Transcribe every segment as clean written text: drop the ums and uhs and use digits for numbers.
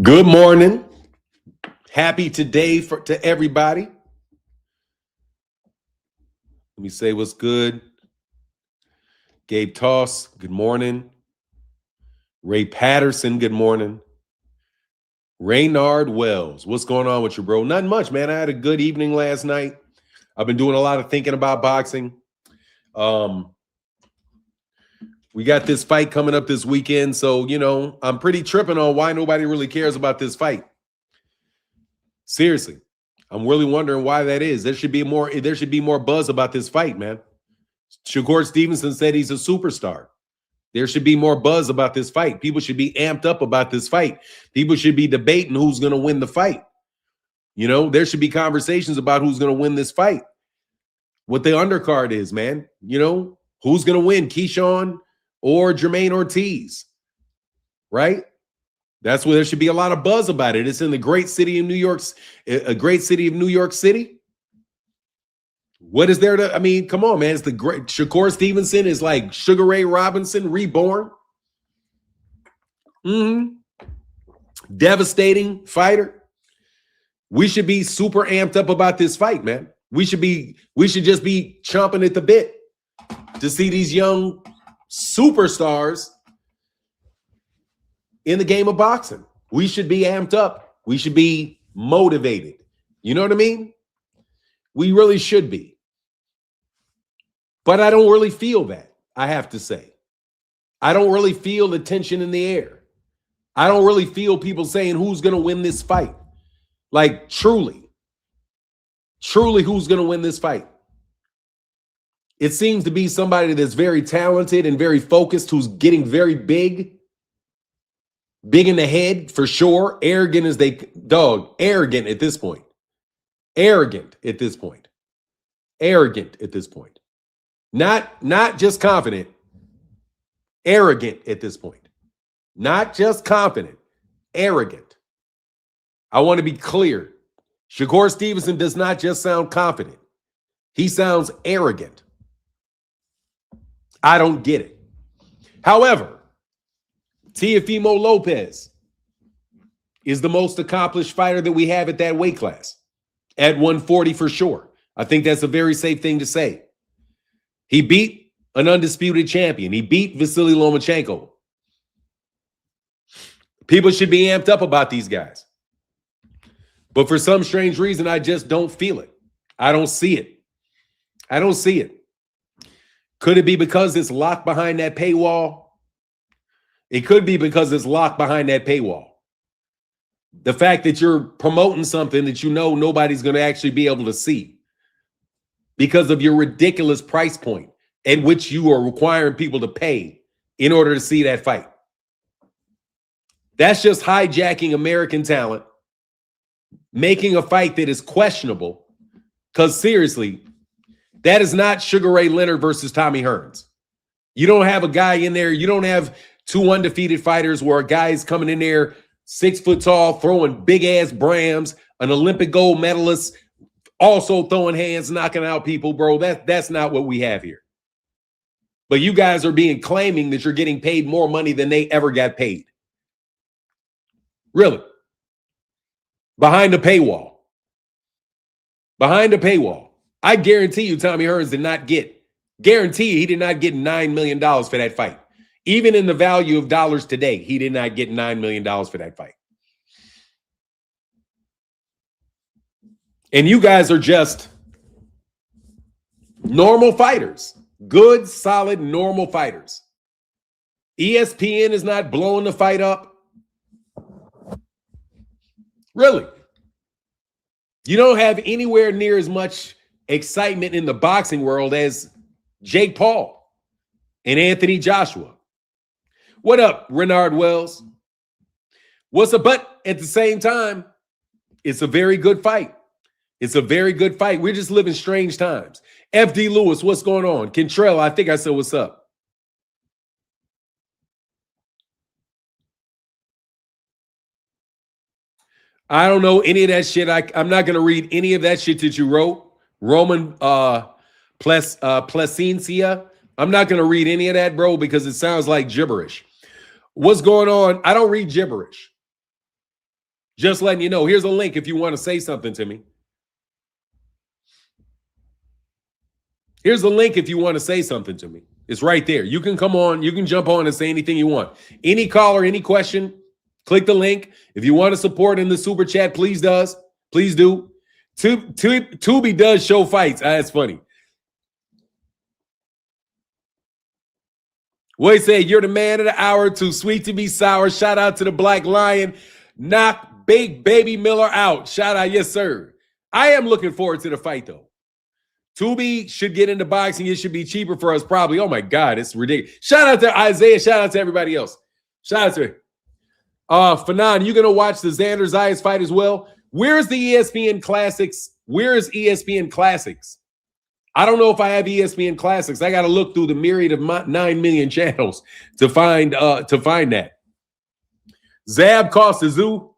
Good morning. Happy today to everybody. Let me say what's good. Gabe Toss, good morning. Ray Patterson, good morning. Raynard Wells, what's going on with you, bro? Nothing much, man. I had a good evening last night. I've been doing a lot of thinking about boxing. We got this fight coming up this weekend, so, I'm pretty tripping on why nobody really cares about this fight. Seriously, I'm really wondering why that is. There should be more buzz about this fight, man. Shakur Stevenson said he's a superstar. There should be more buzz about this fight. People should be amped up about this fight. People should be debating who's going to win the fight. There should be conversations about who's going to win this fight. What the undercard is, man. Who's going to win, Keyshawn or Jermaine Ortiz, right? That's where there should be a lot of buzz about it. It's in the great city of New York, a great city of New York City. What is there to, come on, man. It's the great Shakur Stevenson is like Sugar Ray Robinson reborn. Devastating fighter. We should be super amped up about this fight, man. We should just be chomping at the bit to see these young superstars in the game of boxing. We should be amped up. We should be motivated. You know what I mean? We really should be. But I don't really feel that, I have to say. I don't really feel the tension in the air. I don't really feel people saying who's going to win this fight. Like, truly, who's going to win this fight? It seems to be somebody that's very talented and very focused, who's getting very big in the head for sure. Arrogant arrogant at this point. Arrogant at this point. Not just confident. Arrogant at this point. Not just confident. Arrogant. I want to be clear. Shakur Stevenson does not just sound confident. He sounds arrogant. I don't get it. However, Teofimo Lopez is the most accomplished fighter that we have at that weight class, at 140 for sure. I think that's a very safe thing to say. He beat an undisputed champion. He beat Vasily Lomachenko. People should be amped up about these guys. But for some strange reason, I just don't feel it. I don't see it. Could it be because it's locked behind that paywall? It could be because it's locked behind that paywall. The fact that you're promoting something that nobody's going to actually be able to see because of your ridiculous price point at which you are requiring people to pay in order to see that fight. That's just hijacking American talent, making a fight that is questionable, because seriously, that is not Sugar Ray Leonard versus Tommy Hearns. You don't have a guy in there. You don't have two undefeated fighters where a guy is coming in there 6 foot tall, throwing big ass brams, an Olympic gold medalist, also throwing hands, knocking out people, bro. That's not what we have here. But you guys are claiming that you're getting paid more money than they ever got paid. Really. Behind the paywall. I guarantee you Tommy Hearns he did not get $9 million for that fight. Even in the value of dollars today, he did not get $9 million for that fight. And you guys are just normal fighters. Good, solid, normal fighters. ESPN is not blowing the fight up. Really. You don't have anywhere near as much excitement in the boxing world as Jake Paul and Anthony Joshua. What up, Raynard Wells? What's up? But at the same time, it's a very good fight. We're just living strange times. FD Lewis, what's going on? Kentrell, I think I said what's up. I don't know any of that shit. I'm not going to read any of that shit that you wrote. Roman Placencia. I'm not going to read any of that, bro, because it sounds like gibberish. What's going on? I don't read gibberish. Just letting you know. Here's a link if you want to say something to me. Here's the link if you want to say something to me. It's right there. You can come on. You can jump on and say anything you want. Any caller, any question, click the link. If you want to support in the super chat, please do. Tubi does show fights. That's funny. What he said, you're the man of the hour, too sweet to be sour. Shout out to the Black Lion. Knock Big Baby Miller out. Shout out, yes, sir. I am looking forward to the fight, though. Tubi should get into boxing. It should be cheaper for us, probably. Oh, my God, it's ridiculous. Shout out to Isaiah. Shout out to everybody else. Shout out to him. Fanon, you going to watch the Xander Zayas fight as well? Where's the ESPN Classics? Where is ESPN Classics? I don't know if I have ESPN Classics. I got to look through the myriad of 9 million channels to find that. Zab Costa Zoo.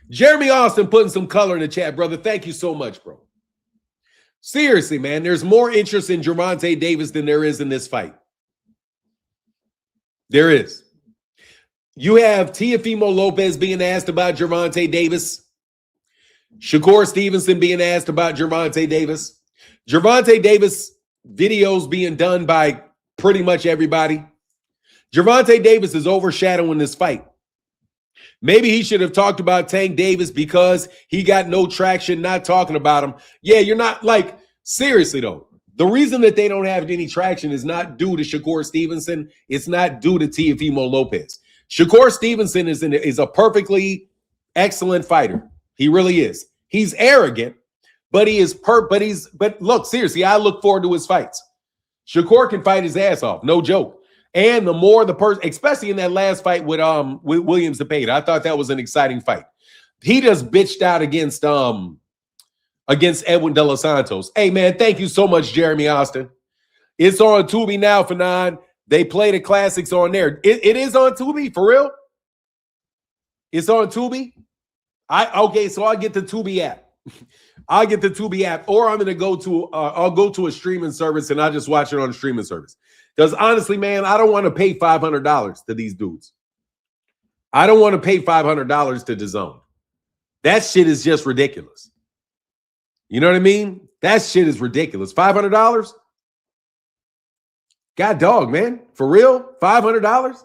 Jeremy Austin putting some color in the chat, brother. Thank you so much, bro. Seriously, man, there's more interest in Gervonta Davis than there is in this fight. There is. You have Teofimo Lopez being asked about Gervonta Davis. Shakur Stevenson being asked about Gervonta Davis. Gervonta Davis videos being done by pretty much everybody. Gervonta Davis is overshadowing this fight. Maybe he should have talked about Tank Davis because he got no traction, not talking about him. Yeah, you're not like, seriously though. The reason that they don't have any traction is not due to Shakur Stevenson. It's not due to Teofimo Lopez. Shakur Stevenson is a perfectly excellent fighter. He really is. He's arrogant, but but look, seriously, I look forward to his fights. Shakur can fight his ass off, no joke. And the more the person, especially in that last fight with Williams Zepeda, I thought that was an exciting fight. He just bitched out against Edwin De Los Santos. Hey man, thank you so much, Jeremy Austin. It's on Tubi now, Fanon. They play the classics on there. It is on Tubi for real. It's on Tubi. Okay, so I'll get the Tubi app. I'll get the Tubi app, or I'm gonna go to I'll go to a streaming service and I'll just watch it on a streaming service. Because honestly, man, I don't want to pay $500 to these dudes. I don't want to pay $500 to DAZN. That shit is just ridiculous. You know what I mean? That shit is ridiculous. $500? God dog, man. For real? $500?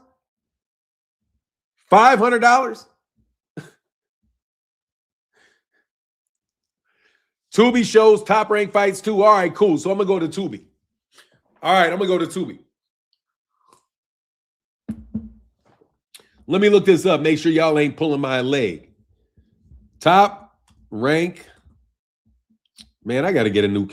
$500? Tubi shows Top Rank fights too. All right, cool. So I'm going to go to Tubi. All right, I'm going to go to Tubi. Let me look this up. Make sure y'all ain't pulling my leg. Top Rank. Man, I got to get a new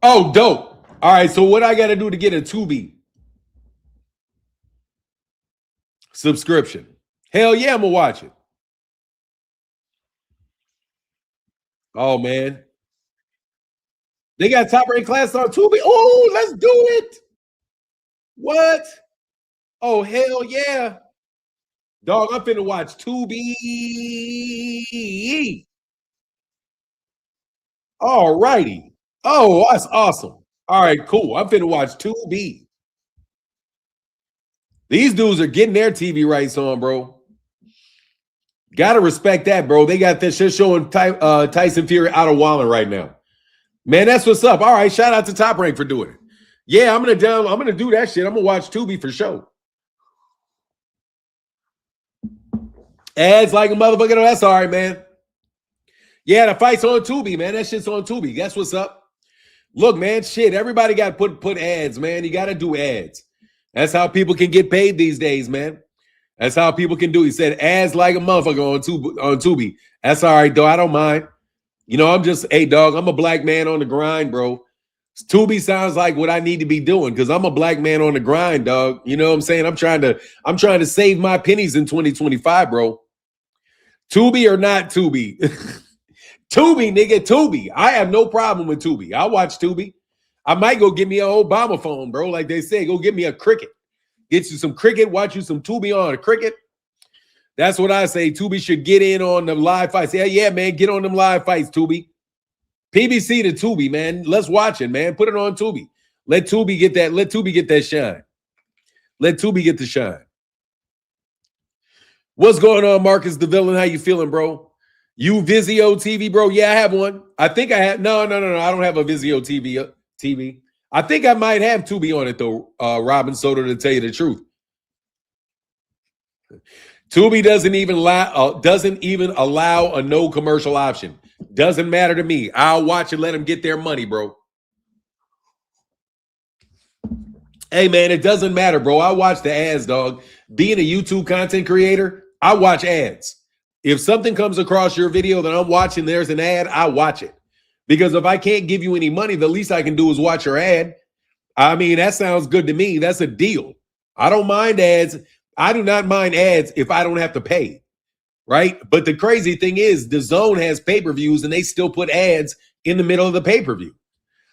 Oh, dope. All right, so what I got to do to get a Tubi subscription? Hell yeah, I'm going to watch it. Oh, man. They got Top Rank class on Tubi? Oh, let's do it. What? Oh, hell yeah. Dog, I'm finna watch Tubi. All righty. Oh, that's awesome. All right, cool. I'm finna watch Tubi. These dudes are getting their TV rights on, bro. Gotta respect that, bro. They got this shit showing Tyson Fury out of Wallen right now. Man, that's what's up. All right, shout out to Top Rank for doing it. Yeah, I'm gonna do that shit. I'm gonna watch Tubi for sure. Ads like a motherfucker. No, that's all right, man. Yeah, the fight's on Tubi, man. That shit's on Tubi. That's what's up. Look, man, shit. Everybody got to put ads, man. You got to do ads. That's how people can get paid these days, man. That's how people can do. He said ads like a motherfucker on Tubi. That's all right, though. I don't mind. You know, I'm just, hey, dog, I'm a black man on the grind, bro. Tubi sounds like what I need to be doing because I'm a black man on the grind, dog. You know what I'm saying? I'm trying to save my pennies in 2025, bro. Tubi or not Tubi? Tubi, nigga, Tubi. I have no problem with Tubi. I'll watch Tubi. I might go get me an Obama phone, bro. Like they say, go get me a Cricket. Get you some Cricket, watch you some Tubi on a Cricket. That's what I say. Tubi should get in on the live fights. Yeah, man, get on them live fights, Tubi. PBC to Tubi, man. Let's watch it, man. Put it on Tubi. Let Tubi get that. Let Tubi get that shine. Let Tubi get the shine. What's going on, Marcus the Villain? How you feeling, bro? You Vizio TV, bro? Yeah, I have one. I think I have. No. I don't have a Vizio TV. I think I might have Tubi on it though, Robin Soto, to tell you the truth. Tubi doesn't even allow a no commercial option. Doesn't matter to me. I'll watch and let them get their money, bro. Hey, man, it doesn't matter, bro. I watch the ads, dog. Being a YouTube content creator, I watch ads. If something comes across your video that I'm watching, there's an ad, I watch it. Because if I can't give you any money, the least I can do is watch your ad. I mean, that sounds good to me. That's a deal. I don't mind ads. I do not mind ads if I don't have to pay, right? But the crazy thing is DAZN has pay-per-views and they still put ads in the middle of the pay-per-view.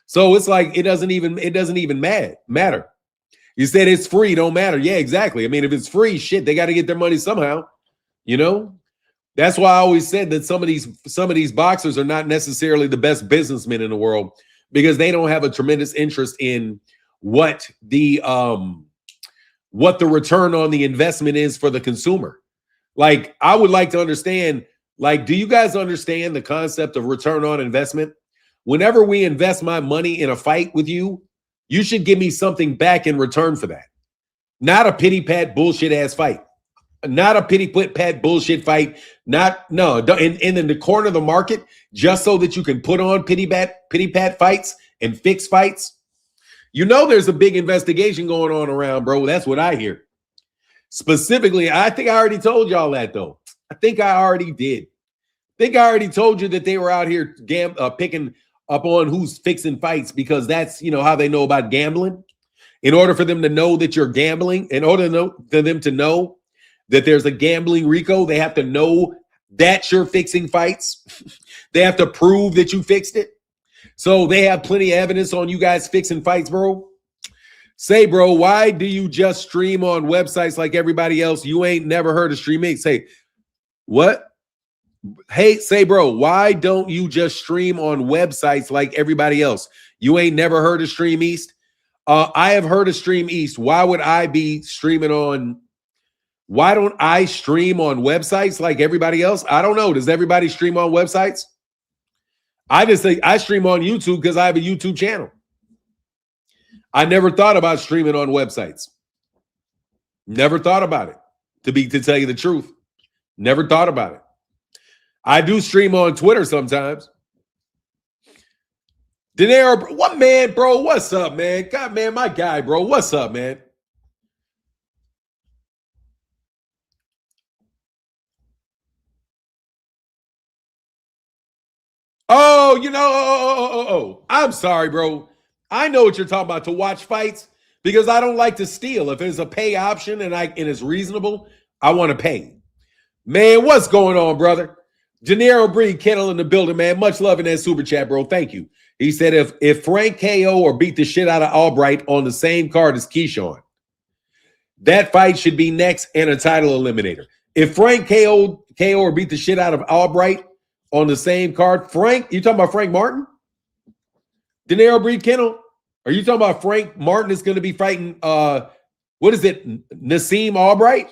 So it's like it doesn't even matter. You said it's free, don't matter. Yeah, exactly. I mean, if it's free, shit, they got to get their money somehow, you know? That's why I always said that some of these boxers are not necessarily the best businessmen in the world because they don't have a tremendous interest in what the return on the investment is for the consumer. Like, I would like to understand, like, do you guys understand the concept of return on investment? Whenever we invest my money in a fight with you, you should give me something back in return for that. Not a pity pat bullshit ass fight. Not a pity pat bullshit fight. In the corner of the market, just so that you can put on pity pat fights and fix fights. You know there's a big investigation going on around, bro. That's what I hear. Specifically, I think I already told y'all that, though. I think I already did. I think I already told you that they were out here picking up on who's fixing fights because that's, you know, how they know about gambling. In order for them to know that you're gambling, in order for them to know that there's a gambling RICO, they have to know that you're fixing fights. They have to prove that you fixed it. So they have plenty of evidence on you guys fixing fights, bro. Say, bro, why do you just stream on websites like everybody else? You ain't never heard of streaming. Say, what? Hey, say, bro, why don't you just stream on websites like everybody else? You ain't never heard of Stream East? I have heard of Stream East. Why would I be streaming on? Why don't I stream on websites like everybody else? I don't know. Does everybody stream on websites? I just think I stream on YouTube because I have a YouTube channel. I never thought about streaming on websites. Never thought about it, to tell you the truth. Never thought about it. I do stream on Twitter sometimes. Dinero, what man, bro? What's up, man? God, man, my guy, bro. What's up, man? Oh, you know, I'm sorry, bro. I know what you're talking about, to watch fights, because I don't like to steal. If there's a pay option and it's reasonable, I want to pay. Man, what's going on, brother? Gennaro Breed, Kettle in the building, man. Much love in that super chat, bro. Thank you. He said if Frank KO or beat the shit out of Albright on the same card as Keyshawn, that fight should be next and a title eliminator. If Frank KO or beat the shit out of Albright on the same card, Frank, you talking about Frank Martin? Dinero Breed Kennel? Are you talking about Frank Martin is going to be fighting, what is it, Nassim Albright?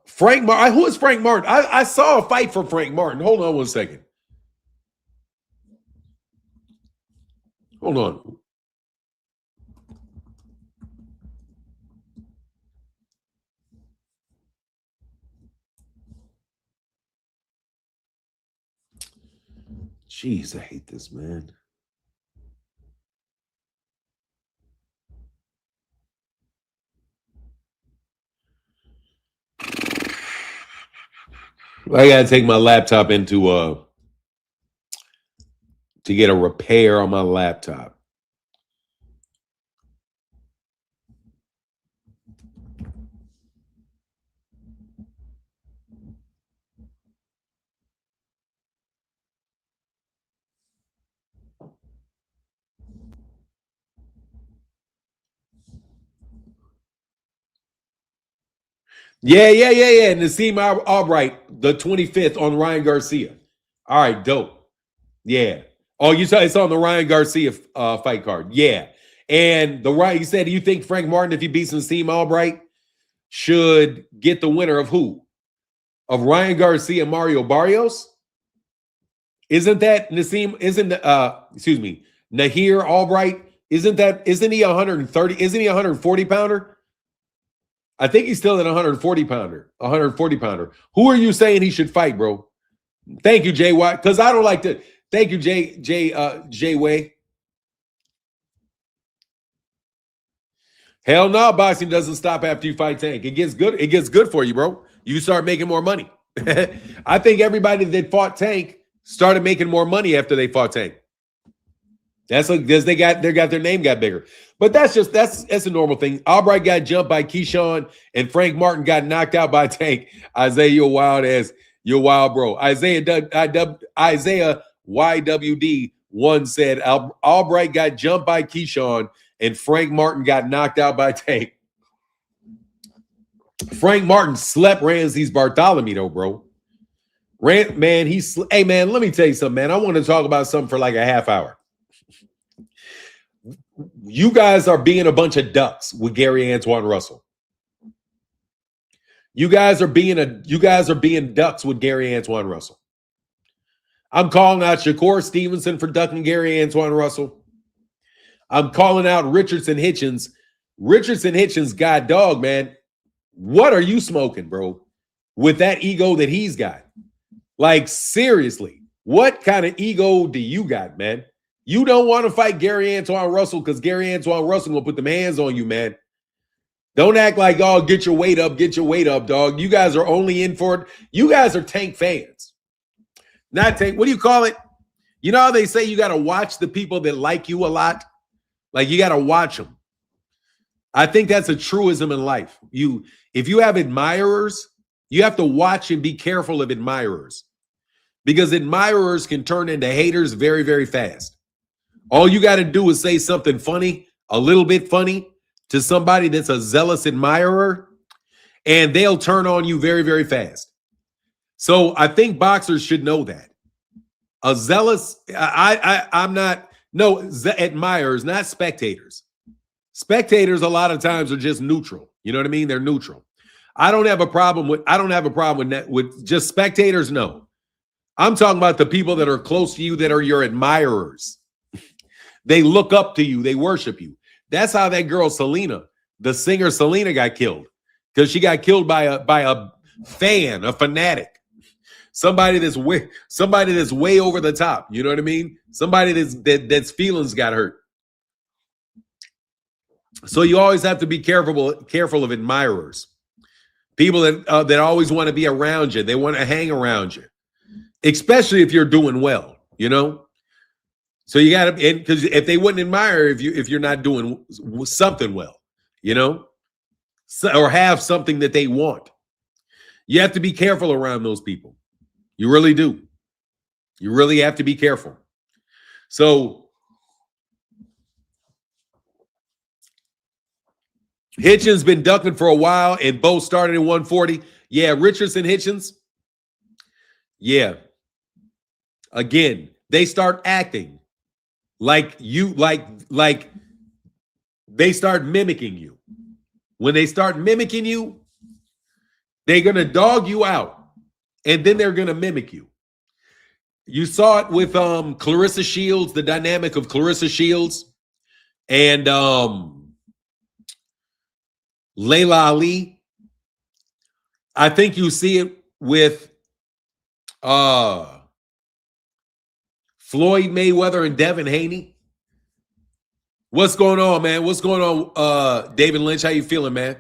Frank Martin. Who is Frank Martin? I saw a fight for Frank Martin. Hold on one second. Hold on. Jeez, I hate this, man. I gotta take my laptop into to get a repair on my laptop. Yeah. Nassim Albright, the 25th on Ryan Garcia. All right, dope. Yeah. Oh, you saw it's on the Ryan Garcia fight card. Yeah. And you said you think Frank Martin, if he beats Nassim Albright, should get the winner of who? Of Ryan Garcia and Mario Barrios? Isn't that Nassim? Excuse me, Nahir Albright? Isn't he 130? Isn't he 140 pounder? I think he's still at 140 pounder. 140 pounder. Who are you saying he should fight, bro? Thank you, Jay White. Because I don't like to. Thank you, Jay Way. Hell no, boxing doesn't stop after you fight Tank. It gets good. It gets good for you, bro. You start making more money. I think everybody that fought Tank started making more money after they fought Tank. That's because they got their name got bigger. But that's a normal thing. Albright got jumped by Keyshawn, and Frank Martin got knocked out by Tank. Isaiah, you're wild, bro. Isaiah YWD one said Albright got jumped by Keyshawn, and Frank Martin got knocked out by Tank. Frank Martin slept Ramses Bartholomew, though, bro. Hey, man, let me tell you something, man. I want to talk about something for like a half hour. You guys are being a bunch of ducks with Gary Antoine Russell. You guys are being ducks with Gary Antoine Russell. I'm calling out Shakur Stevenson for ducking Gary Antoine Russell. I'm calling out Richardson Hitchens. Richardson Hitchens, god dog, man. What are you smoking, bro? With that ego that he's got. Like, seriously, what kind of ego do you got, man? You don't want to fight Gary Antoine Russell because Gary Antoine Russell will put them hands on you, man. Don't act like, oh, get your weight up, dog. You guys are only in for it. You guys are Tank fans. Not Tank. What do you call it? You know how they say you got to watch the people that like you a lot? Like, you got to watch them. I think that's a truism in life. If you have admirers, you have to watch and be careful of admirers because admirers can turn into haters very, very fast. All you got to do is say something funny, a little bit funny to somebody that's a zealous admirer, and they'll turn on you very, very fast. So I think boxers should know that. A zealous, admirers, not spectators. Spectators a lot of times are just neutral. You know what I mean? They're neutral. I don't have a problem with that. With just spectators, no. I'm talking about the people that are close to you that are your admirers. They look up to you. They worship you. That's how that girl Selena, the singer Selena, got killed. Because she got killed by a fan, a fanatic. Somebody that's way over the top. You know what I mean? Somebody that's feelings got hurt. So you always have to be careful of admirers. People that always want to be around you. They want to hang around you. Especially if you're doing well, you know? So you got to, because if they wouldn't admire if you're not doing something well, you know? Or have something that they want. You have to be careful around those people. You really do. You really have to be careful. So Hitchens been ducking for a while and both started in 140. Yeah, Richardson Hitchens. Yeah. Again, they start acting like they start mimicking you. When they start mimicking you, they're going to dog you out and then they're going to mimic you. You saw it with Clarissa Shields, the dynamic of Clarissa Shields and Layla Ali. I think you see it with Floyd Mayweather and Devin Haney. What's going on, man? What's going on, David Lynch? How you feeling, man?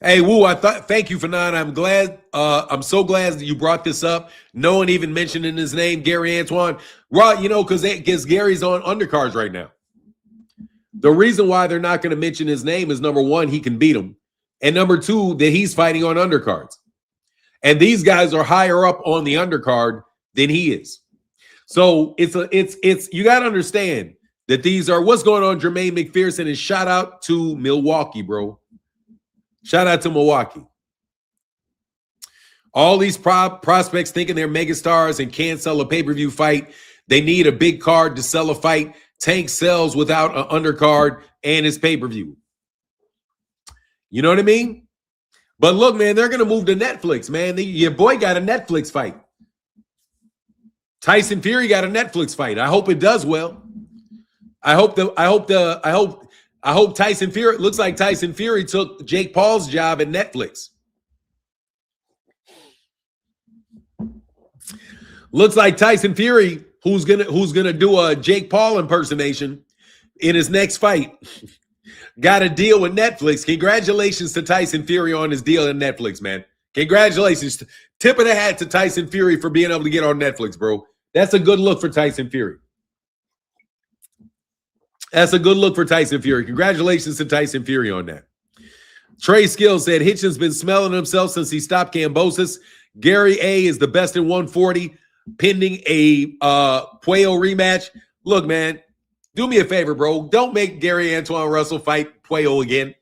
Hey, Woo, thank you for nine. I'm glad. I'm so glad that you brought this up. No one even mentioned in his name, Gary Antoine. Right, because Gary's on undercards right now. The reason why they're not going to mention his name is number one, he can beat him. And number two, that he's fighting on undercards. And these guys are higher up on the undercard than he is. So it's you got to understand that these are what's going on. Jermaine McPherson, and shout out to Milwaukee, bro. Shout out to Milwaukee. All these prospects thinking they're megastars and can't sell a pay-per-view fight. They need a big card to sell a fight. Tank sells without an undercard and his pay-per-view. You know what I mean? But look, man, they're going to move to Netflix, man. Your boy got a Netflix fight. Tyson Fury got a Netflix fight. I hope it does well. I hope Tyson Fury, it looks like Tyson Fury took Jake Paul's job at Netflix. Looks like Tyson Fury, who's gonna do a Jake Paul impersonation in his next fight, got a deal with Netflix. Congratulations to Tyson Fury on his deal in Netflix, man. Congratulations. Tip of the hat to Tyson Fury for being able to get on Netflix, bro. That's a good look for Tyson Fury. That's a good look for Tyson Fury. Congratulations to Tyson Fury on that. Trey Skill said Hitchens been smelling himself since he stopped Kambosos. Gary A is the best in 140, pending a Puello rematch. Look, man, do me a favor, bro. Don't make Gary Antoine Russell fight Puello again.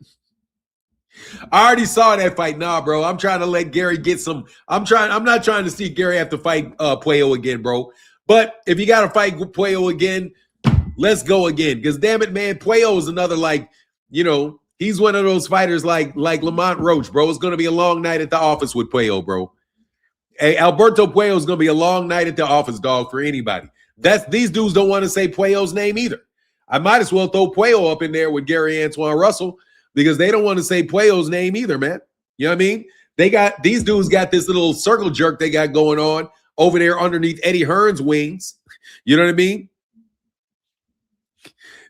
I already saw that fight. Nah, bro. I'm trying to let Gary get some. I'm not trying to see Gary have to fight Puello again, bro. But if you got to fight Puello again, let's go again. Because damn it, man, Puello is another, he's one of those fighters like Lamont Roach, bro. It's going to be a long night at the office with Puello, bro. Hey, Alberto Puello is going to be a long night at the office, dog, for anybody. These dudes don't want to say Puello's name either. I might as well throw Puello up in there with Gary Antoine Russell because they don't want to say Puello's name either, man. You know what I mean? These dudes got this little circle jerk they got going on over there underneath Eddie Hearn's wings. You know what I mean?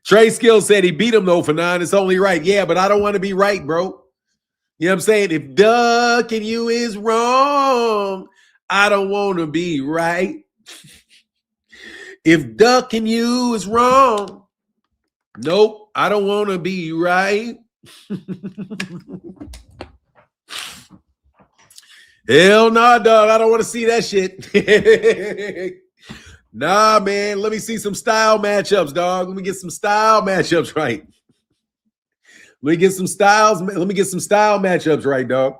Trey Skill said he beat him, though, for 9. It's only right. Yeah, but I don't want to be right, bro. You know what I'm saying? If ducking you is wrong, I don't want to be right. If ducking you is wrong, nope, I don't want to be right. Hell nah, dog. I don't want to see that shit. Nah, man. Let me see some style matchups, dog. Let me get some style matchups right. Let me get some style matchups right, dog.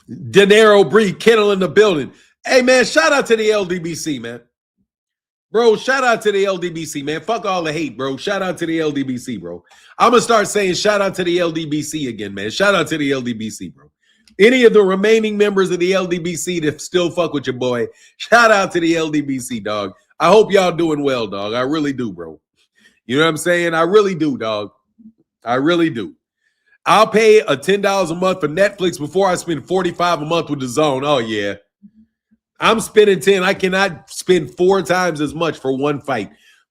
Denero Bree, Kennel in the building. Hey, man, shout out to the LDBC, man. Bro, shout out to the LDBC, man. Fuck all the hate, bro. Shout out to the LDBC, bro. I'm going to start saying shout out to the LDBC again, man. Shout out to the LDBC, bro. Any of the remaining members of the LDBC that still fuck with your boy, shout out to the LDBC, dog. I hope y'all doing well, dog. I really do, bro. You know what I'm saying? I really do, dog. I really do. I'll pay a $10 a month for Netflix before I spend $45 a month with DAZN. Oh, yeah. I'm spending 10. I cannot spend 4 times as much for one fight.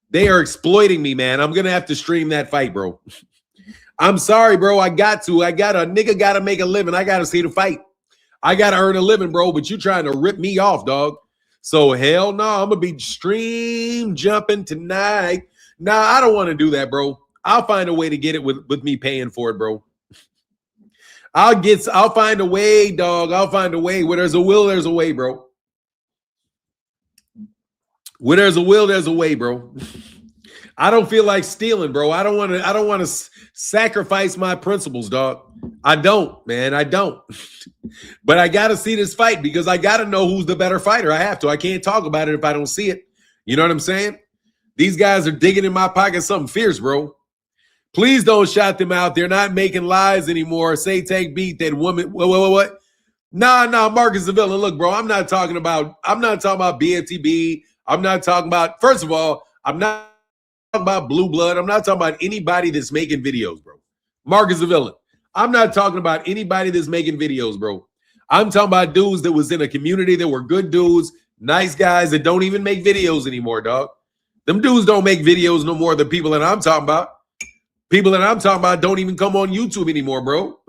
They are exploiting me, man. I'm going to have to stream that fight, bro. I'm sorry, bro. I got to. Nigga got to make a living. I got to see the fight. I got to earn a living, bro. But you trying to rip me off, dog. So hell no. I'm going to be stream jumping tonight. Nah, I don't want to do that, bro. I'll find a way to get it with me paying for it, bro. I'll find a way, dog. I'll find a way. Where there's a will, there's a way, bro. Where there's a will, there's a way, bro. I don't feel like stealing, bro. I don't want to sacrifice my principles, dog. I don't, man. I don't. But I got to see this fight because I got to know who's the better fighter. I have to. I can't talk about it if I don't see it. You know what I'm saying? These guys are digging in my pocket something fierce, bro. Please don't shout them out. They're not making lies anymore. Say, take, beat that woman. What? Nah, Marcus the villain. Look, bro, I'm not talking about BFTB. I'm not talking about, first of all, I'm not talking about Blue Blood. I'm not talking about anybody that's making videos, bro. Marcus the villain. I'm not talking about anybody that's making videos, bro. I'm talking about dudes that was in a community that were good dudes, nice guys that don't even make videos anymore, dog. Them dudes don't make videos no more than people that I'm talking about. People that I'm talking about don't even come on YouTube anymore, bro.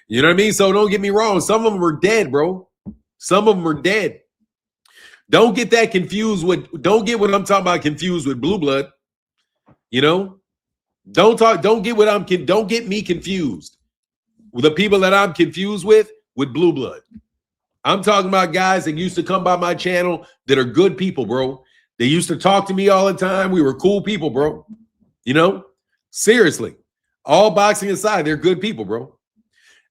You know what I mean? So don't get me wrong. Some of them are dead, bro. Some of them are dead. Don't get that confused with, don't get what I'm talking about confused with blue blood. You know? Don't get me confused with the people that I'm confused with blue blood. I'm talking about guys that used to come by my channel that are good people, bro. They used to talk to me all the time. We were cool people, bro. You know? Seriously. All boxing aside, they're good people, bro.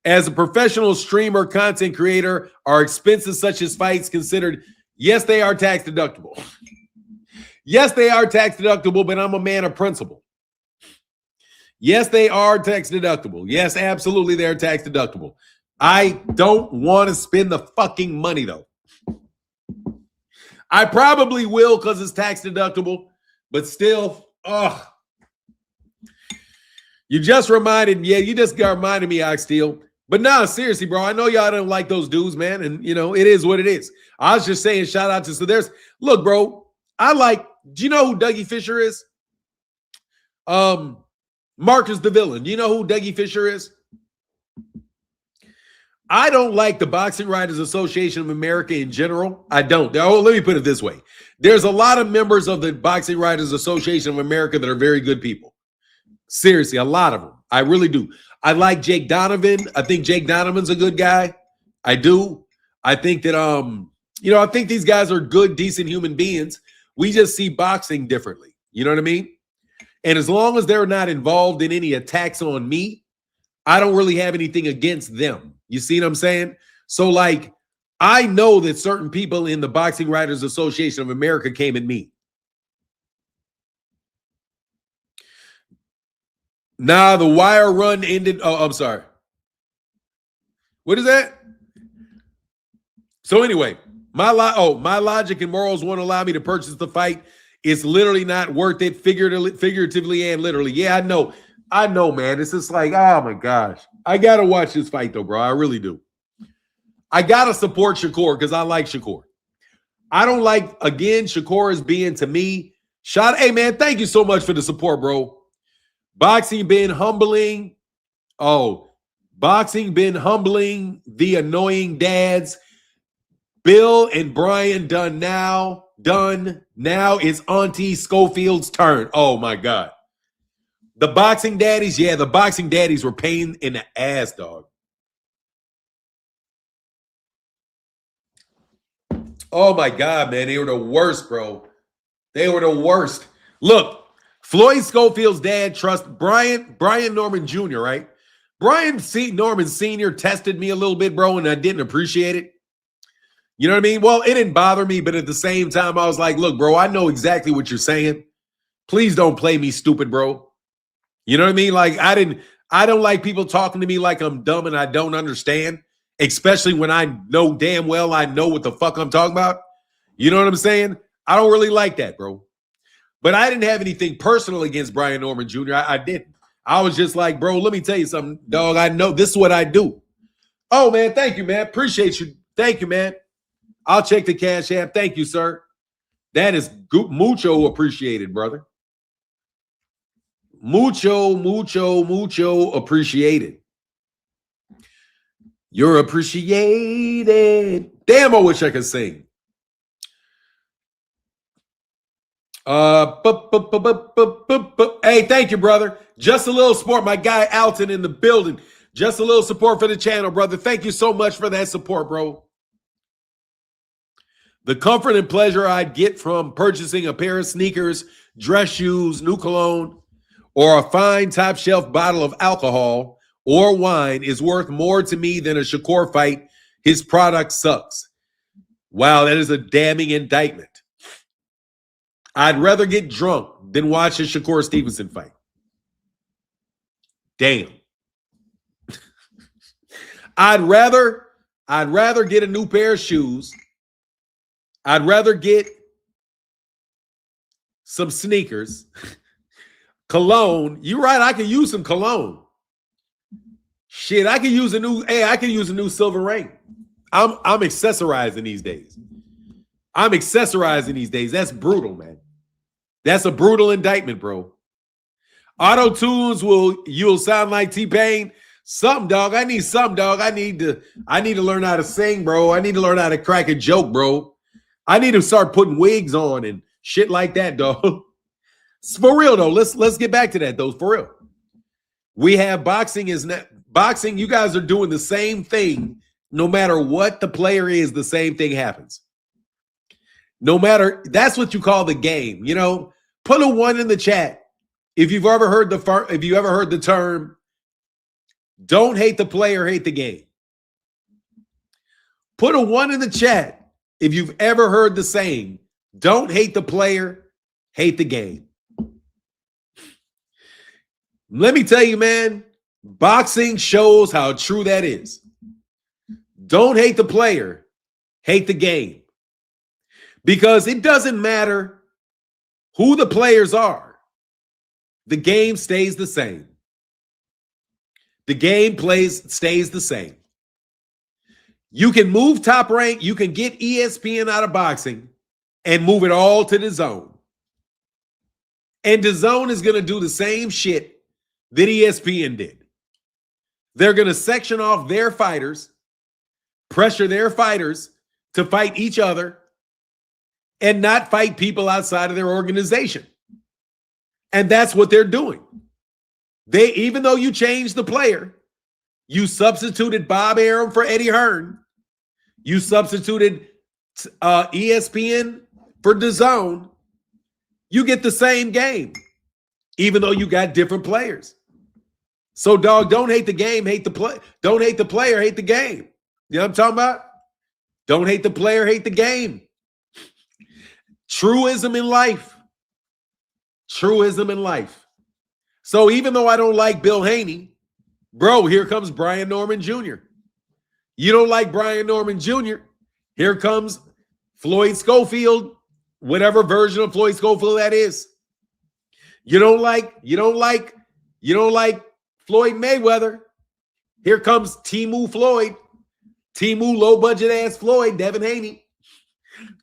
As a professional streamer, content creator, are expenses such as fights considered? Yes, they are tax deductible. Yes, they are tax deductible, but I'm a man of principle. Yes, they are tax deductible. Yes, absolutely, they're tax deductible. I don't want to spend the fucking money, though. I probably will because it's tax deductible, but still, ugh. You just reminded me, Oxteal. But no, seriously, bro, I know y'all don't like those dudes, man, and, you know, it is what it is. I was just saying, shout out to, look, bro, do you know who Dougie Fisher is? Marcus the Villain. Do you know who Dougie Fisher is? I don't like the Boxing Writers Association of America in general. I don't. Oh, let me put it this way. There's a lot of members of the Boxing Writers Association of America that are very good people. Seriously, a lot of them. I really do. I like Jake Donovan. I think Jake Donovan's a good guy. I do. I think that, I think these guys are good, decent human beings. We just see boxing differently. You know what I mean? And as long as they're not involved in any attacks on me, I don't really have anything against them. You see what I'm saying? So, like, I know that certain people in the Boxing Writers Association of America came at me. Nah, the wire run ended. Oh, I'm sorry. What is that? So anyway, my logic and morals won't allow me to purchase the fight. It's literally not worth it, figuratively and literally. Yeah, I know, man. It's just like, oh my gosh. I gotta watch this fight though, bro. I really do. I gotta support Shakur because I like Shakur. I don't like, again, Shakur is being, to me, hey man, thank you so much for the support, bro. Boxing been humbling. Boxing been humbling the annoying dads. Bill and Brian done now. Now it's Auntie Schofield's turn. Oh my God. The boxing daddies, yeah, the boxing daddies were pain in the ass, dog. Oh my God, man. They were the worst, bro. They were the worst. Look, Floyd Schofield's dad trusts Brian Norman Jr., right? Brian Norman Sr. tested me a little bit, bro, and I didn't appreciate it. You know what I mean? Well, it didn't bother me, but at the same time, I was like, look, bro, I know exactly what you're saying. Please don't play me stupid, bro. You know what I mean? Like, I don't like people talking to me like I'm dumb and I don't understand, especially when I know damn well I know what the fuck I'm talking about. You know what I'm saying? I don't really like that, bro. But I didn't have anything personal against Brian Norman Jr. I didn't. I was just like, bro, let me tell you something, dog. I know this is what I do. Oh, man, thank you, man. Appreciate you. Thank you, man. I'll check the Cash App. Thank you, sir. That is mucho appreciated, brother. Mucho appreciated. You're appreciated. Damn, I wish I could sing. Hey, thank you, brother. Just a little support. My guy Alton in the building. Just a little support for the channel, brother. Thank you so much for that support, bro. The comfort and pleasure I'd get from purchasing a pair of sneakers, dress shoes, new cologne, or a fine top shelf bottle of alcohol or wine is worth more to me than a Shakur fight. His product sucks. Wow, that is a damning indictment. I'd rather get drunk than watch a Shakur Stevenson fight. Damn. I'd rather get a new pair of shoes. I'd rather get some sneakers. Cologne. You're right, I could use some cologne. Shit, I could use a new silver ring. I'm accessorizing these days. That's brutal, man. That's a brutal indictment, bro. Auto tunes you'll sound like T-Pain. Something, dog. I need something, dog. I need to learn how to sing, bro. I need to learn how to crack a joke, bro. I need to start putting wigs on and shit like that, dog. It's for real though. Let's get back to that though. For real. We have boxing boxing. You guys are doing the same thing. No matter what the player is, the same thing happens. No matter, that's what you call the game. You know, put a 1 in the chat if you've ever heard the term. Don't hate the player, hate the game. Put a 1 in the chat if you've ever heard the saying, don't hate the player, hate the game. Let me tell you, man, boxing shows how true that is. Don't hate the player, hate the game. Because it doesn't matter who the players are. The game stays the same. The game stays the same. You can move Top Rank. You can get ESPN out of boxing and move it all to the zone. And the zone is going to do the same shit that ESPN did. They're going to section off their fighters, pressure their fighters to fight each other, and not fight people outside of their organization. And that's what they're doing. Even though you changed the player, you substituted Bob Arum for Eddie Hearn, you substituted ESPN for DAZN, you get the same game, even though you got different players. So, dog, don't hate the game, hate the play. Don't hate the player, hate the game. You know what I'm talking about? Don't hate the player, hate the game. Truism in life. Truism in life. So even though I don't like Bill Haney, bro, here comes Brian Norman Jr. You don't like Brian Norman Jr., here comes Floyd Schofield, whatever version of Floyd Schofield that is. You don't like Floyd Mayweather. Here comes Timu Floyd. Timu low budget ass Floyd, Devin Haney.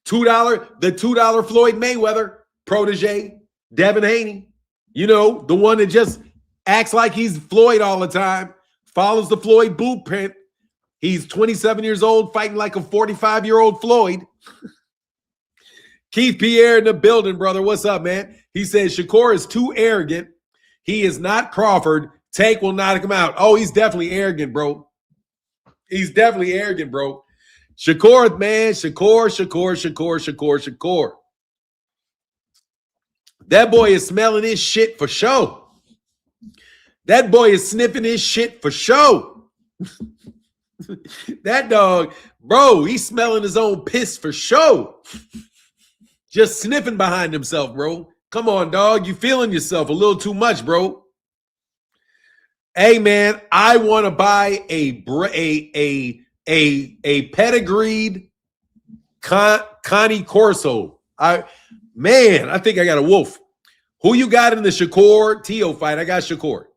The $2 Floyd Mayweather protege, Devin Haney. You know, the one that just acts like he's Floyd all the time, follows the Floyd blueprint. He's 27 years old, fighting like a 45-year-old Floyd. Keith Pierre in the building, brother. What's up, man? He says Shakur is too arrogant. He is not Crawford. Tank will knock him out. Oh, he's definitely arrogant, bro. He's definitely arrogant, bro. Shakur, man. Shakur. That boy is smelling his shit for sure. That boy is sniffing his shit for sure. That dog, bro, he's smelling his own piss for sure. Just sniffing behind himself, bro. Come on, dog. You feeling yourself a little too much, bro. Hey, man, I want to buy a pedigreed Connie Corso. I think I got a wolf. Who you got in the Shakur Teo fight? I got Shakur.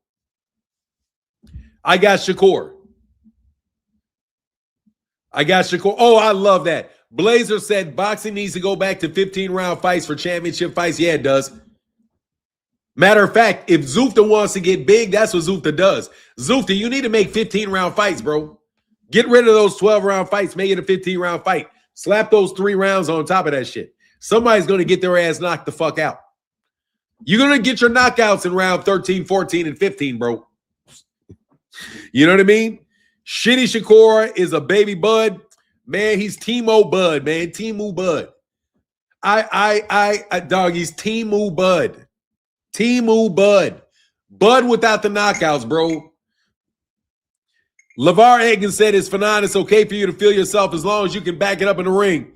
Oh, I love that. Blazer said boxing needs to go back to 15-round fights for championship fights. Yeah, it does. Matter of fact, if Zufta wants to get big, that's what Zufta does. Zufta, you need to make 15-round fights, bro. Get rid of those 12-round fights. Make it a 15-round fight. Slap those 3 rounds on top of that shit. Somebody's going to get their ass knocked the fuck out. You're going to get your knockouts in round 13, 14, and 15, bro. You know what I mean? Shitty Shakur is a baby Bud. Man, he's Timo Bud, man. Timu Bud. Dog, he's Timu Bud. Timu Bud. Bud without the knockouts, bro. LeVar Higgins said, it's Fanon. It's okay for you to feel yourself as long as you can back it up in the ring.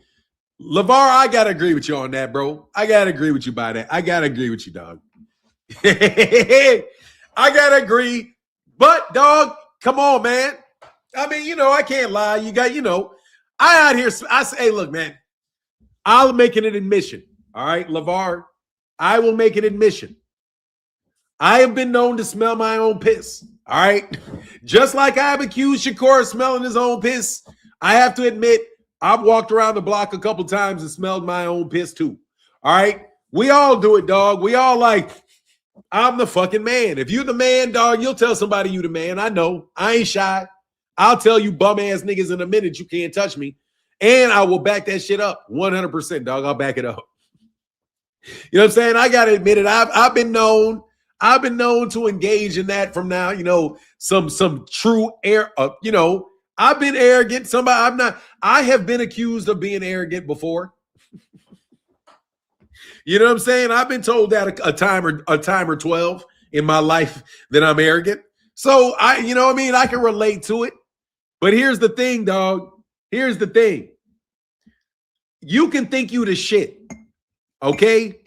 LeVar, I got to agree with you on that, bro. I got to agree with you by that. I got to agree with you, dog. I got to agree. But, dog, come on, man. I mean, you know, I can't lie. You got, you know, I out here, I say, hey, look, man, I'll make it an admission. All right, LeVar, I will make an admission. I have been known to smell my own piss. All right. Just like I've accused Shakur of smelling his own piss, I have to admit, I've walked around the block a couple times and smelled my own piss too. All right. We all do it, dog. We all like, I'm the fucking man. If you the man, dog, you'll tell somebody you the man. I know. I ain't shy. I'll tell you bum ass niggas in a minute you can't touch me. And I will back that shit up 100%, dog. I'll back it up. You know what I'm saying? I gotta admit it. I've been known to engage in that from now, some true air, I've been arrogant. I have been accused of being arrogant before. You know what I'm saying? I've been told that a time or 12 in my life that I'm arrogant. So I can relate to it. But here's the thing, dog. Here's the thing. You can think you the shit, okay?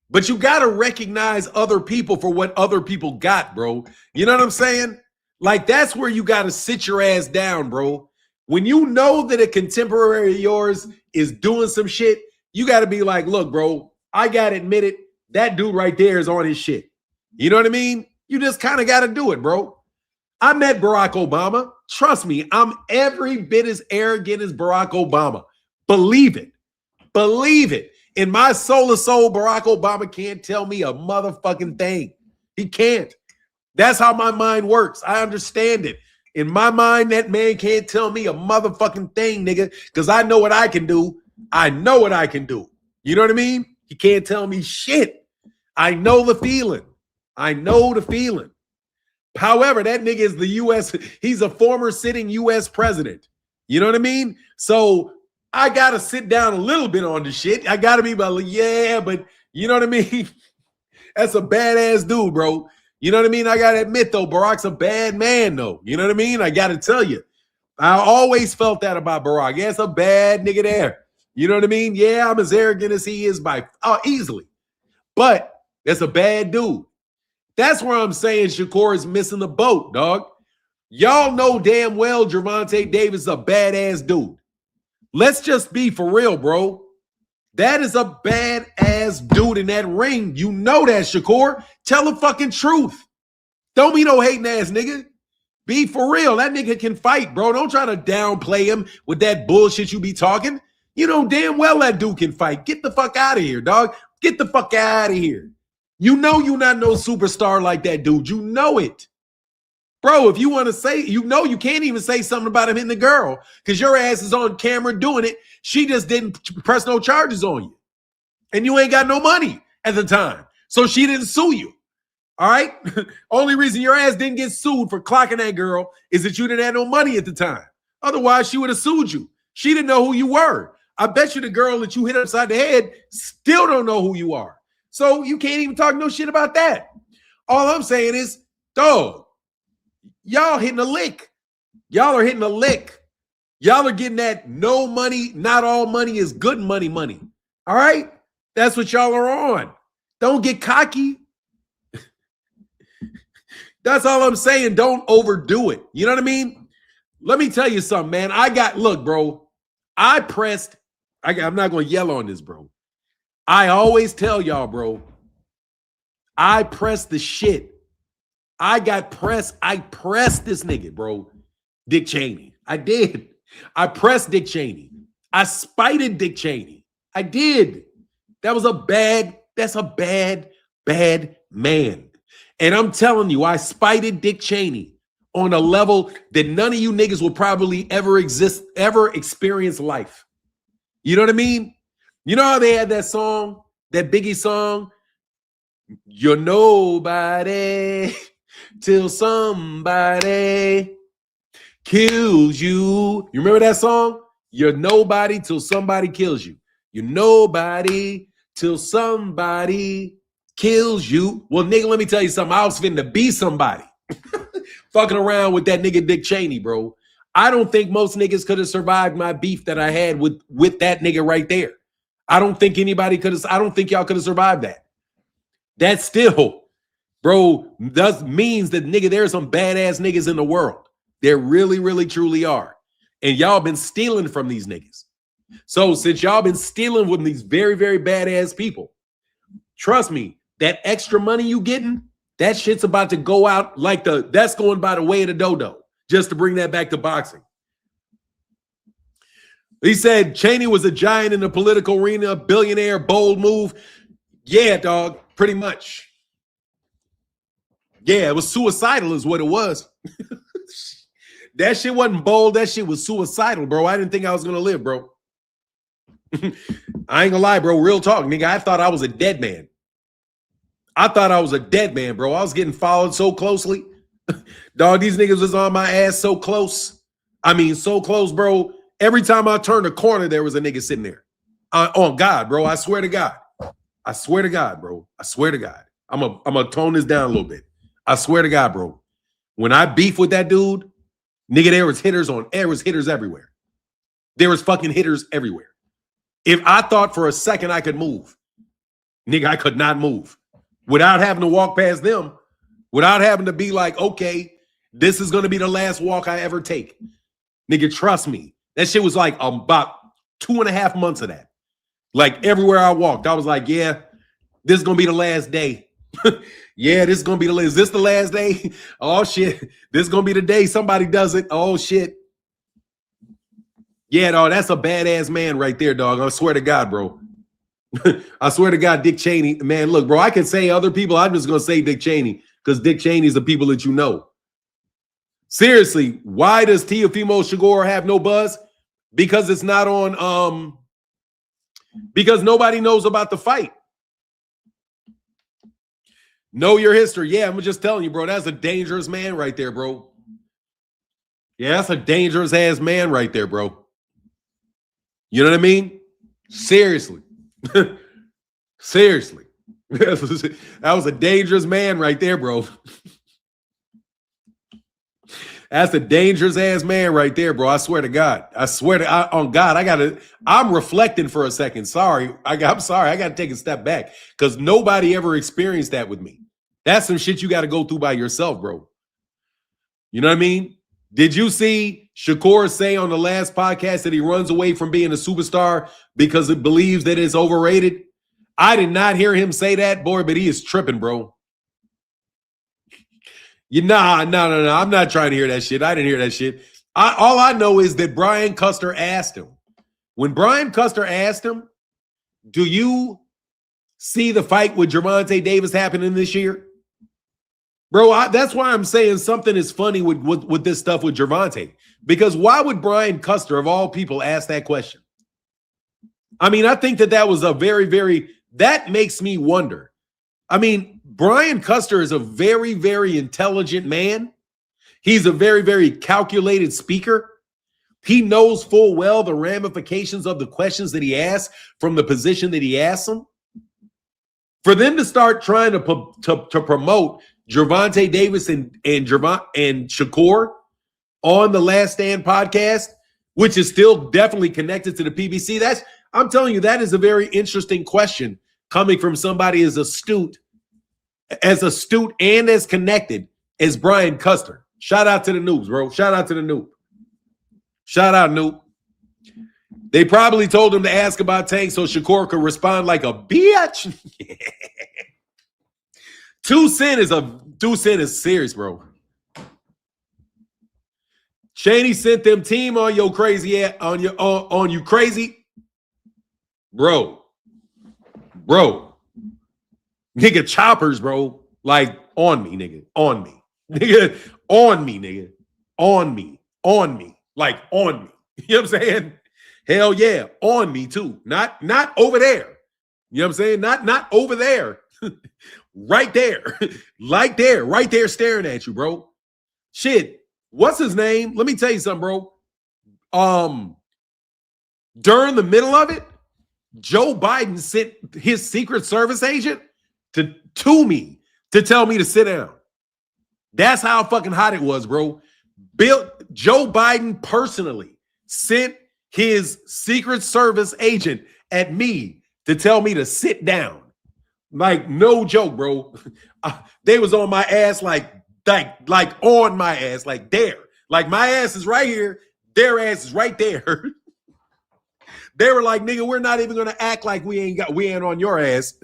But you got to recognize other people for what other people got, bro. You know what I'm saying? Like, that's where you got to sit your ass down, bro. When you know that a contemporary of yours is doing some shit, you got to be like, look, bro, I got to admit it. That dude right there is on his shit. You know what I mean? You just kind of got to do it, bro. I met Barack Obama. Trust me, I'm every bit as arrogant as Barack Obama. Believe it. Believe it. In my soul of soul, Barack Obama can't tell me a motherfucking thing. He can't. That's how my mind works. I understand it. In my mind, that man can't tell me a motherfucking thing, nigga, because I know what I can do. I know what I can do. You know what I mean? He can't tell me shit. I know the feeling. I know the feeling. However, that nigga is the U.S. He's a former sitting U.S. president. You know what I mean? So I got to sit down a little bit on the shit. I got to be like, yeah, but you know what I mean? That's a badass dude, bro. You know what I mean? I got to admit, though, Barack's a bad man, though. You know what I mean? I got to tell you. I always felt that about Barack. Yeah, it's a bad nigga there. You know what I mean? Yeah, I'm as arrogant as he is easily. But that's a bad dude. That's where I'm saying Shakur is missing the boat, dog. Y'all know damn well Gervonta Davis is a badass dude. Let's just be for real, bro. That is a badass dude in that ring. You know that, Shakur. Tell the fucking truth. Don't be no hating ass nigga. Be for real. That nigga can fight, bro. Don't try to downplay him with that bullshit you be talking. You know damn well that dude can fight. Get the fuck out of here, dog. Get the fuck out of here. You know you're not no superstar like that dude. You know it. Bro, if you want to say, you can't even say something about him hitting the girl because your ass is on camera doing it. She just didn't press no charges on you. And you ain't got no money at the time. So she didn't sue you. All right? Only reason your ass didn't get sued for clocking that girl is that you didn't have no money at the time. Otherwise, she would have sued you. She didn't know who you were. I bet you the girl that you hit upside the head still don't know who you are. So you can't even talk no shit about that. All I'm saying is, dog, y'all hitting a lick. Y'all are hitting a lick. Y'all are getting that no money, not all money is good money. All right? That's what y'all are on. Don't get cocky. That's all I'm saying. Don't overdo it. You know what I mean? Let me tell you something, man. Look, bro, I'm not going to yell on this, bro. I always tell y'all, bro, I pressed the shit. I pressed this nigga, bro. Dick Cheney. I did. I pressed Dick Cheney. I spited Dick Cheney. I did. That's a bad man. And I'm telling you, I spited Dick Cheney on a level that none of you niggas will probably ever experience life. You know what I mean? You know how they had that song, that Biggie song? You're nobody till somebody kills you. You remember that song? You're nobody till somebody kills you. You're nobody till somebody kills you. Well, nigga, let me tell you something. I was finna be somebody. Fucking around with that nigga Dick Cheney, bro. I don't think most niggas could have survived my beef that I had with that nigga right there. I don't think anybody could have. I don't think y'all could have survived that. That still, bro, means that nigga, there's some badass niggas in the world. There really, really, truly are. And y'all been stealing from these niggas. So since y'all been stealing from these very, very badass people, trust me, that extra money you getting, that shit's about to go out like that's going by the way of the dodo. Just to bring that back to boxing. He said Cheney was a giant in the political arena, billionaire, bold move. Yeah, dog, pretty much. Yeah, it was suicidal is what it was. That shit wasn't bold. That shit was suicidal, bro. I didn't think I was going to live, bro. I ain't gonna lie, bro. Real talk, nigga. I thought I was a dead man. I thought I was a dead man, bro. I was getting followed so closely. Dog, these niggas was on my ass so close. I mean, so close, bro. Every time I turned a corner, there was a nigga sitting there. On God, bro. I swear to God. I swear to God, bro. I swear to God. I'm gonna tone this down a little bit. I swear to God, bro. When I beef with that dude, nigga, there was hitters everywhere. There was fucking hitters everywhere. If I thought for a second I could move, nigga, I could not move without having to walk past them, without having to be like, okay, this is going to be the last walk I ever take. Nigga, trust me. That shit was like about 2.5 months of that. Like everywhere I walked, I was like, yeah, this is going to be the last day. Yeah, this is going to be is this the last day? Oh, shit. This is going to be the day somebody does it. Oh, shit. Yeah, dog, that's a badass man right there, dog. I swear to God, bro. I swear to God, Dick Cheney. Man, look, bro, I could say other people. I'm just going to say Dick Cheney because Dick Cheney's the people that you know. Seriously, why does Teofimo Shakur have no buzz? Because it's not on, because nobody knows about the fight. Know your history. Yeah, I'm just telling you, bro, that's a dangerous man right there, bro. Yeah, that's a dangerous ass man right there, bro. You know what I mean? Seriously. Seriously. That was a dangerous man right there, bro. That's a dangerous ass man right there, bro. I swear to God. I swear to on God, I'm reflecting for a second. Sorry. I'm sorry. I got to take a step back because nobody ever experienced that with me. That's some shit you got to go through by yourself, bro. You know what I mean? Did you see Shakur say on the last podcast that he runs away from being a superstar because it believes that it's overrated? I did not hear him say that, boy, but he is tripping, bro. No. I'm not trying to hear that shit. I didn't hear that shit. All I know is that Brian Custer asked him. When Brian Custer asked him, do you see the fight with Gervonta Davis happening this year? Bro, that's why I'm saying something is funny with this stuff with Gervonta. Because why would Brian Custer, of all people, ask that question? I mean, I think that was a that makes me wonder. I mean, Brian Custer is a very, very intelligent man. He's a very, very calculated speaker. He knows full well the ramifications of the questions that he asks from the position that he asks them. For them to start trying to promote Gervonta Davis and Shakur on the Last Stand podcast, which is still definitely connected to the PBC. I'm telling you, that is a very interesting question coming from somebody as astute and as connected as Brian Custer. Shout out to the noobs, bro. Shout out to the noob. Shout out, noob. They probably told him to ask about Tank so Shakur could respond like a bitch. Two cent is serious, bro. Cheney sent them team on your crazy ass, on you crazy. Bro. Nigga, choppers, bro. Like on me, nigga. On me. Nigga, on me, nigga. On me. Like on me. You know what I'm saying? Hell yeah. On me too. Not over there. You know what I'm saying? Not over there. Right there. Like there. Right there staring at you, bro. Shit. What's his name? Let me tell you something, bro. During the middle of it, Joe Biden sent his Secret Service agent to me to tell me to sit down. That's how fucking hot it was, bro. Joe Biden personally sent his Secret Service agent at me to tell me to sit down. Like, no joke, bro. They was on my ass like on my ass, like there. Like my ass is right here, their ass is right there. They were like, nigga, we're not even gonna act like we ain't on your ass.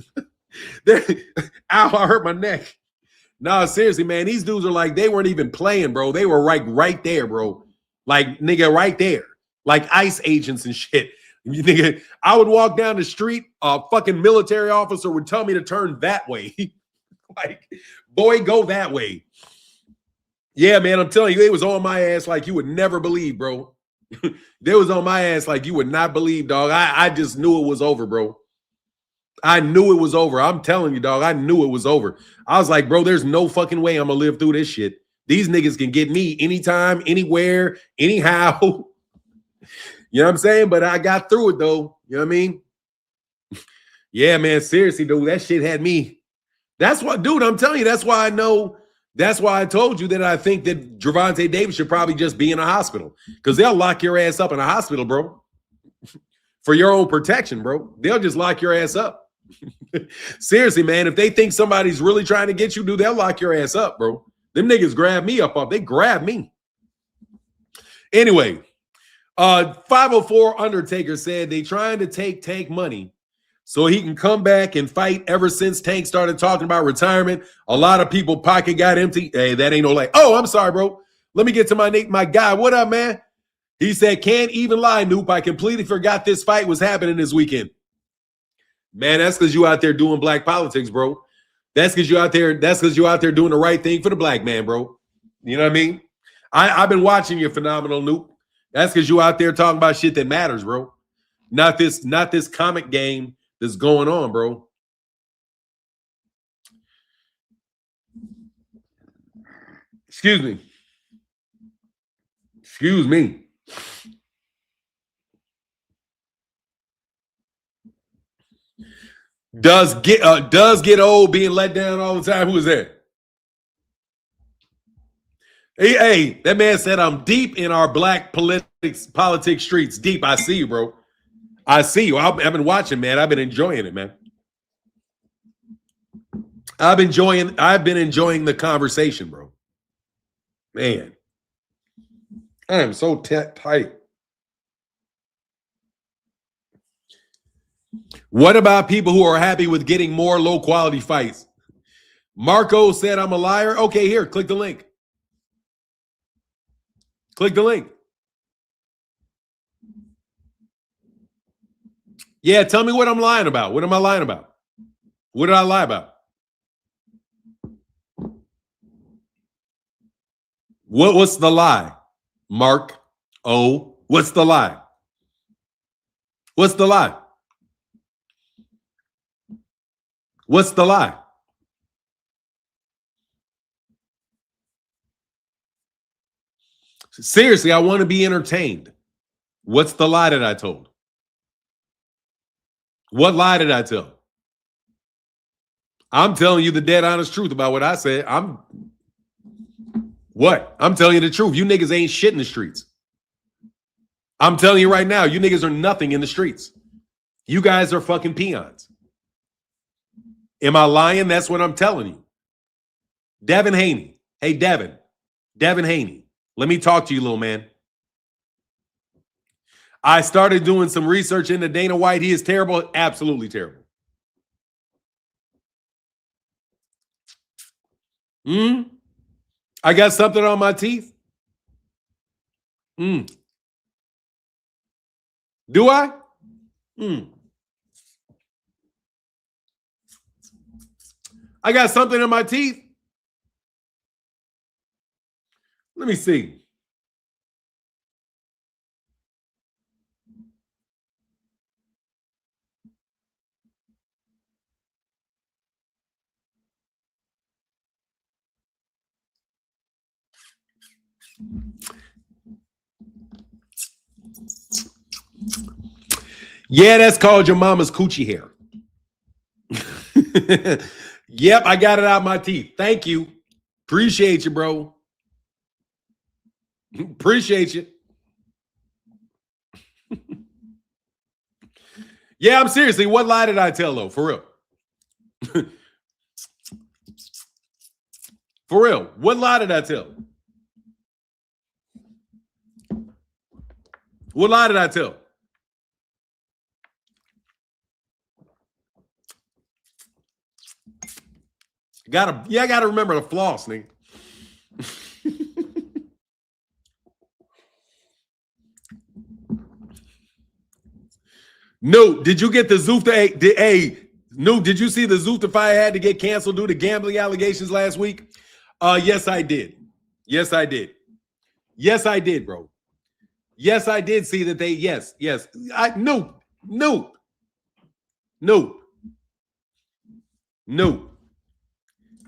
Ow, I hurt my neck. Nah, seriously, man, these dudes are like, they weren't even playing, bro. They were right there, bro. Like, nigga, right there. Like ICE agents and shit. Nigga, I would walk down the street, a fucking military officer would tell me to turn that way. Like, boy, go that way. Yeah, man, I'm telling you, it was on my ass like you would never believe, bro. They was on my ass like you would not believe, dog. I just knew it was over, bro. I knew it was over. I'm telling you, dog, I knew it was over. I was like, bro, there's no fucking way I'm going to live through this shit. These niggas can get me anytime, anywhere, anyhow. You know what I'm saying? But I got through it, though. You know what I mean? Yeah, man, seriously, dude, that shit had me. That's what, dude, I'm telling you, that's why I know. That's why I told you that I think that Gervonta Davis should probably just be in a hospital because they'll lock your ass up in a hospital, bro, for your own protection, bro. They'll just lock your ass up. Seriously, man, if they think somebody's really trying to get you, dude, they'll lock your ass up, bro. Them niggas grab me up. They grab me. Anyway, 504 Undertaker said they trying to take Tank money so he can come back and fight. Ever since Tank started talking about retirement, a lot of people pocket got empty. Hey, that ain't no like, oh, I'm sorry, bro. Let me get to my guy. What up, man? He said, can't even lie, Noop. I completely forgot this fight was happening this weekend. Man, that's because you out there doing black politics, bro. That's because you out there doing the right thing for the black man, bro. You know what I mean? I've been watching you, phenomenal Noop. That's because you out there talking about shit that matters, bro. Not this comic game that's going on, bro. Excuse me. Excuse me. Does get old being let down all the time? Who is that? Hey, that man said I'm deep in our black politics streets. Deep. I see you, bro. I see you. I've been watching, man. I've been enjoying it, man. I've been enjoying the conversation, bro. Man, I am so tight. What about people who are happy with getting more low quality fights? Marco said I'm a liar. Okay, here, click the link. Click the link. Yeah, tell me what I'm lying about. What am I lying about? What did I lie about? What's the lie? Mark O. What's the lie? What's the lie? What's the lie? Seriously, I want to be entertained. What's the lie that I told? What lie did I tell? I'm telling you the dead honest truth about what I said. I'm telling you the truth. You niggas ain't shit in the streets. I'm telling you right now, you niggas are nothing in the streets. You guys are fucking peons. Am I lying? That's what I'm telling you. Devin Haney. Hey, Devin Haney. Let me talk to you, little man. I started doing some research into Dana White. He is terrible. Absolutely terrible. I got something on my teeth. Do I? I got something in my teeth. Let me see. Yeah, that's called your mama's coochie hair. Yep, I got it out of my teeth. Thank you. Appreciate you, bro. Appreciate you. Yeah, I'm seriously. What lie did I tell, though? For real. For real. What lie did I tell? What lie did I tell? I gotta remember to floss, nigga. No, did you get the Zufta? Hey, Noob, did you see the Zootafy had to get canceled due to gambling allegations last week? Yes, I did. Yes, I did. Yes, I did, bro. Yes, I did see that they, yes. Noob.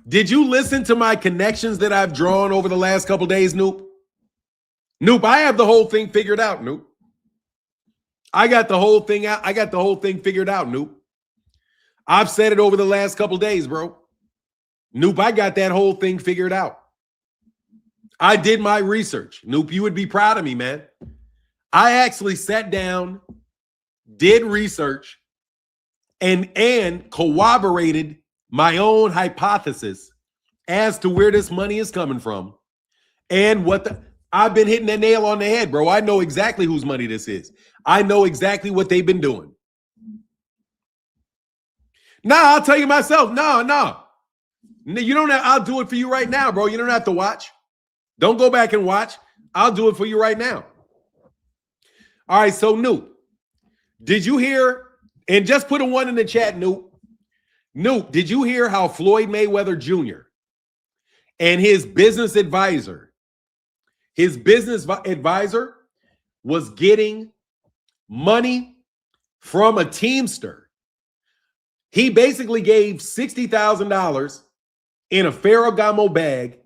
Did you listen to my connections that I've drawn over the last couple days, Noob? Noob, I have the whole thing figured out, Noob. I got the whole thing out. I got the whole thing figured out, Noob. I've said it over the last couple days, bro. Noob, I got that whole thing figured out. I did my research. Noob, you would be proud of me, man. I actually sat down, did research, and corroborated my own hypothesis as to where this money is coming from and I've been hitting that nail on the head, bro. I know exactly whose money this is. I know exactly what they've been doing. I'll tell you myself. You don't have, I'll do it for you right now, bro. You don't have to watch. Don't go back and watch. I'll do it for you right now. All right, so Noob, did you hear, and just put a 1 in the chat, Noob. Noob, did you hear how Floyd Mayweather Jr. and his business advisor was getting money from a Teamster? He basically gave $60,000 in a Ferragamo bag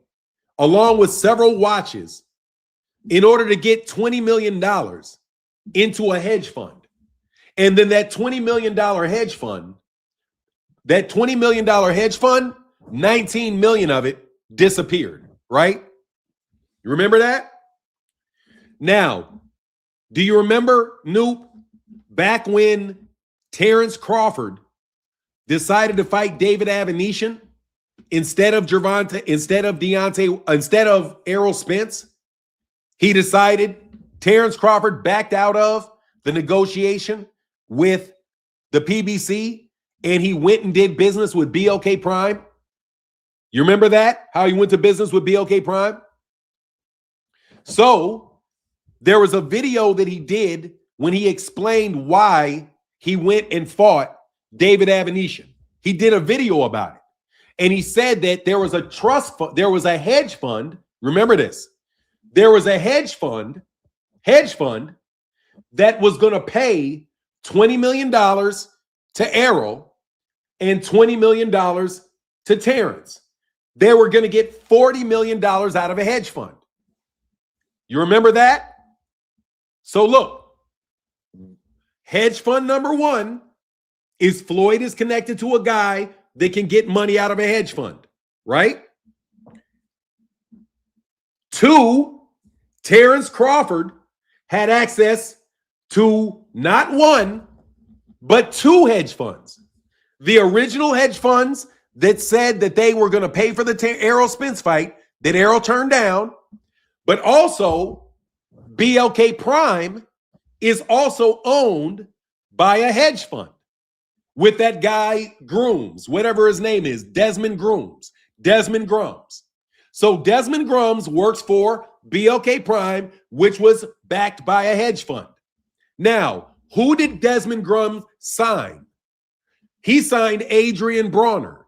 along with several watches in order to get $20 million into a hedge fund. And then that $20 million hedge fund, 19 million of it disappeared, right? You remember that? Now, do you remember, Noob, back when Terrence Crawford decided to fight David Avenetian instead of Gervonta, instead of Errol Spence? He decided, Terrence Crawford backed out of the negotiation with the PBC and he went and did business with BOK Prime. You remember that? How he went to business with BOK Prime? So there was a video that he did when he explained why he went and fought David Avenetian. He did a video about it. And he said that there was a trust fund, there was a hedge fund. Remember this. There was a hedge fund that was going to pay $20 million to Errol and $20 million to Terrence. They were going to get $40 million out of a hedge fund. You remember that? So look, hedge fund number 1 is Floyd is connected to a guy that can get money out of a hedge fund, right? 2, Terrence Crawford had access to not 1, but 2 hedge funds. The original hedge funds that said that they were going to pay for the Errol Spence fight that Errol turned down, but also BLK Prime is also owned by a hedge fund with that guy Grooms, whatever his name is, Desmond Grums. So Desmond Grums works for BLK Prime, which was backed by a hedge fund. Now, who did Desmond Grums sign? He signed Adrian Bronner.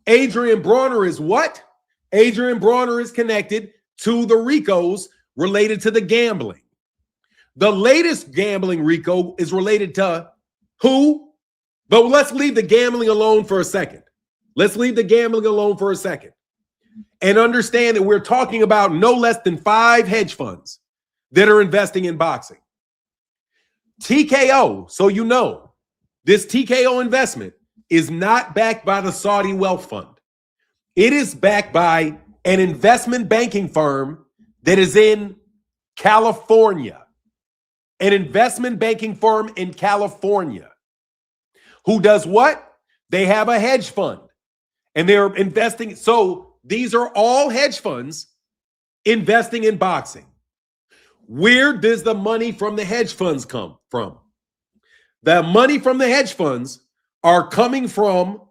Adrian Bronner is what? Adrian Bronner is connected to the RICOs related to the gambling. The latest gambling RICO is related to who? But let's leave the gambling alone for a second. And understand that we're talking about no less than 5 hedge funds that are investing in boxing. TKO, so you know, this TKO investment is not backed by the Saudi Wealth Fund. It is backed by an investment banking firm that is in California. An investment banking firm in California. Who does what? They have a hedge fund and they're investing. So these are all hedge funds investing in boxing. Where does the money from the hedge funds come from? The money from the hedge funds are coming from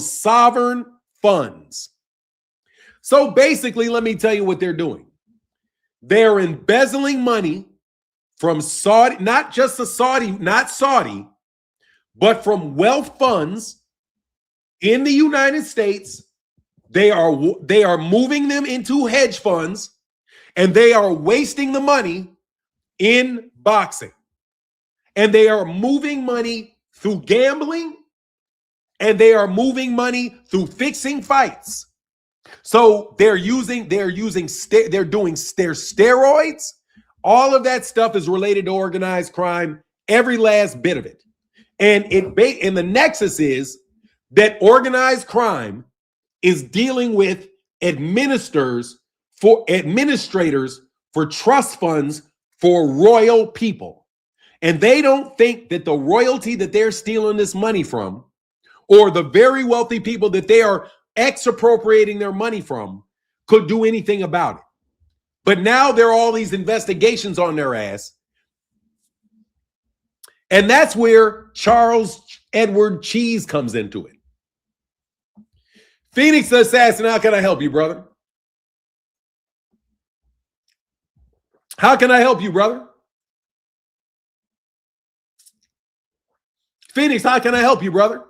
sovereign funds. So basically, let me tell you what they're doing. They're embezzling money from Saudi, not just the Saudi, not Saudi, but from wealth funds in the United States. They are moving them into hedge funds, and they are wasting the money in boxing. And they are moving money through gambling, and they are moving money through fixing fights. So they're doing steroids. All of that stuff is related to organized crime, every last bit of it. And the nexus is that organized crime is dealing with administrators for trust funds for royal people. And they don't think that the royalty that they're stealing this money from, or the very wealthy people that they are expropriating their money from, could do anything about it. But now there are all these investigations on their ass. And that's where Charles Edward Cheese comes into it. Phoenix the Assassin, how can I help you, brother? How can I help you, brother? Phoenix, how can I help you, brother?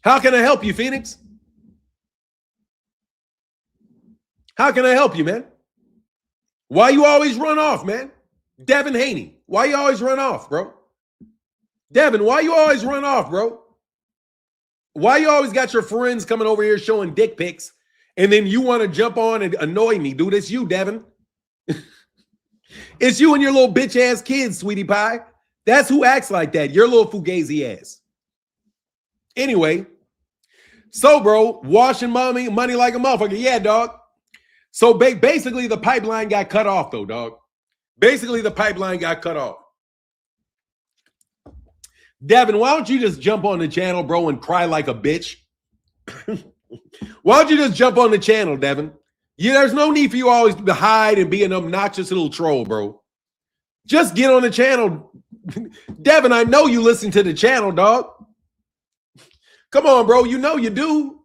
How can I help you, Phoenix? How can I help you, man? Why you always run off, man? Devin Haney, why you always run off, bro? Devin, why you always run off, bro? Why you always got your friends coming over here showing dick pics, and then you want to jump on and annoy me, dude? It's you, Devin. It's you and your little bitch ass kids, sweetie pie. That's who acts like that. Your little fugazi ass. Anyway, so bro, washing money like a motherfucker. Yeah, dog. So basically, the pipeline got cut off, though, dog. Basically, the pipeline got cut off. Devin, why don't you just jump on the channel, bro, and cry like a bitch? Why don't you just jump on the channel, Devin? Yeah, there's no need for you always to hide and be an obnoxious little troll, bro. Just get on the channel. Devin, I know you listen to the channel, dog. Come on, bro. You know you do.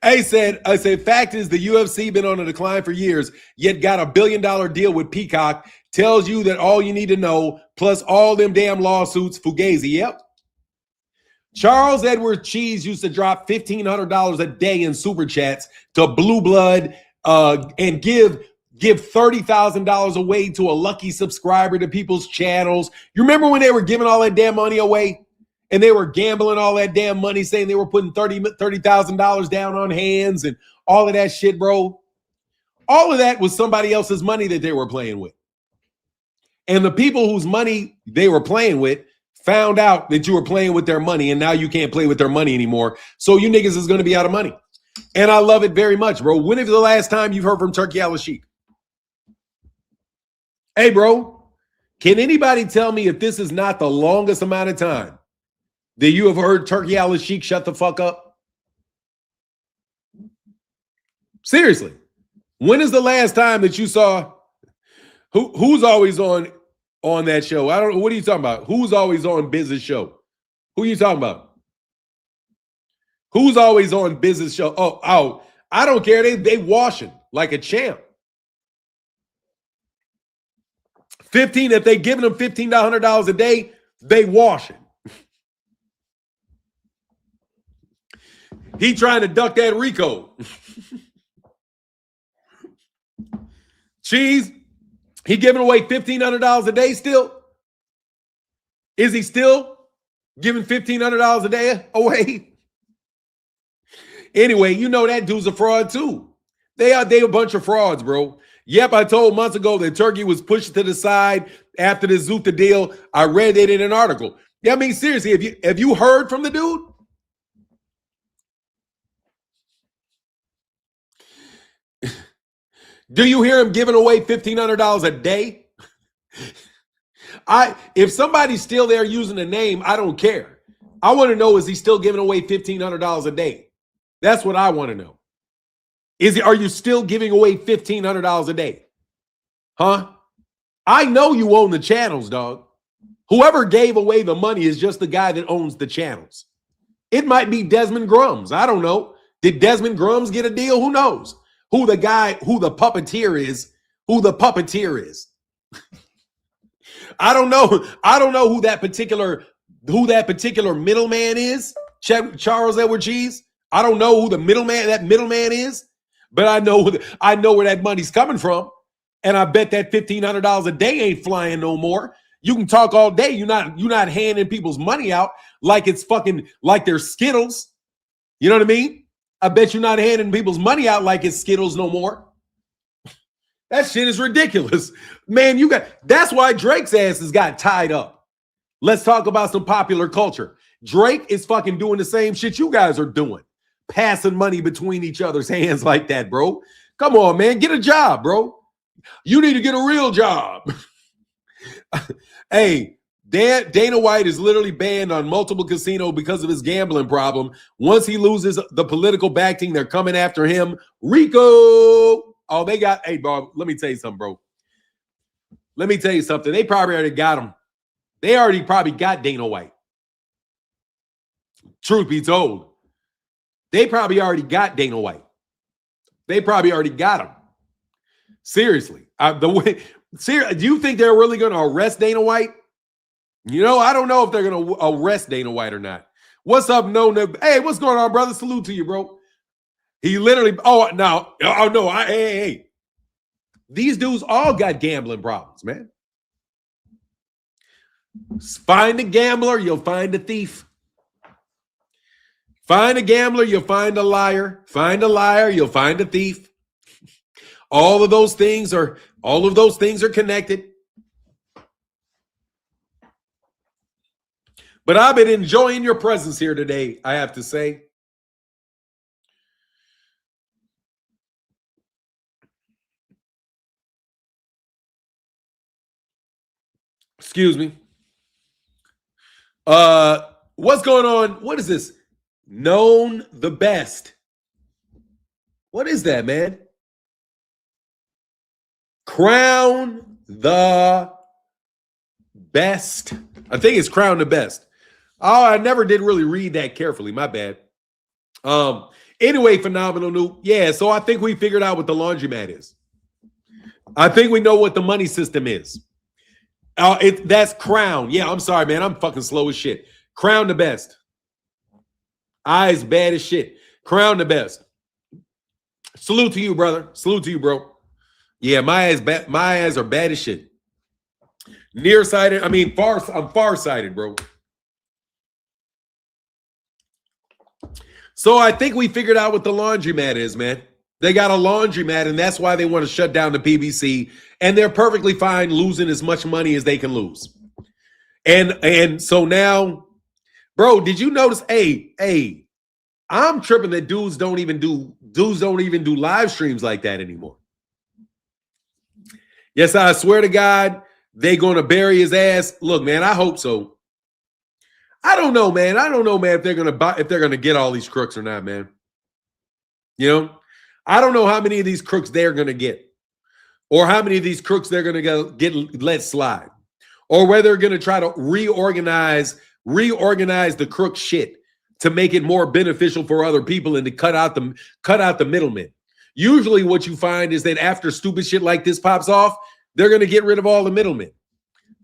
I said, fact is the UFC been on a decline for years, yet got $1 billion deal with Peacock. Tells you that all you need to know, plus all them damn lawsuits. Fugazi, yep. Charles Edward Cheese used to drop $1,500 a day in super chats to Blue Blood and give $30,000 away to a lucky subscriber to people's channels. You remember when they were giving all that damn money away? And they were gambling all that damn money, saying they were putting $30,000 down on hands and all of that shit, bro. All of that was somebody else's money that they were playing with. And the people whose money they were playing with found out that you were playing with their money, and now you can't play with their money anymore. So you niggas is going to be out of money. And I love it very much, bro. When is the last time you've heard from Turkey Al-Sheikh? Hey, bro, can anybody tell me if this is not the longest amount of time that you have heard Turkey Al-Sheikh shut the fuck up? Seriously. When is the last time that you saw who's always on that show? I don't know. What are you talking about? Who's always on business show? Who are you talking about? Who's always on business show? Oh, I don't care. They washing like a champ. If they giving them $1,500 a day, they washing. He trying to duck that Rico. Cheese, he giving away $1,500 a day still? Is he still giving $1,500 a day away? Anyway, you know that dude's a fraud too. They a bunch of frauds, bro. Yep, I told months ago that Turkey was pushed to the side after the Zuta deal. I read it in an article. Yeah, I mean, seriously, have you heard from the dude? Do you hear him giving away $1,500 a day? If somebody's still there using the name, I don't care. I want to know, is he still giving away $1,500 a day? That's what I want to know. Are you still giving away $1,500 a day? Huh? I know you own the channels, dog. Whoever gave away the money is just the guy that owns the channels. It might be Desmond Grums. I don't know. Did Desmond Grums get a deal? Who knows? Who the puppeteer is. I don't know. I don't know who that particular middleman is. Charles Edward Cheese. I don't know who that middleman is, but I know where that money's coming from, and I bet that $1,500 a day ain't flying no more. You can talk all day. You're not handing people's money out like it's fucking like they're Skittles. You know what I mean? I bet you're not handing people's money out like it's Skittles no more. That shit is ridiculous. Man, that's why Drake's ass has got tied up. Let's talk about some popular culture. Drake is fucking doing the same shit you guys are doing. Passing money between each other's hands like that, bro. Come on, man. Get a job, bro. You need to get a real job. Hey, Dana White is literally banned on multiple casinos because of his gambling problem. Once he loses the political backing, they're coming after him. Rico. Oh, hey, bro, let me tell you something, bro. Let me tell you something. They probably already got him. They already probably got Dana White. Truth be told. They probably already got Dana White. They probably already got him. Seriously. Do you think they're really going to arrest Dana White? You know, I don't know if they're going to arrest Dana White or not. What's up, No? Hey, what's going on, brother? Salute to you, bro. He literally, hey. These dudes all got gambling problems, man. Find a gambler, you'll find a thief. Find a gambler, you'll find a liar. Find a liar, you'll find a thief. All of those things are connected. But I've been enjoying your presence here today, I have to say. Excuse me. What's going on? What is this? Known the best. What is that, man? Crown the best. I think it's crown the best. Oh, I never did really read that carefully. My bad. Anyway, phenomenal new. Yeah, so I think we figured out what the laundromat is. I think we know what the money system is. That's Crown. Yeah, I'm sorry, man. I'm fucking slow as shit. Crown the best. Eyes bad as shit. Crown the best. Salute to you, brother. Salute to you, bro. Yeah, my eyes are bad as shit. Nearsighted. I'm farsighted, bro. So I think we figured out what the laundromat is, man. They got a laundromat, and that's why they want to shut down the PBC. And they're perfectly fine losing as much money as they can lose. And so now, bro, did you notice? Hey, I'm tripping that dudes don't even do live streams like that anymore. Yes, I swear to God, they're gonna bury his ass. Look, man, I hope so. I don't know, man. If they're gonna get all these crooks or not, man. You know, I don't know how many of these crooks they're gonna get. Or how many of these crooks they're going to get let slide, or whether they're going to try to reorganize the crook shit to make it more beneficial for other people and to cut out the middlemen. Usually, what you find is that after stupid shit like this pops off, they're going to get rid of all the middlemen.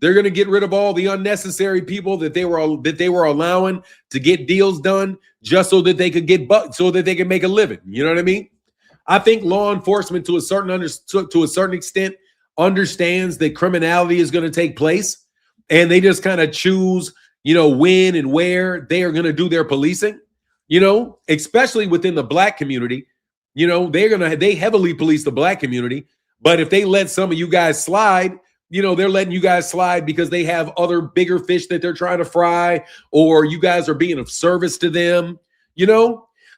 They're going to get rid of all the unnecessary people that they were allowing to get deals done just so that they could make a living. You know what I mean? I think law enforcement to a certain extent understands that criminality is going to take place, and they just kind of choose, when and where they are going to do their policing, especially within the black community. They heavily police the black community, but if they let some of you guys slide, they're letting you guys slide because they have other bigger fish that they're trying to fry, or you guys are being of service to them,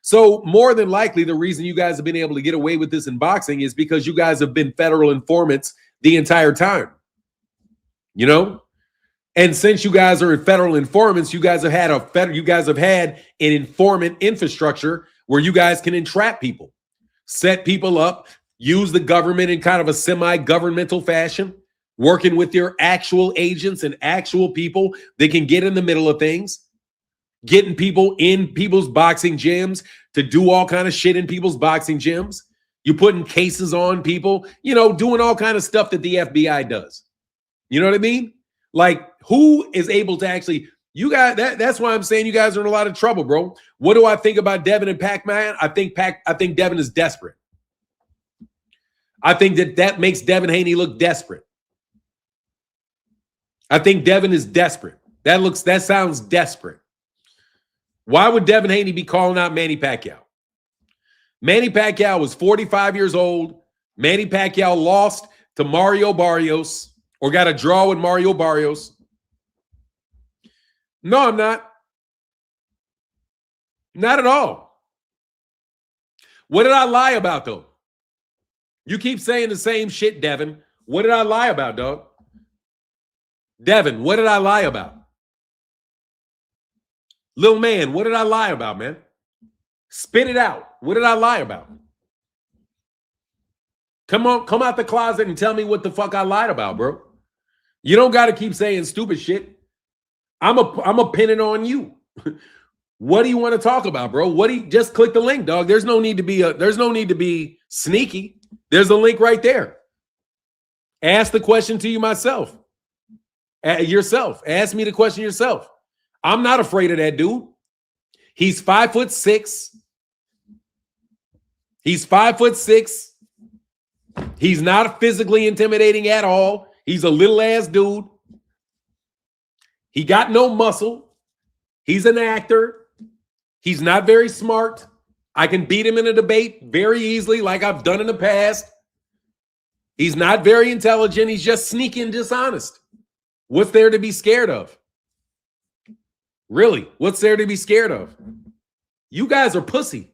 So more than likely, the reason you guys have been able to get away with this in boxing is because you guys have been federal informants the entire time, And since you guys are federal informants, you guys have had an informant infrastructure where you guys can entrap people, set people up, use the government in kind of a semi-governmental fashion, working with your actual agents and actual people that can get in the middle of things. Getting people in people's boxing gyms to do all kind of shit in people's boxing gyms. You putting cases on people, doing all kind of stuff that the FBI does. You know what I mean? Like, who is able to actually? You guys, that's why I'm saying you guys are in a lot of trouble, bro. What do I think about Devin and Pac-Man? I think Devin is desperate. I think that makes Devin Haney look desperate. I think Devin is desperate. That sounds desperate. Why would Devin Haney be calling out Manny Pacquiao? Manny Pacquiao was 45 years old. Manny Pacquiao lost to Mario Barrios, or got a draw with Mario Barrios. No, I'm not. Not at all. What did I lie about, though? You keep saying the same shit, Devin. What did I lie about, dog? Devin, what did I lie about? Little man, what did I lie about, man? Spit it out. What did I lie about? Come on, come out the closet and tell me what the fuck I lied about, bro. You don't got to keep saying stupid shit. I'm a pin it on you. What do you want to talk about, bro? Just click the link, dog. There's no need to be sneaky. There's a link right there. Ask the question to you yourself. Ask me the question yourself. I'm not afraid of that dude. He's 5'6". He's 5'6". He's not physically intimidating at all. He's a little ass dude. He got no muscle. He's an actor. He's not very smart. I can beat him in a debate very easily, like I've done in the past. He's not very intelligent. He's just sneaky and dishonest. What's there to be scared of? Really, what's there to be scared of? You guys are pussy.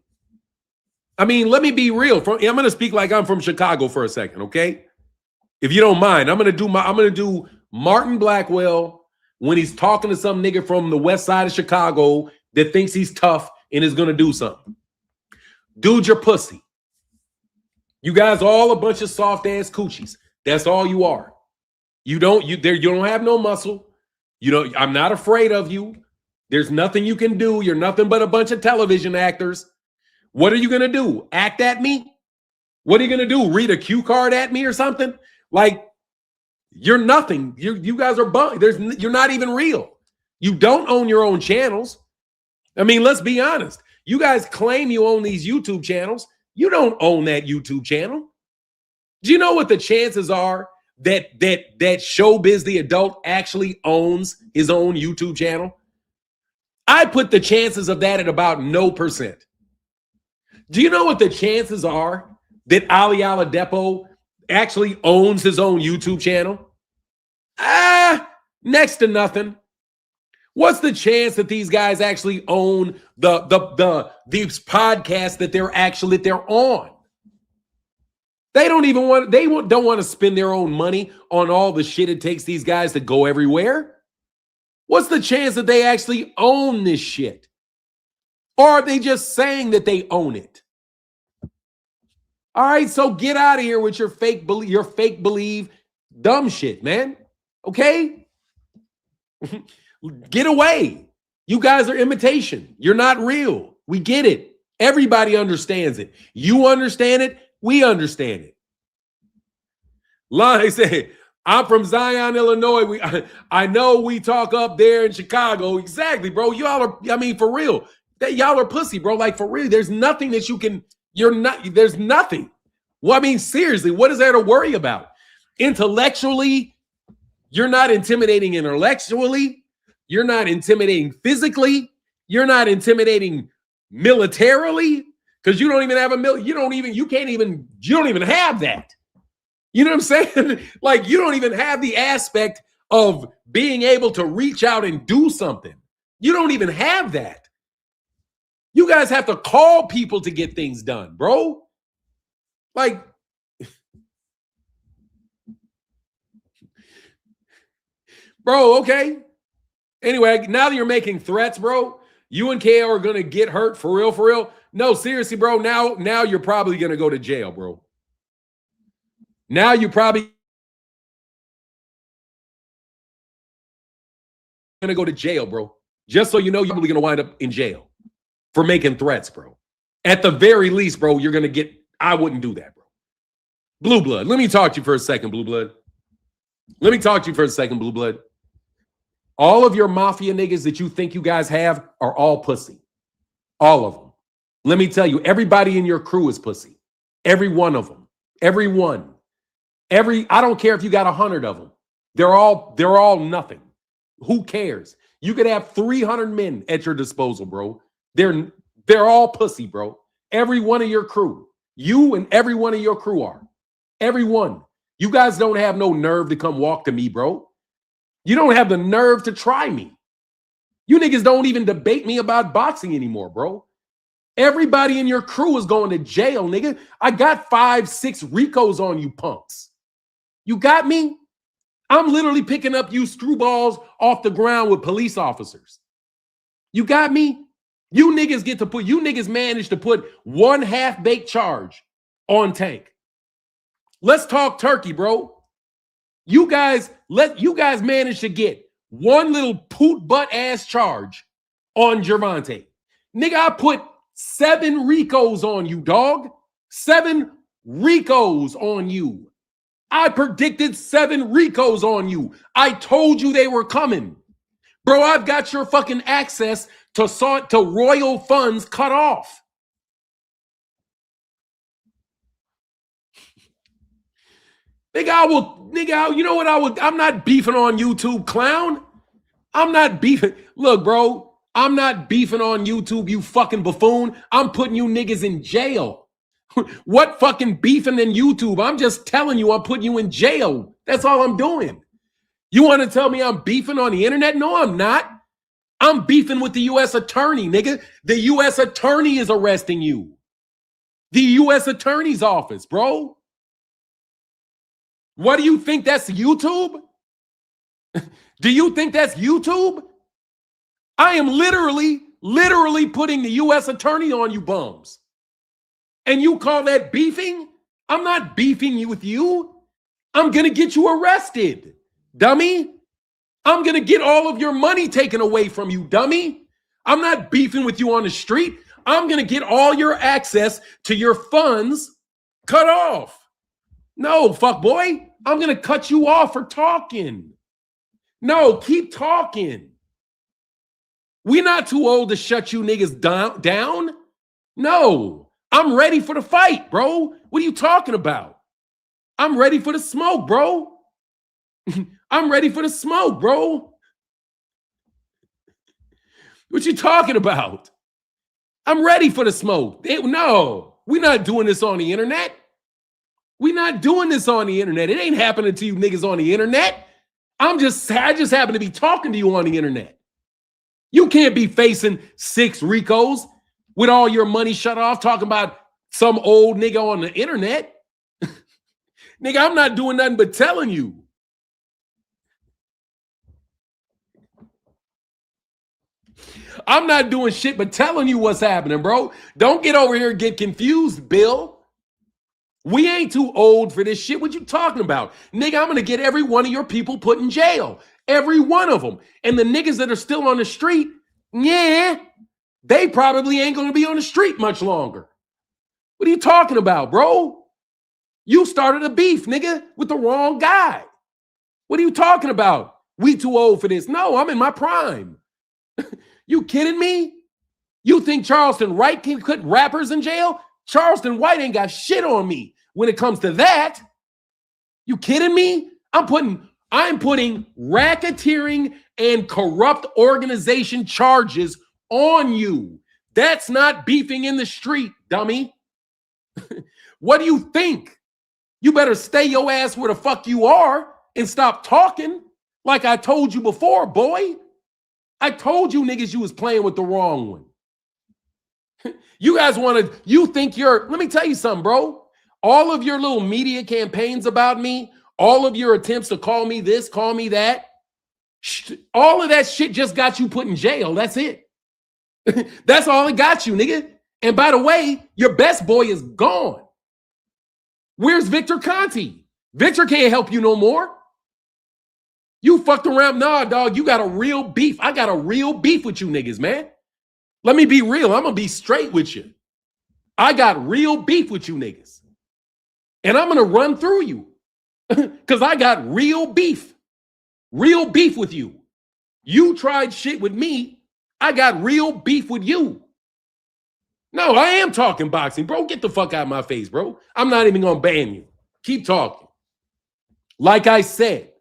I mean, let me be real. I'm going to speak like I'm from Chicago for a second, okay? If you don't mind, I'm going to do Martin Blackwell when he's talking to some nigga from the west side of Chicago that thinks he's tough and is going to do something. Dude, you're pussy. You guys are all a bunch of soft ass coochies. That's all you are. You don't have no muscle. I'm not afraid of you. There's nothing you can do. You're nothing but a bunch of television actors. What are you going to do? Act at me? What are you going to do? Read a cue card at me or something? Like, you're nothing. You guys are you're not even real. You don't own your own channels. I mean, let's be honest. You guys claim you own these YouTube channels. You don't own that YouTube channel. Do you know what the chances are that Showbiz the Adult actually owns his own YouTube channel? I put the chances of that at about 0%. Do you know what the chances are that Ali Aladepo actually owns his own YouTube channel? Next to nothing. What's the chance that these guys actually own these podcasts that they're on? They don't want to spend their own money on all the shit it takes these guys to go everywhere. What's the chance that they actually own this shit? Or are they just saying that they own it? All right, so get out of here with your fake believe dumb shit, man. Okay? Get away. You guys are imitation. You're not real. We get it. Everybody understands it. You understand it. We understand it. Like I said, I'm from Zion, Illinois. I know we talk up there in Chicago. Exactly, bro. Y'all are, I mean, for real. Y'all are pussy, bro. Like, for real. There's nothing that you can, there's nothing. Well, I mean, seriously, what is there to worry about? Intellectually, you're not intimidating intellectually. You're not intimidating physically. You're not intimidating militarily, because you don't even have you don't even have that. You know what I'm saying? Like, you don't even have the aspect of being able to reach out and do something. You don't even have that. You guys have to call people to get things done, bro. Like, bro, okay. Anyway, now that you're making threats, bro, you and KO are going to get hurt for real, for real. No, seriously, bro. Now you're probably going to go to jail, bro. Now you probably going to go to jail, bro. Just so you know, you're probably going to wind up in jail for making threats, bro. At the very least, bro, you're going to get, I wouldn't do that, bro. Blue Blood, let me talk to you for a second, Blue Blood. Let me talk to you for a second, Blue Blood. All of your mafia niggas that you think you guys have are all pussy. All of them. Let me tell you, everybody in your crew is pussy. Every one of them. Every one. I don't care if you got 100 of them. They're all nothing. Who cares? You could have 300 men at your disposal, bro. They're all pussy, bro. Every one of your crew. You and every one of your crew are. Every one. You guys don't have no nerve to come walk to me, bro. You don't have the nerve to try me. You niggas don't even debate me about boxing anymore, bro. Everybody in your crew is going to jail, nigga. I got 5, 6 Ricos on you punks. You got me? I'm literally picking up you screwballs off the ground with police officers. You got me? You niggas managed to put one half-baked charge on Tank. Let's talk turkey, bro. You guys managed to get one little poot butt ass charge on Gervonta. Nigga, I put 7 Ricos on you, dog. 7 Ricos on you. I predicted 7 Ricos on you. I told you they were coming. Bro, I've got your fucking access to royal funds cut off. Nigga, you know what I'm not beefing on YouTube, clown. I'm not beefing. Look, bro, I'm not beefing on YouTube, you fucking buffoon. I'm putting you niggas in jail. What fucking beefing in YouTube? I'm just telling you I'm putting you in jail. That's all I'm doing. You want to tell me I'm beefing on the internet? No, I'm not. I'm beefing with the U.S. attorney, nigga. The U.S. attorney is arresting you. The U.S. attorney's office, bro. What do you think that's YouTube? Do you think that's YouTube? I am literally putting the U.S. attorney on you bums. And you call that beefing? I'm not beefing with you. I'm going to get you arrested, dummy. I'm going to get all of your money taken away from you, dummy. I'm not beefing with you on the street. I'm going to get all your access to your funds cut off. No, fuck boy. I'm going to cut you off for talking. No, keep talking. We're not too old to shut you niggas down. No, I'm ready for the fight, bro. What are you talking about? I'm ready for the smoke, bro. I'm ready for the smoke, bro. What you talking about? I'm ready for the smoke. No, we're not doing this on the internet. We're not doing this on the internet. It ain't happening to you niggas on the internet. I just happen to be talking to you on the internet. You can't be facing 6 Ricos with all your money shut off talking about some old nigga on the internet. Nigga, I'm not doing nothing but telling you. I'm not doing shit but telling you what's happening, bro. Don't get over here and get confused, Bill. We ain't too old for this shit. What you talking about? Nigga, I'm going to get every one of your people put in jail. Every one of them. And the niggas that are still on the street, yeah, they probably ain't going to be on the street much longer. What are you talking about, bro? You started a beef, nigga, with the wrong guy. What are you talking about? We too old for this. No, I'm in my prime. You kidding me? You think Charleston White can put rappers in jail? Charleston White ain't got shit on me when it comes to that. You kidding me? I'm putting racketeering and corrupt organization charges on you. That's not beefing in the street, dummy. What do you think? You better stay your ass where the fuck you are and stop talking like I told you before, boy. I told you niggas you was playing with the wrong one. You guys let me tell you something, bro. All of your little media campaigns about me, all of your attempts to call me this, call me that, all of that shit just got you put in jail. That's it. That's all it got you, nigga. And by the way, your best boy is gone. Where's Victor Conti? Victor can't help you no more. You fucked around. Nah, dog, you got a real beef. I got a real beef with you niggas, man. Let me be real. I'm going to be straight with you. I got real beef with you niggas. And I'm going to run through you because I got real beef with you. You tried shit with me. I got real beef with you. No, I am talking boxing, bro. Get the fuck out of my face, bro. I'm not even going to ban you. Keep talking. Like I said,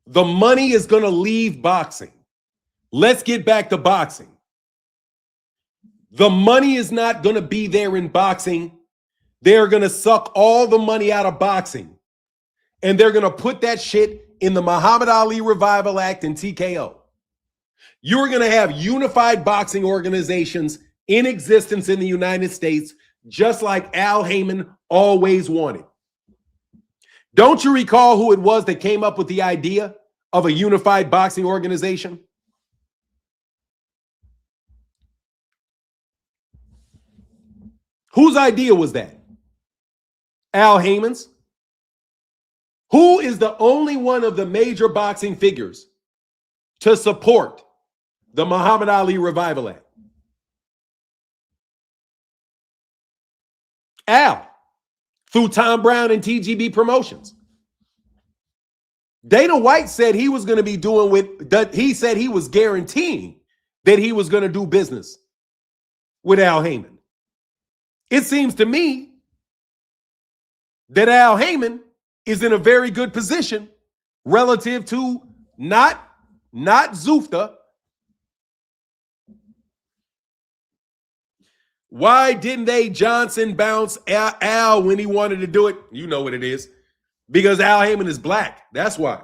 the money is going to leave boxing. Let's get back to boxing. The money is not going to be there in boxing. They're going to suck all the money out of boxing. And they're going to put that shit in the Muhammad Ali Revival Act and TKO. You're going to have unified boxing organizations in existence in the United States, just like Al Heyman always wanted. Don't you recall who it was that came up with the idea of a unified boxing organization? Whose idea was that? Al Heyman's? Who is the only one of the major boxing figures to support the Muhammad Ali Revival Act? Al, through Tom Brown and TGB Promotions. Dana White said he was going to be doing he said he was guaranteeing that he was going to do business with Al Heyman. It seems to me that Al Heyman is in a very good position relative to not Zufta. Why didn't they Johnson bounce Al when he wanted to do it? You know what it is. Because Al Heyman is black. That's why.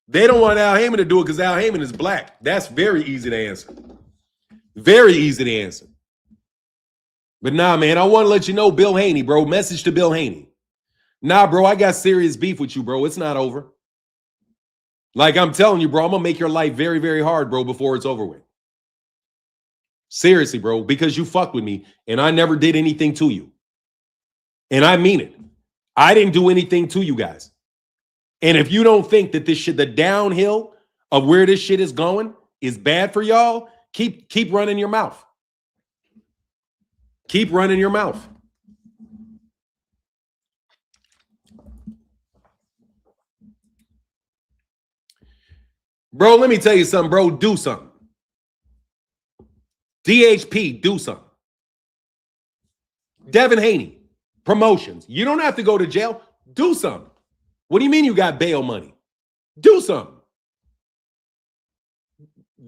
They don't want Al Heyman to do it because Al Heyman is black. That's very easy to answer. Very easy to answer. But nah, man, I want to let you know, Bill Haney, bro. Message to Bill Haney. Nah, bro, I got serious beef with you, bro. It's not over. Like I'm telling you, bro, I'm going to make your life very, very hard, bro, before it's over with. Seriously, bro, because you fucked with me and I never did anything to you. And I mean it. I didn't do anything to you guys. And if you don't think that this shit, the downhill of where this shit is going is bad for y'all, keep running your mouth. Keep running your mouth. Bro, let me tell you something, bro. Do something. DHP, do something. Devin Haney, promotions. You don't have to go to jail. Do something. What do you mean you got bail money? Do something.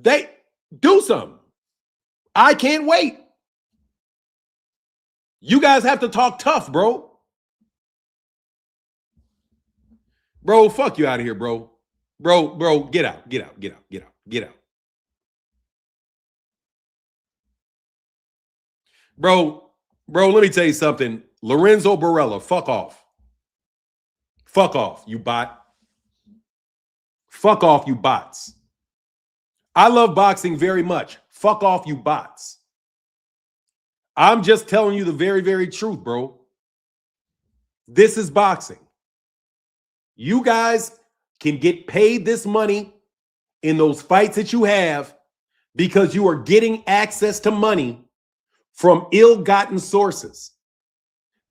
Do something. I can't wait. You guys have to talk tough, bro. Bro, fuck you out of here, bro. Bro, get out. Bro, let me tell you something. Lorenzo Barella, fuck off. Fuck off, you bot. Fuck off, you bots. I love boxing very much. Fuck off, you bots. I'm just telling you the very, very truth, bro. This is boxing. You guys can get paid this money in those fights that you have because you are getting access to money from ill-gotten sources.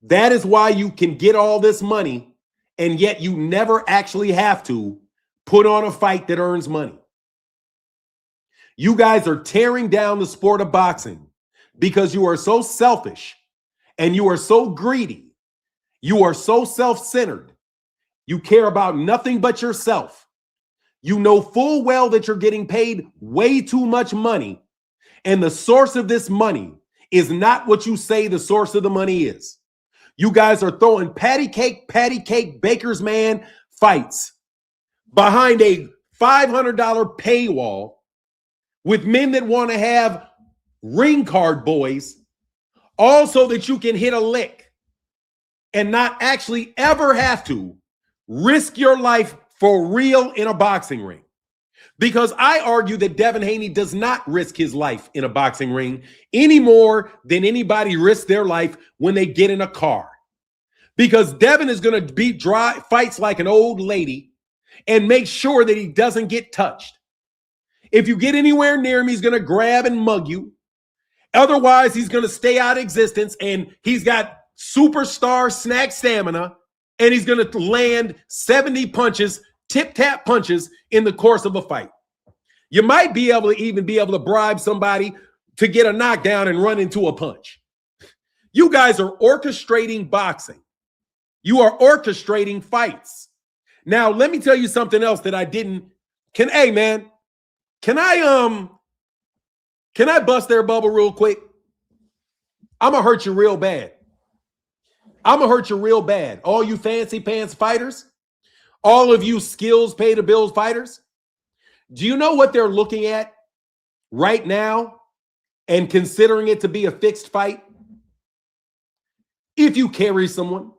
That is why you can get all this money, and yet you never actually have to put on a fight that earns money. You guys are tearing down the sport of boxing because you are so selfish and you are so greedy. You are so self-centered. You care about nothing but yourself. You know full well that you're getting paid way too much money, and the source of this money is not what you say the source of the money is. You guys are throwing patty cake, baker's man fights behind a $500 paywall with men that want to have ring card boys, all so that you can hit a lick and not actually ever have to risk your life for real in a boxing ring. Because I argue that Devin Haney does not risk his life in a boxing ring any more than anybody risks their life when they get in a car. Because Devin is going to beat dry fights like an old lady and make sure that he doesn't get touched. If you get anywhere near him, he's going to grab and mug you. Otherwise, he's going to stay out of existence, and he's got superstar snack stamina, and he's going to land 70 punches, tip-tap punches in the course of a fight. You might be able to even be able to bribe somebody to get a knockdown and run into a punch. You guys are orchestrating boxing. You are orchestrating fights. Now, let me tell you something else that I didn't. Hey, man, can I bust their bubble real quick? I'm going to hurt you real bad. I'm going to hurt you real bad. All you fancy pants fighters, all of you skills pay the bills fighters. Do you know what they're looking at right now and considering it to be a fixed fight? If you carry someone,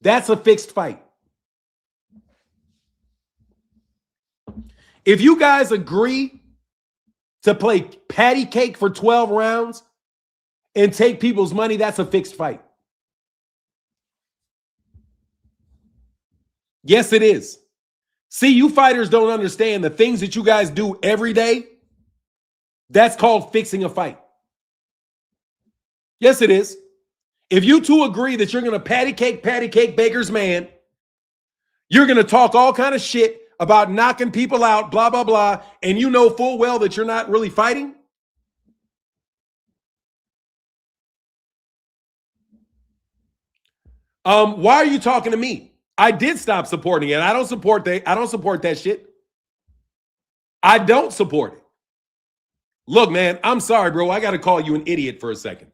that's a fixed fight. If you guys agree to play patty cake for 12 rounds and take people's money, that's a fixed fight. Yes, it is. See, you fighters don't understand the things that you guys do every day. That's called fixing a fight. Yes, it is. If you two agree that you're going to patty cake Baker's man, you're going to talk all kind of shit about knocking people out, blah, blah, blah, and you know full well that you're not really fighting. Why are you talking to me? I did stop supporting it. I don't support that shit. I don't support it. Look, man, I'm sorry, bro. I got to call you an idiot for a second.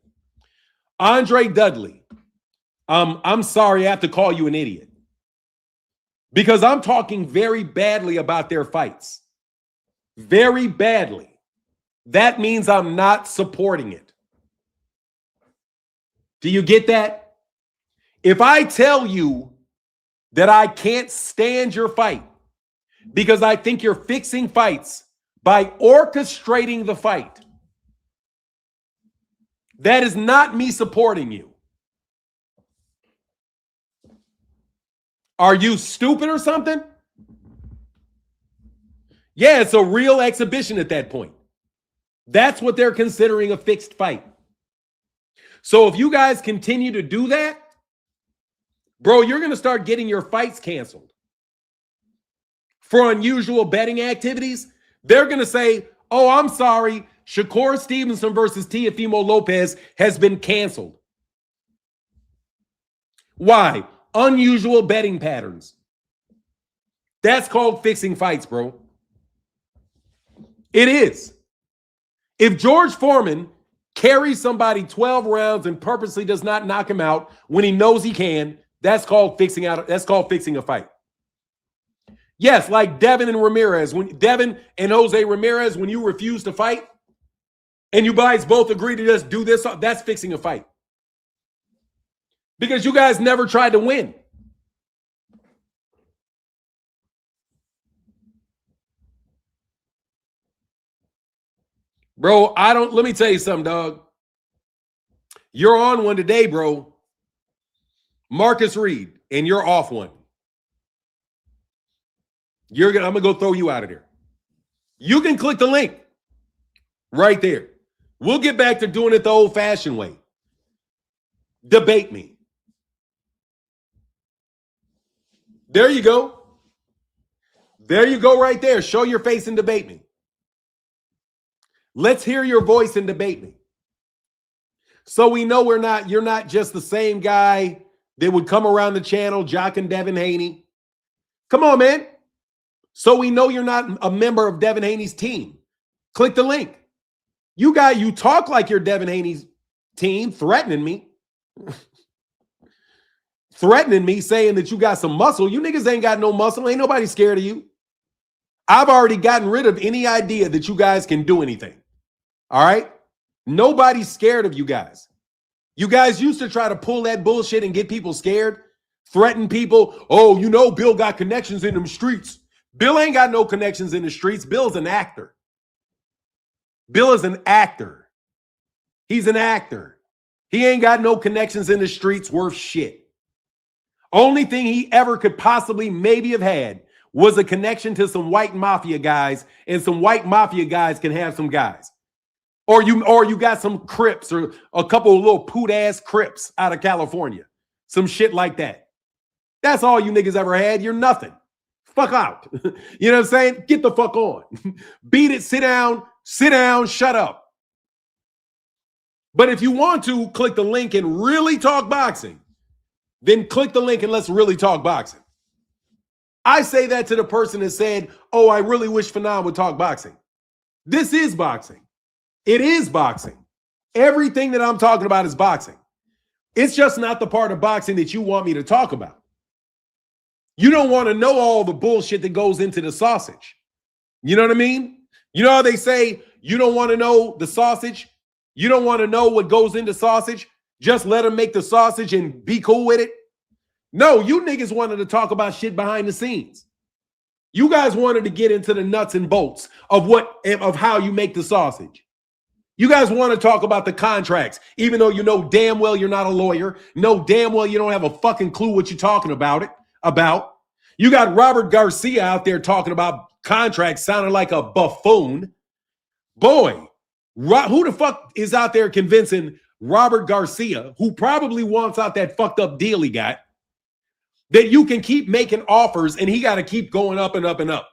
Andre Dudley, I'm sorry I have to call you an idiot because I'm talking very badly about their fights. Very badly. That means I'm not supporting it. Do you get that? If I tell you that I can't stand your fight because I think you're fixing fights by orchestrating the fight, that is not me supporting you. Are you stupid or something? Yeah, it's a real exhibition at that point. That's what they're considering a fixed fight. So if you guys continue to do that, bro, you're going to start getting your fights canceled. For unusual betting activities, they're going to say, oh, I'm sorry, Shakur Stevenson versus Teofimo Lopez has been canceled. Why? Unusual betting patterns. That's called fixing fights, bro. It is. If George Foreman carries somebody 12 rounds and purposely does not knock him out when he knows he can, that's called fixing a fight. Yes, like Devin and Ramirez. When Devin and Jose Ramirez, when you refuse to fight and you guys both agree to just do this, that's fixing a fight. Because you guys never tried to win. Bro, let me tell you something, dog. You're on one today, bro. Marcus Reed, and you're off one. I'm going to go throw you out of there. You can click the link right there. We'll get back to doing it the old-fashioned way. Debate me. There you go. There you go right there. Show your face and debate me. Let's hear your voice and debate me. So we know you're not just the same guy that would come around the channel jocking Devin Haney. Come on, man. So we know you're not a member of Devin Haney's team. Click the link. You talk like you're Devin Haney's team, threatening me. Threatening me, saying that you got some muscle. You niggas ain't got no muscle. Ain't nobody scared of you. I've already gotten rid of any idea that you guys can do anything. All right? Nobody's scared of you guys. You guys used to try to pull that bullshit and get people scared, threaten people. Oh, you know, Bill got connections in them streets. Bill ain't got no connections in the streets. Bill's an actor. Bill is an actor. He's an actor. He ain't got no connections in the streets worth shit. Only thing he ever could possibly maybe have had was a connection to some white mafia guys, and some white mafia guys can have some guys. Or you got some Crips or a couple of little poot-ass Crips out of California. Some shit like that. That's all you niggas ever had. You're nothing. Fuck out. You know what I'm saying? Get the fuck on. Beat it, sit down, shut up. But if you want to click the link and really talk boxing, then click the link and let's really talk boxing. I say that to the person that said, oh, I really wish Fanon would talk boxing. This is boxing. It is boxing. Everything that I'm talking about is boxing. It's just not the part of boxing that you want me to talk about. You don't want to know all the bullshit that goes into the sausage. You know what I mean? You know how they say you don't want to know the sausage? You don't want to know what goes into sausage? Just let them make the sausage and be cool with it? No, you niggas wanted to talk about shit behind the scenes. You guys wanted to get into the nuts and bolts of how you make the sausage. You guys want to talk about the contracts, even though you know damn well you're not a lawyer, know damn well you don't have a fucking clue what you're talking about. You got Robert Garcia out there talking about contracts sounding like a buffoon. Boy, who the fuck is out there convincing Robert Garcia, who probably wants out that fucked up deal he got, that you can keep making offers and he got to keep going up and up and up?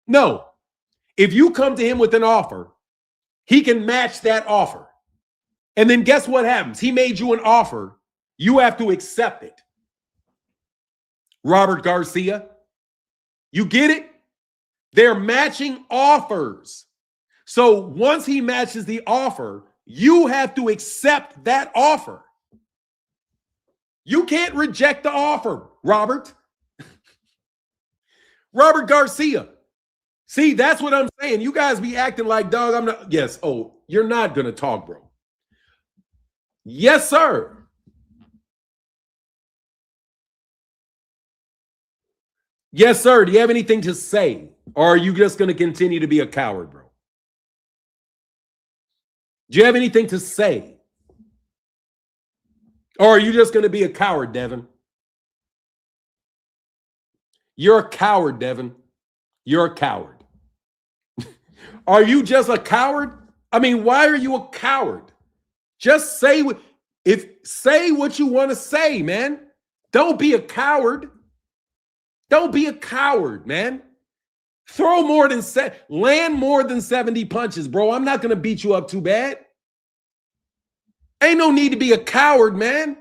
No. If you come to him with an offer, he can match that offer. And then guess what happens? He made you an offer. You have to accept it. Robert Garcia, you get it? They're matching offers. So once he matches the offer, you have to accept that offer. You can't reject the offer, Robert. Robert Garcia. See, that's what I'm saying. You guys be acting like, dog, I'm not. Yes. Oh, you're not going to talk, bro. Yes, sir. Yes, sir. Do you have anything to say? Or are you just going to continue to be a coward, bro? Do you have anything to say? Or are you just going to be a coward, Devin? You're a coward, Devin. You're a coward. Are you just a coward? I mean, why are you a coward? Just say what you want to say, man. Don't be a coward. Don't be a coward, man. Land more than 70 punches, bro. I'm not going to beat you up too bad. Ain't no need to be a coward, man.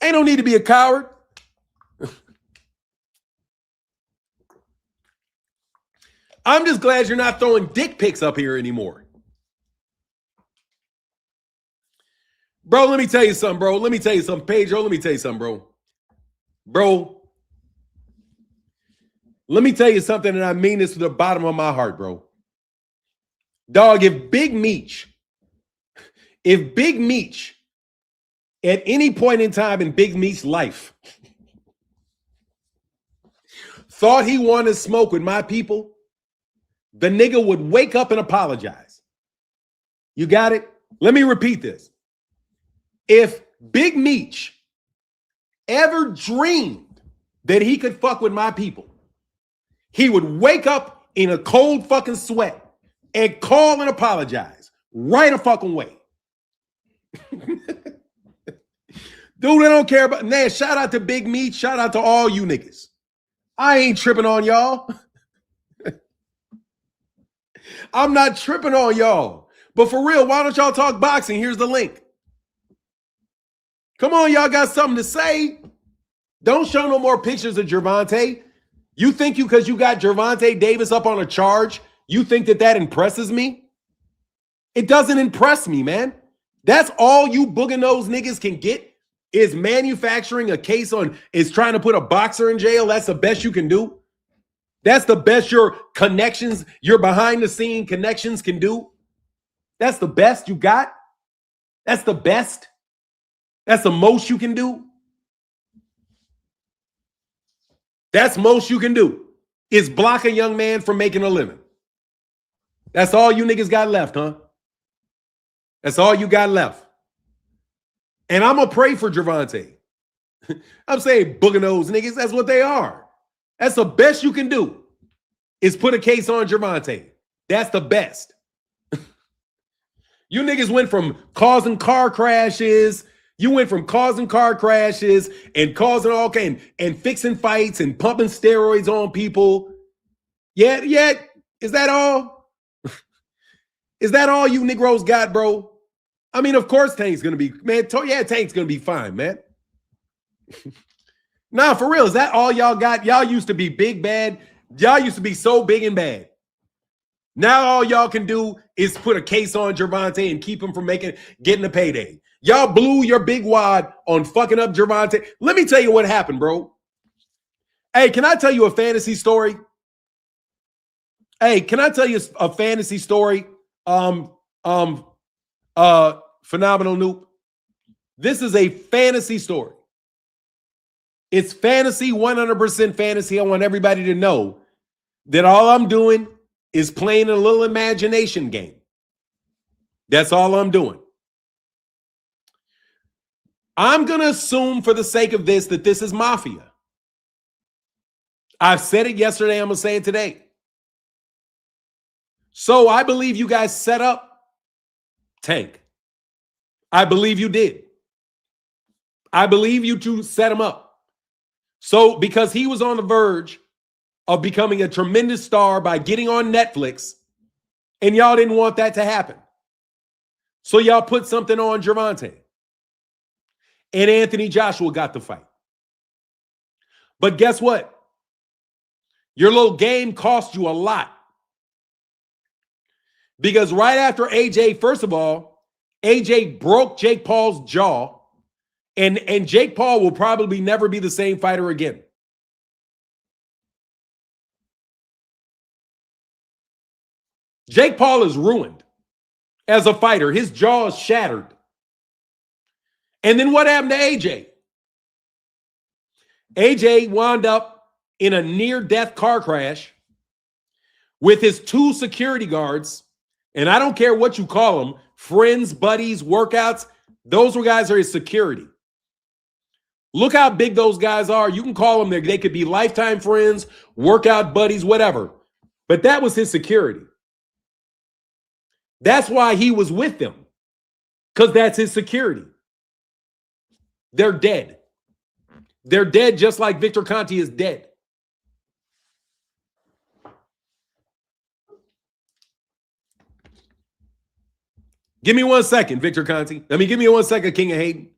Ain't no need to be a coward. I'm just glad you're not throwing dick pics up here anymore. Bro, let me tell you something, bro. Let me tell you something. Pedro, let me tell you something, bro. Bro, let me tell you something, and I mean this to the bottom of my heart, bro. Dog, if Big Meech, at any point in time in Big Meech's life, thought he wanted smoke with my people, the nigga would wake up and apologize. You got it? Let me repeat this. If Big Meech ever dreamed that he could fuck with my people, he would wake up in a cold fucking sweat and call and apologize right a fucking way. Dude, I don't care about, man, shout out to Big Meech. Shout out to all you niggas. I ain't tripping on y'all. I'm not tripping on y'all. But for real, why don't y'all talk boxing? Here's the link. Come on, y'all got something to say. Don't show no more pictures of Gervonta. You think because you got Gervonta Davis up on a charge, you think that impresses me? It doesn't impress me, man. That's all you booger-nosed niggas can get is manufacturing a case is trying to put a boxer in jail. That's the best you can do. That's the best your connections, your behind-the-scene connections can do. That's the best you got. That's the best. That's the most you can do. That's most you can do is block a young man from making a living. That's all you niggas got left, huh? That's all you got left. And I'm going to pray for Gervonta. I'm saying booger nose niggas, that's what they are. That's the best you can do is put a case on Gervonta. That's the best. You niggas went from causing car crashes. You went from causing car crashes and causing all kind and fixing fights and pumping steroids on people. Yeah. Is that all? Is that all you Negroes got, bro? I mean, of course Tank's gonna be, man. Tank's gonna be fine, man. Nah, for real. Is that all y'all got? Y'all used to be big bad. Y'all used to be so big and bad. Now all y'all can do is put a case on Gervonta and keep him from getting a payday. Y'all blew your big wad on fucking up Gervonta. Let me tell you what happened, bro. Hey, can I tell you a fantasy story? Hey, can I tell you a fantasy story? Phenomenal Noob. This is a fantasy story. It's fantasy, 100% fantasy. I want everybody to know that all I'm doing is playing a little imagination game. That's all I'm doing. I'm going to assume for the sake of this that this is mafia. I've said it yesterday. I'm going to say it today. So I believe you guys set up Tank. I believe you did. I believe you two set him up. So because he was on the verge of becoming a tremendous star by getting on Netflix, and y'all didn't want that to happen. So y'all put something on Gervonta. And Anthony Joshua got the fight. But guess what? Your little game cost you a lot. Because right after AJ, first of all, AJ broke Jake Paul's jaw. And Jake Paul will probably never be the same fighter again. Jake Paul is ruined as a fighter. His jaw is shattered. And then what happened to AJ? AJ wound up in a near-death car crash with his 2 security guards. And I don't care what you call them, friends, buddies, workouts. Those guys are his security. Look how big those guys are. You can call them, they could be lifetime friends, workout buddies, whatever. But that was his security. That's why he was with them. Because that's his security. They're dead. They're dead just like Victor Conti is dead. Give me 1 second, Victor Conti. Give me 1 second, King of Hayden.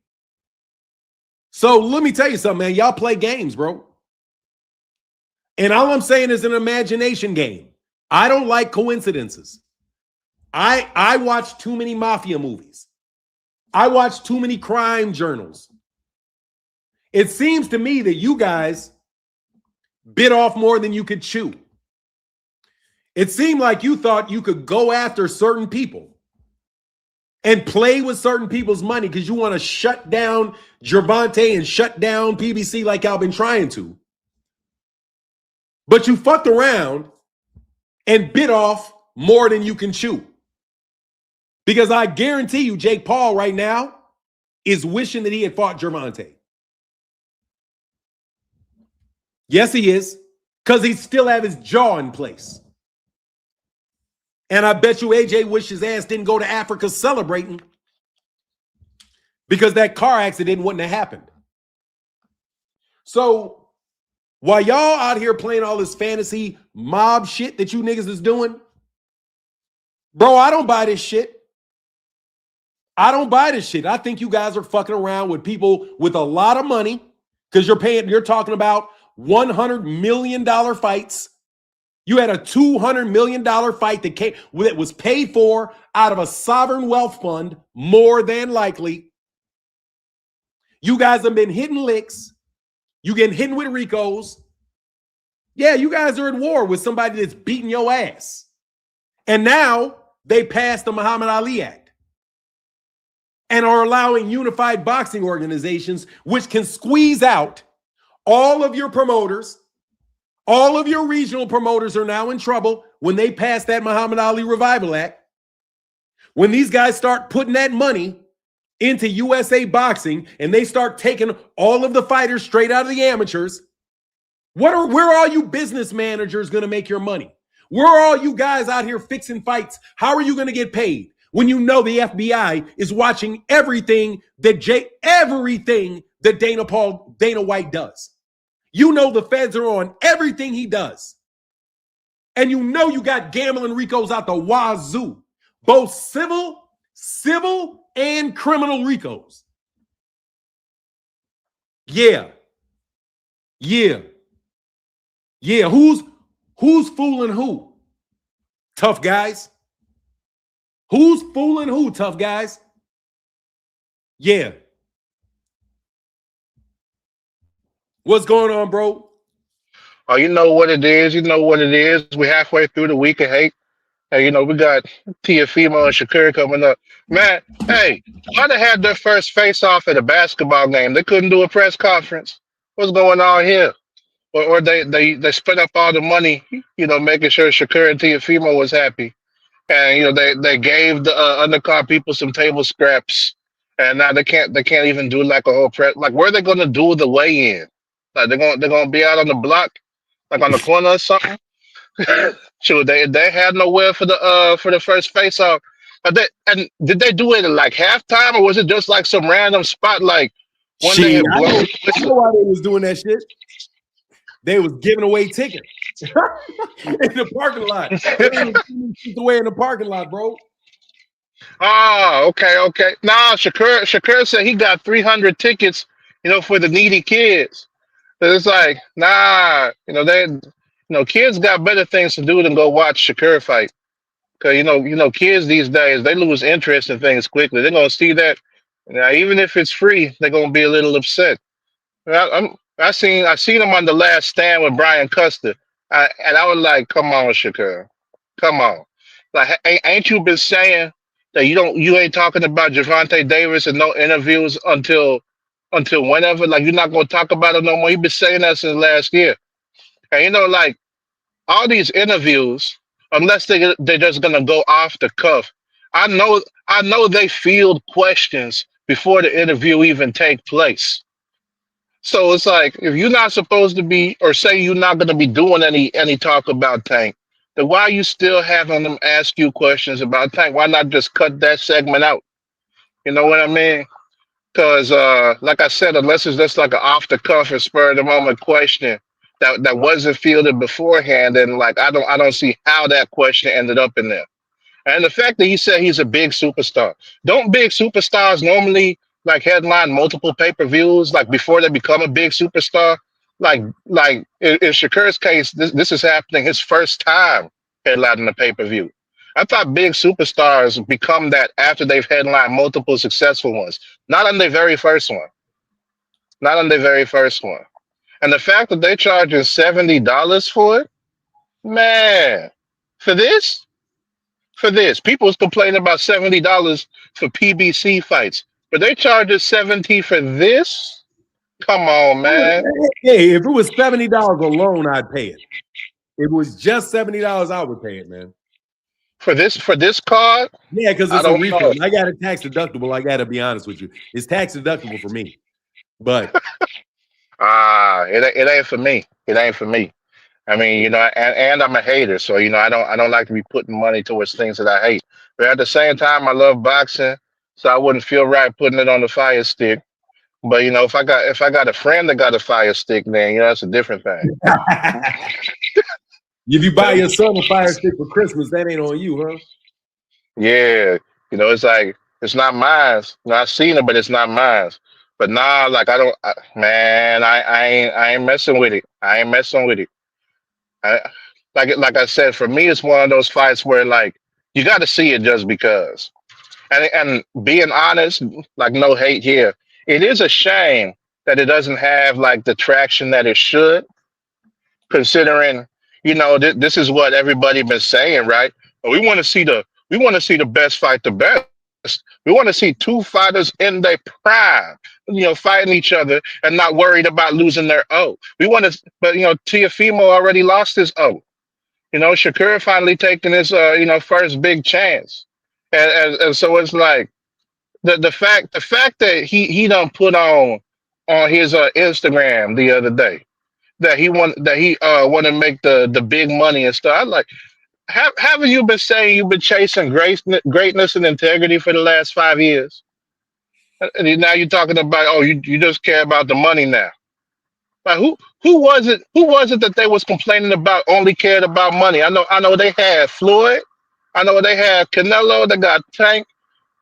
So let me tell you something, man. Y'all play games, bro. And all I'm saying is an imagination game. I don't like coincidences. I watch too many mafia movies. I watch too many crime journals. It seems to me that you guys bit off more than you could chew. It seemed like you thought you could go after certain people and play with certain people's money because you want to shut down Gervonta and shut down PBC like y'all been trying to. But you fucked around and bit off more than you can chew. Because I guarantee you, Jake Paul right now is wishing that he had fought Gervonta. Yes, he is. Because he still have his jaw in place. And I bet you AJ wished his ass didn't go to Africa celebrating because that car accident wouldn't have happened. So while y'all out here playing all this fantasy mob shit that you niggas is doing, bro, I don't buy this shit. I don't buy this shit. I think you guys are fucking around with people with a lot of money because you're talking about $100 million fights. You had a $200 million fight that was paid for out of a sovereign wealth fund, more than likely. You guys have been hitting licks. You getting hit with Ricos. Yeah, you guys are at war with somebody that's beating your ass. And now they passed the Muhammad Ali Act and are allowing unified boxing organizations, which can squeeze out all of your promoters. All of your regional promoters are now in trouble when they pass that Muhammad Ali Revival Act. When these guys start putting that money into USA Boxing and they start taking all of the fighters straight out of the amateurs, where are all you business managers going to make your money? Where are all you guys out here fixing fights? How are you going to get paid when you know the FBI is watching everything that Dana White does? You know the feds are on everything he does. And you know you got gambling ricos out the wazoo, both civil and criminal ricos. Yeah. Who's fooling who? Tough guys. Who's fooling who, tough guys? Yeah. What's going on, bro? Oh, you know what it is. You know what it is. We're halfway through the week of hate. Hey, we got Teofimo and Shakur coming up. Man, hey, why they had their first face off at a basketball game? They couldn't do a press conference. What's going on here? Or they spent up all the money, making sure Shakur and Teofimo was happy. And they gave the undercard people some table scraps, and now they can't even do like a whole press. Like, where are they gonna do the weigh in? Like, they're gonna be out on the block, like on the corner or something. Sure, they had nowhere for the first face off. And did they do it at like halftime, or was it just like some random spot, like when they Shit, had I blown? know why they was doing that shit. They was giving away tickets in the parking lot. They was giving shit away in the parking lot, bro. Oh, okay. Nah, Shakur said he got 300 tickets, for the needy kids. But it's like, nah, kids got better things to do than go watch Shakur fight. Cause kids these days, they lose interest in things quickly. They're gonna see that, now, even if it's free, they're gonna be a little upset. I seen him on the Last Stand with Brian Custer, and I was like, come on, Shakur, come on. Like, ain't you been saying that you ain't talking about Gervonta Davis and no interviews until whenever? Like, you're not gonna talk about it no more. You've been saying that since last year. And like, all these interviews, unless they're just gonna go off the cuff. I know they field questions before the interview even take place. So it's like, if you're not supposed to be, or say you're not gonna be doing any talk about Tank, then why are you still having them ask you questions about Tank? Why not just cut that segment out? You know what I mean? Because, like I said, unless it's just like an off the cuff or spur of the moment question that wasn't fielded beforehand, and like, I don't see how that question ended up in there. And the fact that he said he's a big superstar. Don't big superstars normally like headline multiple pay-per-views like before they become a big superstar? Like in Shakur's case, this is happening his first time headlining a pay-per-view. I thought big superstars become that after they've headlined multiple successful ones. Not on their very first one. Not on their very first one. And the fact that they charging $70 for it, man, for this? For this. People was complaining about $70 for PBC fights, but they charge us 70 for this. Come on, man. Hey, if it was $70 alone, I'd pay it. If it was just $70, I would pay it, man. For this card, Yeah, because I it's a don't know. refund. I got it tax deductible. I got to be honest with you. It's tax deductible for me. But It ain't for me. It ain't for me. I mean, and I'm a hater, so I don't like to be putting money towards things that I hate. But at the same time, I love boxing, so I wouldn't feel right putting it on the fire stick. But if I got a friend that got a fire stick, then that's a different thing. if you buy your son a fire stick for Christmas, that ain't on you, huh? Yeah, it's like it's not mine. I've seen it, but it's not mine. But nah, like I don't, man, I ain't messing with it. I ain't messing with it. I, like I said, for me, it's one of those fights where like you got to see it just because. And being honest, like no hate here, it is a shame that it doesn't have like the traction that it should, considering this is what everybody been saying, right? But we want to see the best fight the best. We want to see two fighters in their prime, fighting each other and not worried about losing their O. We want to, but Teofimo already lost his O. Shakur finally taking his first big chance, and so it's like the fact that he done put on his Instagram the other day that he want to make the big money and stuff. I like. Haven't you been saying you've been chasing greatness and integrity for the last 5 years? And now you're talking about, oh, you just care about the money now. Like who was it? Who was it that they was complaining about? Only cared about money. I know they had Floyd. I know they had Canelo. They got Tank.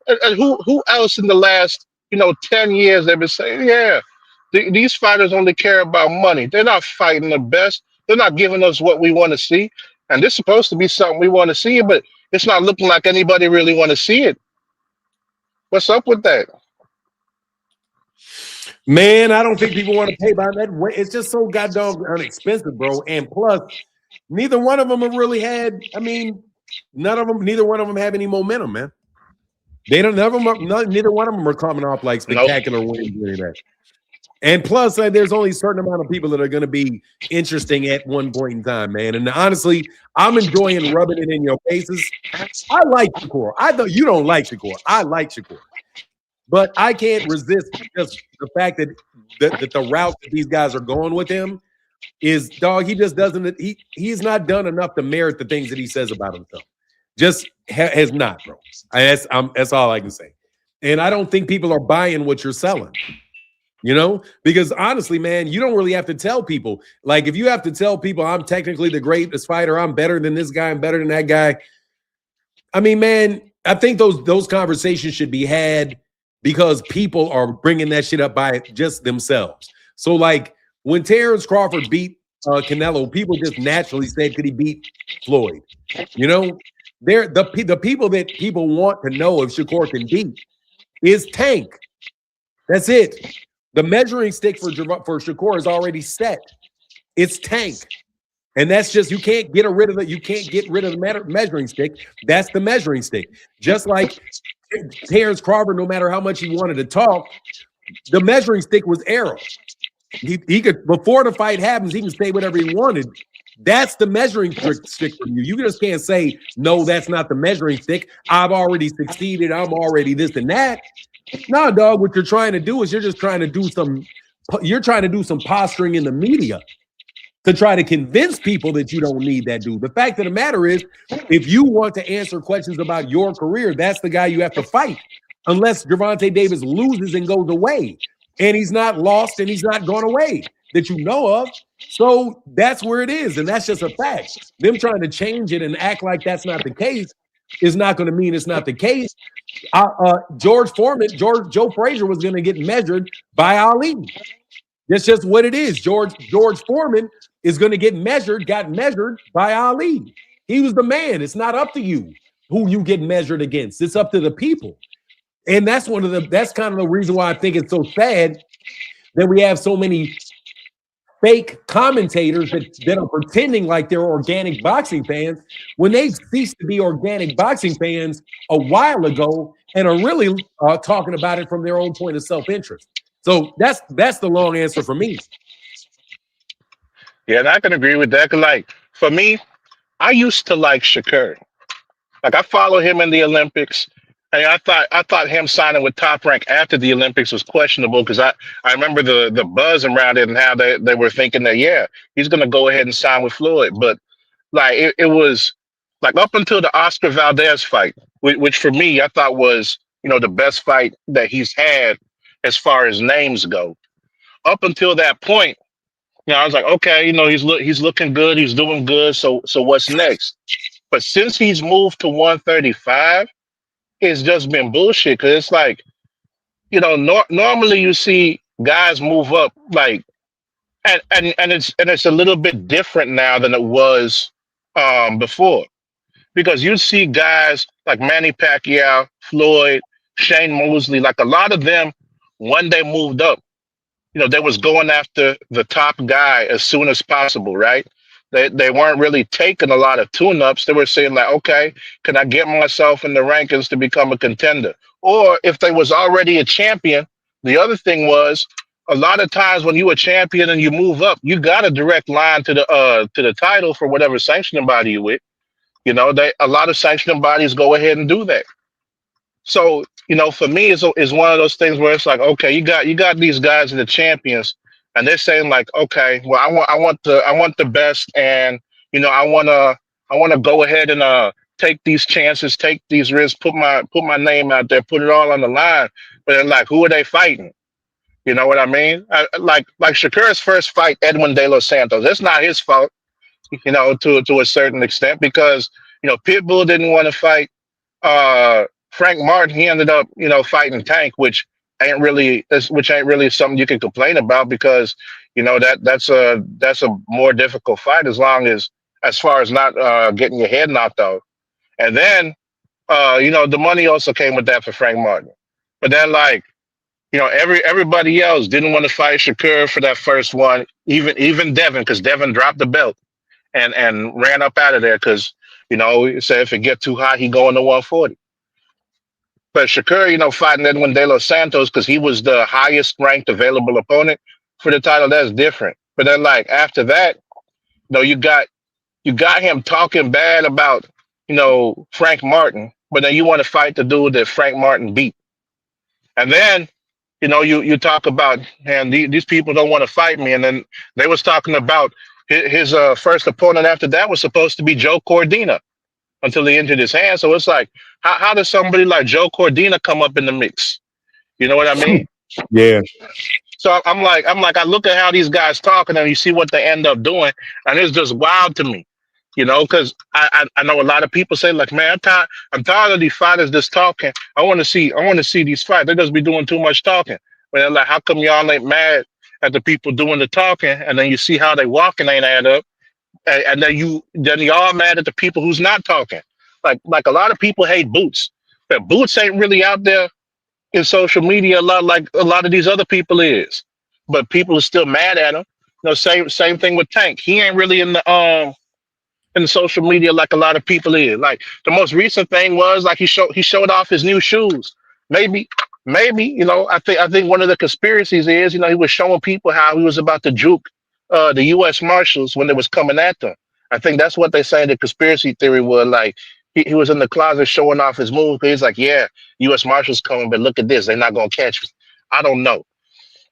And who else in the last 10 years they've been saying, yeah, these fighters only care about money. They're not fighting the best. They're not giving us what we want to see. And this is supposed to be something we want to see, but it's not looking like anybody really want to see it. What's up with that? Man, I don't think people want to pay by that way. It's just so goddamn inexpensive, bro. And plus, neither one of them have really had. I mean, neither one of them have any momentum, man. They don't. Neither one of them are coming off like spectacular wins or anything. And plus, there's only a certain amount of people that are going to be interesting at one point in time, man. And honestly, I'm enjoying rubbing it in your faces. I like Shakur. I know you don't like Shakur. I like Shakur. But I can't resist just the fact that the route that these guys are going with him is, dog, he just doesn't, he's not done enough to merit the things that he says about himself. Just has not, bro. That's all I can say. And I don't think people are buying what you're selling, because honestly, man, you don't really have to tell people. Like, if you have to tell people I'm technically the greatest fighter, I'm better than this guy, I'm better than that guy. I mean, man, I think those conversations should be had because people are bringing that shit up by just themselves. So, like, when Terrence Crawford beat Canelo, people just naturally said, could he beat Floyd? They're the people that people want to know if Shakur can beat is Tank. That's it. The measuring stick for Shakur is already set. It's Tank. And that's just, you can't get rid of the measuring stick. That's the measuring stick. Just like Terrence Crawford, no matter how much he wanted to talk, the measuring stick was arrow. He could, before the fight happens, he can say whatever he wanted. That's the measuring stick for you. You just can't say, no, that's not the measuring stick. I've already succeeded. I'm already this and that. No, dog, what you're trying to do is you're trying to do some posturing in the media to try to convince people that you don't need that dude. The fact of the matter is, if you want to answer questions about your career, that's the guy you have to fight. Unless Gervonta Davis loses and goes away. And he's not lost and he's not gone away that you know of. So that's where it is. And that's just a fact. Them trying to change it and act like that's not the case is not going to mean it's not the case. Joe Frazier was going to get measured by Ali. That's just what it is. George Foreman is going to got measured by Ali. He was the man. It's not up to you who you get measured against. It's up to the people. And that's kind of the reason why I think it's so sad that we have so many fake commentators that are pretending like they're organic boxing fans when they ceased to be organic boxing fans a while ago and are really talking about it from their own point of self-interest. So that's the long answer for me. Yeah, and I can agree with that. 'Cause, like, for me, I used to like Shakur. Like, I follow him in the Olympics. And I thought him signing with Top Rank after the Olympics was questionable because I remember the buzz around it and how they were thinking that, yeah, he's gonna go ahead and sign with Floyd. But like it was like up until the Oscar Valdez fight, which for me I thought was, the best fight that he's had as far as names go. Up until that point, I was like, okay, he's looking good, he's doing good. So what's next? But since he's moved to 135, it's just been bullshit. Because it's like, normally you see guys move up like, and it's a little bit different now than it was before. Because you see guys like Manny Pacquiao, Floyd, Shane Mosley, like a lot of them, when they moved up, they was going after the top guy as soon as possible, right? They weren't really taking a lot of tune-ups. They were saying like, okay, can I get myself in the rankings to become a contender? Or if they was already a champion, the other thing was a lot of times when you a champion and you move up, you got a direct line to the title for whatever sanctioning body you with. A lot of sanctioning bodies go ahead and do that. So, for me, it's one of those things where it's like, okay, you got these guys that are champions, and they're saying like, okay, well, I want the best, and I want to I want to go ahead and take these chances, take these risks, put my name out there, put it all on the line. But then, like, who are they fighting? You know what I mean? Like Shakur's first fight, Edwin De Los Santos. That's not his fault, you know, to a certain extent, because you know Pitbull didn't want to fight Frank Martin. He ended up, you know, fighting Tank, which ain't really something you can complain about, because you know that's a more difficult fight, as far as not getting your head knocked off. And then you know, the money also came with that for Frank Martin. But then, like, you know, everybody else didn't want to fight Shakur for that first one. Even Devin, because Devin dropped the belt and ran up out of there, because you know, he said if it get too high, he going to 140. But Shakur, you know, fighting Edwin De Los Santos because he was the highest ranked available opponent for the title. That's different. But then, like, after that, you know, you got him talking bad about, you know, Frank Martin, but then you want to fight the dude that Frank Martin beat. And then, you know, you talk about, and these people don't want to fight me. And then they was talking about his first opponent after that was supposed to be Joe Cordina until he injured his hand. So it's like, how does somebody like Joe Cordina come up in the mix? You know what I mean? Yeah. So I look at how these guys talk, and then you see what they end up doing, and it's just wild to me, you know, because I know a lot of people say, like, man, I'm tired of these fighters just talking. I want to see these fights. They just be doing too much talking. But they're like, how come y'all ain't mad at the people doing the talking, and then you see how they walking ain't add up, and then y'all mad at the people who's not talking. Like a lot of people hate Boots, but Boots ain't really out there in social media a lot like a lot of these other people is, but people are still mad at him. You know, same thing with Tank. He ain't really in the social media like a lot of people is. Like the most recent thing was like he showed off his new shoes. Maybe you know, I think one of the conspiracies is, you know, he was showing people how he was about to juke the U.S. Marshals when they was coming at them. I think that's what they say the conspiracy theory was, like he was in the closet showing off his moves. He's like, yeah, U.S. Marshals coming, but look at this, they're not gonna catch me. I don't know,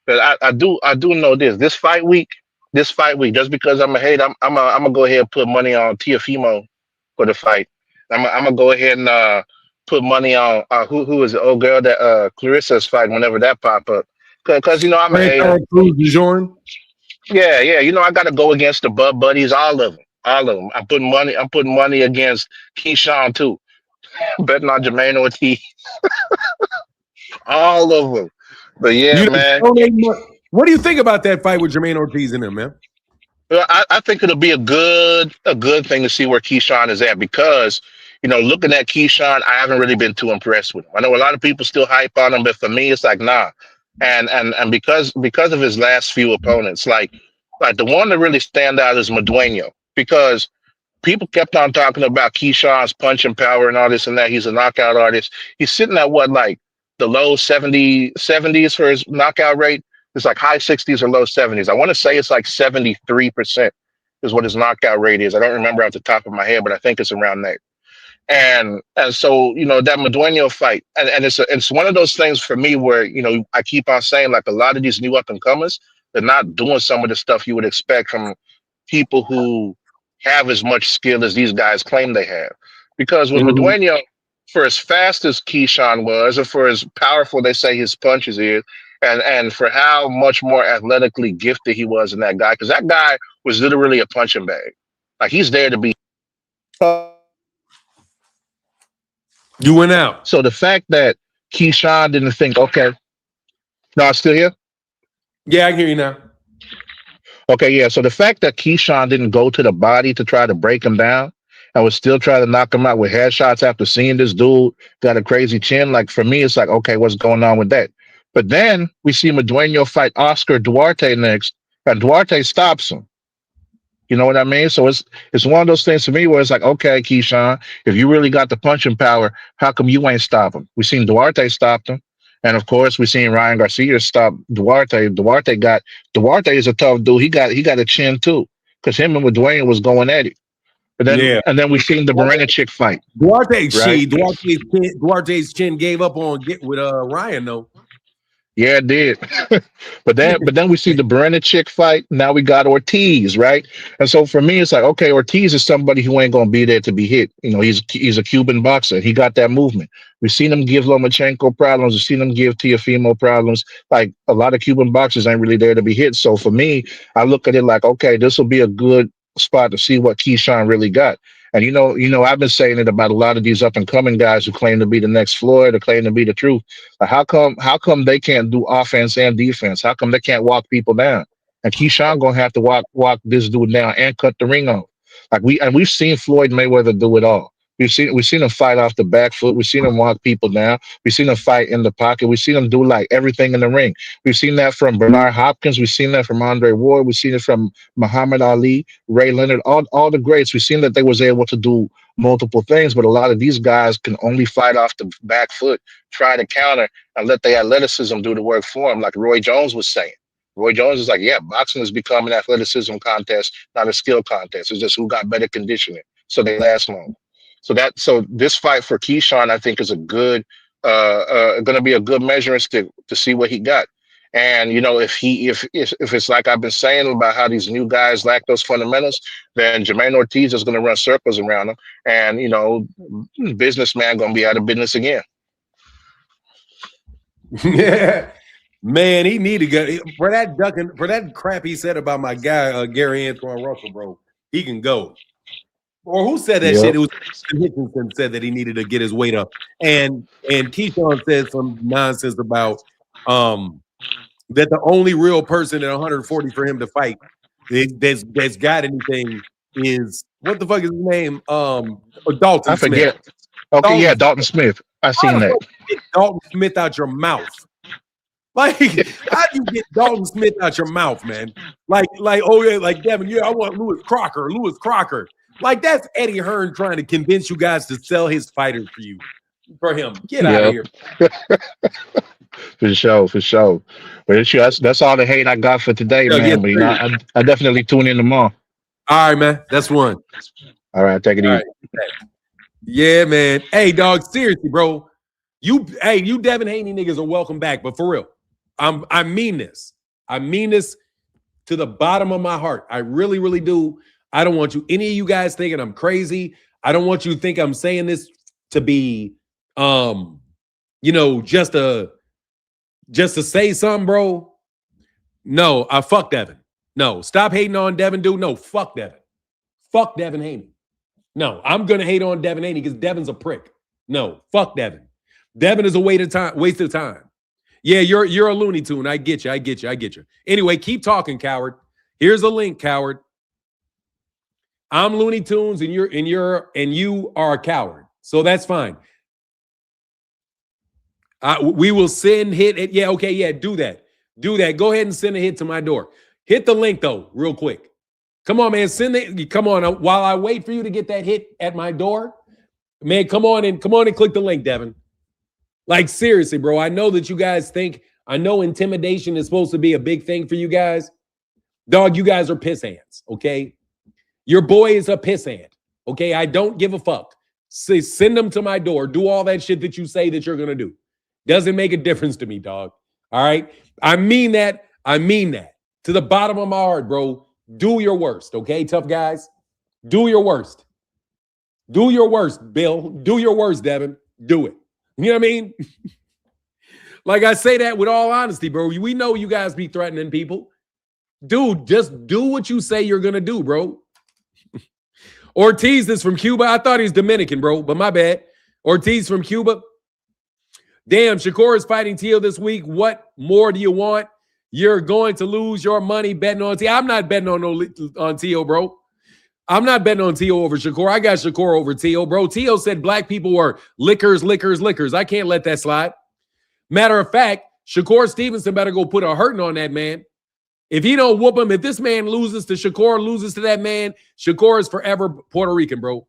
but I do know this. This fight week, just because I'm a hate, I'm gonna go ahead and put money on Teofimo for the fight. I'm gonna go ahead and put money on who is the old girl that Clarissa's fighting whenever that pop up. Cause you know I'm a hater. Yeah. You know I gotta go against the Bud Buddies, all of them. All of them. I'm putting money against Keyshawn too. Betting on Jermaine Ortiz. All of them. But yeah, You man. what do you think about that fight with Jermaine Ortiz in him, man? Well, I think it'll be a good thing to see where Keyshawn is at, because, you know, looking at Keyshawn, I haven't really been too impressed with him. I know a lot of people still hype on him, but for me, it's like, nah. And because of his last few opponents, like the one that really stand out is Madueno, because people kept on talking about Keyshawn's punching power and all this and that. He's a knockout artist. He's sitting at what, like the low 70s for his knockout rate. It's like high 60s or low 70s. I want to say it's like 73% is what his knockout rate is. I don't remember off the top of my head, but I think it's around there. And so, you know, that Madueno fight, and it's one of those things for me where, you know, I keep on saying, like, a lot of these new up and comers, they're not doing some of the stuff you would expect from people who have as much skill as these guys claim they have. Because with Mhm. Madueno, for as fast as Keyshawn was, and for as powerful they say his punches is, and for how much more athletically gifted he was in that guy, because that guy was literally a punching bag. Like, he's there to be. You went out. So the fact that Keyshawn didn't think, okay, no, I'm still here. Yeah, I can hear you now. Okay, yeah. So the fact that Keyshawn didn't go to the body to try to break him down and was still trying to knock him out with headshots after seeing this dude got a crazy chin, like, for me, it's like, okay, what's going on with that? But then we see Madueno fight Oscar Duarte next, and Duarte stops him. You know what I mean? So it's one of those things for me where it's like, okay, Keyshawn, if you really got the punching power, how come you ain't stop him? We seen Duarte stop him. And of course, we seen Ryan Garcia stop Duarte. Duarte is a tough dude. He got a chin too, because him and Dwayne was going at it. But then Yeah. and then we seen the Morena chick fight. Duarte's Right. chin gave up on get with Ryan though. Yeah, it did. But then we see the Brennan chick fight. Now we got Ortiz, right? And so for me, it's like, okay, Ortiz is somebody who ain't gonna be there to be hit. He's a Cuban boxer. He got that movement. We've seen him give Lomachenko problems. We've seen him give Teofimo problems. Like a lot of Cuban boxers ain't really there to be hit. So for me, I look at it like, okay, this will be a good spot to see what Keyshawn really got. And I've been saying it about a lot of these up and coming guys who claim to be the next Floyd or claim to be the truth. Like, how come they can't do offense and defense? How come they can't walk people down? And Keyshawn gonna have to walk this dude down and cut the ring off. We've seen Floyd Mayweather do it all. We've seen him fight off the back foot. We've seen him walk people down. We've seen him fight in the pocket. We've seen him do like everything in the ring. We've seen that from Bernard Hopkins. We've seen that from Andre Ward. We've seen it from Muhammad Ali, Ray Leonard, all the greats. We've seen that they was able to do multiple things, but a lot of these guys can only fight off the back foot, try to counter, and let the athleticism do the work for them, like Roy Jones was saying. Roy Jones is like, yeah, boxing has become an athleticism contest, not a skill contest. It's just who got better conditioning, so they last long. So this fight for Keyshawn, I think, is a good, going to be a good measuring stick to see what he got. And if it's like I've been saying about how these new guys lack those fundamentals, then Jermaine Ortiz is going to run circles around him, and businessman going to be out of business again. Yeah, man, he need to go for that crap he said about my guy Gary Antoine Russell, bro. He can go. Or who said that shit? It was Hickinson said that he needed to get his weight up, and Keyshawn said some nonsense about that the only real person at 140 for him to fight that's got anything is what the fuck is his name? Dalton I forget. Smith. Okay, yeah, Dalton Smith. I seen that. Get Dalton Smith out your mouth. Like, how do you get Dalton Smith out your mouth, man? Like, oh yeah, like Devin, yeah, I want Louis Crocker. Like, that's Eddie Hearn trying to convince you guys to sell his fighters for him. Get out of here. For sure. But that's all the hate I got for today, man. But I definitely tune in tomorrow. All right, man. That's one. All right, take it easy. Right. Yeah, man. Hey, dog, seriously, bro. You Devin Haney niggas are welcome back, but for real. I mean this. I mean this to the bottom of my heart. I really, really do. I don't want any of you guys thinking I'm crazy. I don't want you to think I'm saying this to be just to say something, bro. No, I fuck Devin. No, stop hating on Devin, dude. No, fuck Devin. Fuck Devin Haney. No, I'm gonna hate on Devin Haney because Devin's a prick. No, fuck Devin. Devin is a waste of time. Yeah, you're a Looney Tune. I get you. Anyway, keep talking, coward. Here's a link, coward. I'm Looney Tunes and you are a coward. So that's fine. We will send hit it. Yeah, okay, yeah, do that. Go ahead and send a hit to my door. Hit the link though, real quick. Come on, man. Come on. While I wait for you to get that hit at my door, man, come on and click the link, Devin. Like, seriously, bro. I know that you guys I know intimidation is supposed to be a big thing for you guys. Dog, you guys are piss ants, okay? Your boy is a piss ant, okay? I don't give a fuck. Send them to my door. Do all that shit that you say that you're going to do. Doesn't make a difference to me, dog. All right? I mean that. To the bottom of my heart, bro. Do your worst, okay, tough guys? Do your worst. Do your worst, Bill. Do your worst, Devin. Do it. You know what I mean? Like, I say that with all honesty, bro. We know you guys be threatening people. Dude, just do what you say you're going to do, bro. Ortiz is from Cuba. I thought he's Dominican, bro, but my bad. Ortiz from Cuba. Damn, Shakur is fighting Teo this week. What more do you want? You're going to lose your money betting on Teo. I'm not betting on Teo, bro. I'm not betting on Teo over Shakur. I got Shakur over Teo, bro. Teo said black people were lickers. I can't let that slide. Matter of fact, Shakur Stevenson better go put a hurting on that man. If he don't whoop him, if this man loses to Shakur, loses to that man, Shakur is forever Puerto Rican, bro.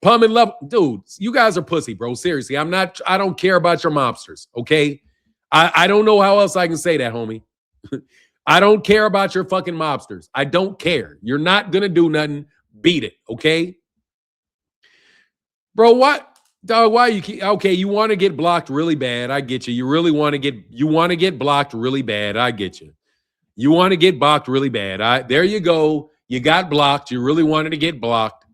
Pum and love. Dude, you guys are pussy, bro. Seriously, I don't care about your mobsters, okay? I don't know how else I can say that, homie. I don't care about your fucking mobsters. I don't care. You're not going to do nothing. Beat it, okay? Bro, what? Dog, why you keep, okay, you want to get blocked really bad. I get you. You really want to get blocked really bad. I get you. You want to get blocked really bad. There you go. You got blocked. You really wanted to get blocked.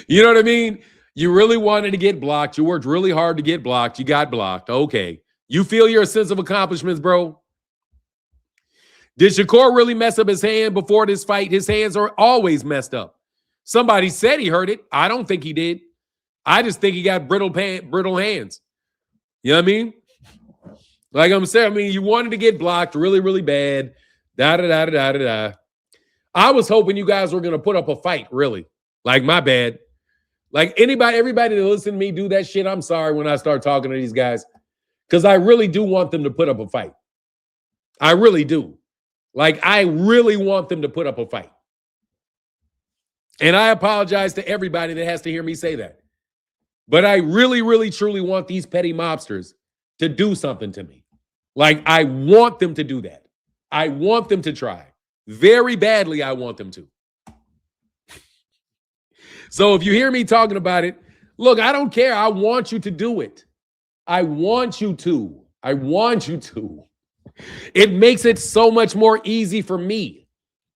You know what I mean? You really wanted to get blocked. You worked really hard to get blocked. You got blocked. Okay. You feel your sense of accomplishments, bro? Did Shakur really mess up his hand before this fight? His hands are always messed up. Somebody said he hurt it. I don't think he did. I just think he got brittle hands. You know what I mean? Like I'm saying, I mean, you wanted to get blocked really, really bad. Da-da-da-da-da-da-da. I was hoping you guys were going to put up a fight, really. Like, my bad. Like, everybody that listen to me do that shit, I'm sorry when I start talking to these guys. Because I really do want them to put up a fight. I really do. Like, I really want them to put up a fight. And I apologize to everybody that has to hear me say that. But I really, really, truly want these petty mobsters to do something to me. Like, I want them to do that. I want them to try. Very badly, I want them to. So if you hear me talking about it, look, I don't care. I want you to do it. I want you to. I want you to. It makes it so much more easy for me.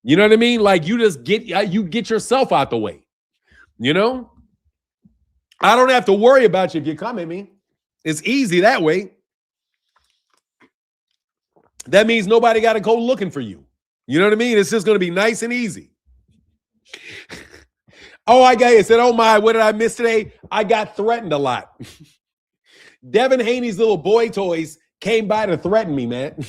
You know what I mean? Like you get yourself out the way. You know? I don't have to worry about you if you come at me. It's easy that way. That means nobody got to go looking for you. You know what I mean? It's just going to be nice and easy. Oh, I said, oh my, what did I miss today? I got threatened a lot. Devin Haney's little boy toys came by to threaten me, man.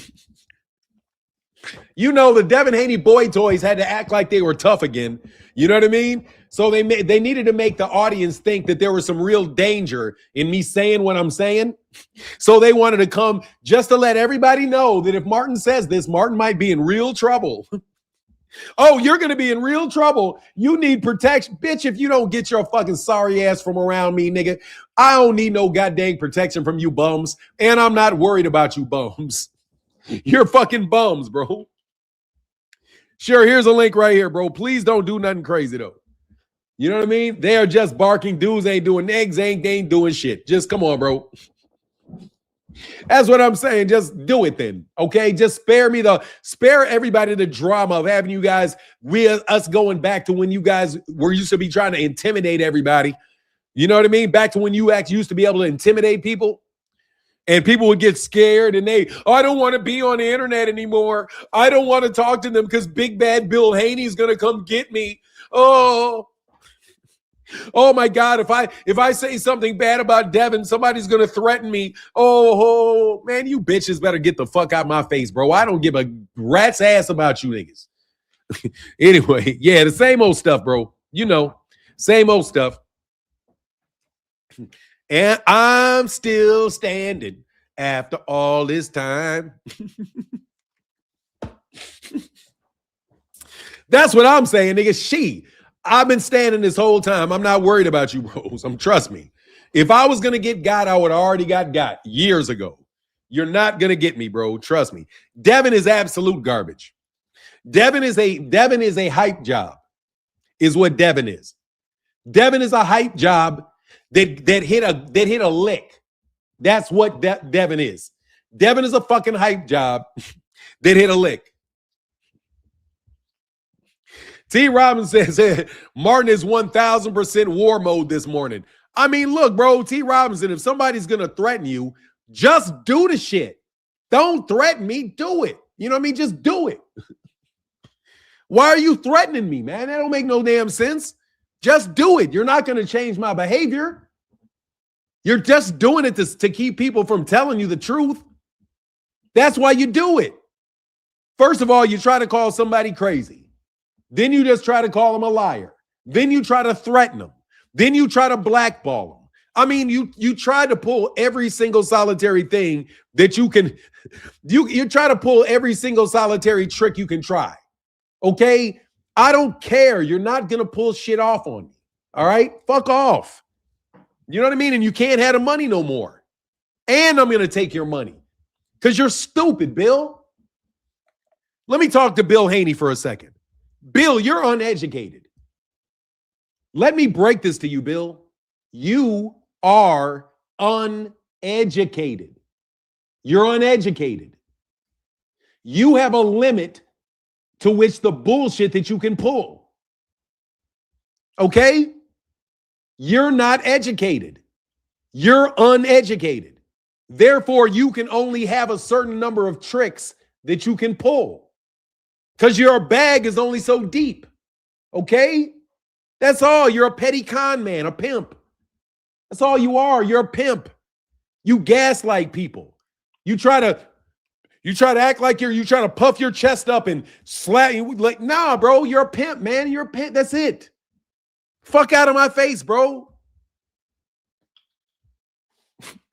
You know, the Devin Haney boy toys had to act like they were tough again. You know what I mean? So they needed to make the audience think that there was some real danger in me saying what I'm saying. So they wanted to come just to let everybody know that if Martin says this, Martin might be in real trouble. Oh, you're going to be in real trouble. You need protection. Bitch, if you don't get your fucking sorry ass from around me, nigga, I don't need no goddamn protection from you bums. And I'm not worried about you bums. You're fucking bums, bro. Sure, here's a link right here, bro. Please don't do nothing crazy, though. You know what I mean? They are just barking. Dudes ain't doing eggs, ain't doing shit. Just come on, bro. That's what I'm saying. Just do it then, okay? Just spare everybody the drama of having you guys, us going back to when you guys were used to be trying to intimidate everybody. You know what I mean? Back to when you used to be able to intimidate people. And people would get scared and I don't want to be on the internet anymore. I don't want to talk to them because big bad Bill Haney is going to come get me. Oh my God. If I say something bad about Devin, somebody's going to threaten me. Oh, man, you bitches better get the fuck out my face, bro. I don't give a rat's ass about you niggas. Anyway, yeah, the same old stuff, bro. You know, same old stuff. And I'm still standing after all this time. That's what I'm saying, nigga. I've been standing this whole time. I'm not worried about you, bros. Trust me. If I was going to get got, I would have already got years ago. You're not going to get me, bro. Trust me. Devin is absolute garbage. Devin is a hype job, is what Devin is. Devin is a hype job that hit a lick. That's what Devin is. Devin is a fucking hype job that hit a lick. T. Robinson says Martin is 1,000% war mode this morning. I mean, look, bro, T. Robinson, if somebody's going to threaten you, just do the shit. Don't threaten me. Do it. You know what I mean? Just do it. Why are you threatening me, man? That don't make no damn sense. Just do it. You're not going to change my behavior. You're just doing it to keep people from telling you the truth. That's why you do it. First of all, you try to call somebody crazy. Then you just try to call them a liar. Then you try to threaten them. Then you try to blackball them. I mean, you try to pull every single solitary thing that you can. You try to pull every single solitary trick you can try. Okay? I don't care. You're not going to pull shit off on me. All right? Fuck off. You know what I mean? And you can't have the money no more. And I'm going to take your money because you're stupid, Bill. Let me talk to Bill Haney for a second. Bill, you're uneducated. Let me break this to you, Bill. You are uneducated. You're uneducated. You have a limit to which the bullshit that you can pull. Okay? You're not educated. You're uneducated. Therefore, you can only have a certain number of tricks that you can pull because your bag is only so deep. Okay? That's all. You're a petty con man, a pimp. That's all you are. You're a pimp. You gaslight people. You try to act like you try to puff your chest up and slap you. Like, nah, bro, you're a pimp, man. You're a pimp. That's it. Fuck out of my face, bro.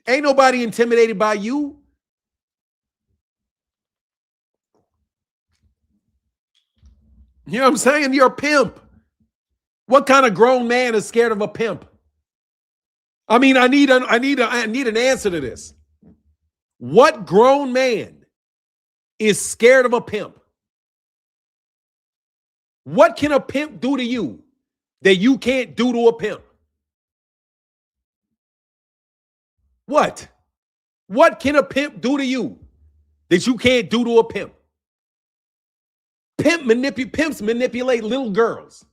Ain't nobody intimidated by you. You know what I'm saying? You're a pimp. What kind of grown man is scared of a pimp? I mean, I need an answer to this. What grown man is scared of a pimp? What can a pimp do to you that you can't do to a pimp? What? What can a pimp do to you that you can't do to a pimp? Pimps manipulate little girls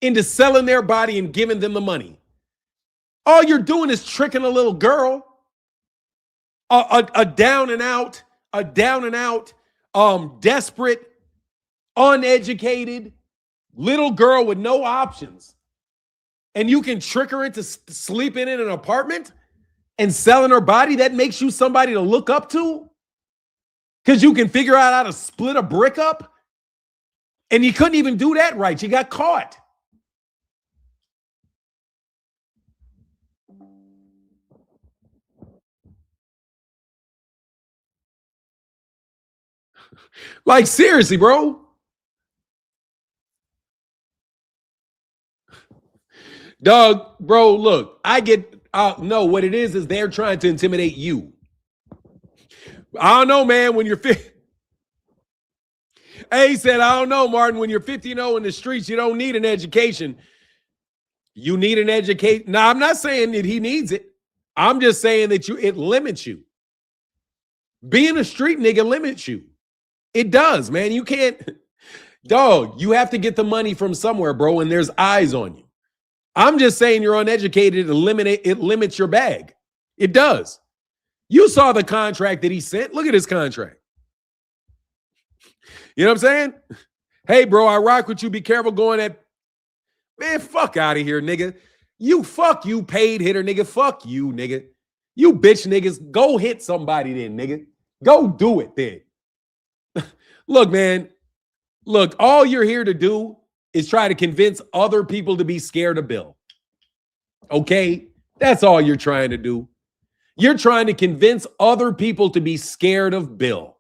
into selling their body and giving them the money. All you're doing is tricking a little girl, a down and out, desperate, uneducated little girl with no options. And you can trick her into sleeping in an apartment and selling her body. That makes you somebody to look up to because you can figure out how to split a brick up. And you couldn't even do that right. You got caught. Like, seriously, bro. Doug, bro, look, no, what it is they're trying to intimidate you. I don't know, man, when you're He said, I don't know, Martin, when you're 50-0 in the streets, you don't need an education. You need an education. Now, I'm not saying that he needs it. I'm just saying that it limits you. Being a street nigga limits you. It does, man. You can't, dog, you have to get the money from somewhere, bro, and there's eyes on you. I'm just saying you're uneducated. It limits your bag. It does. You saw the contract that he sent. Look at his contract. You know what I'm saying? Hey, bro, I rock with you. Be careful going at. Man, fuck out of here, nigga. Fuck you, paid hitter, nigga. Fuck you, nigga. You bitch niggas. Go hit somebody then, nigga. Go do it then. Look, man. Look, all you're here to do is try to convince other people to be scared of Bill. Okay? That's all you're trying to do. You're trying to convince other people to be scared of Bill.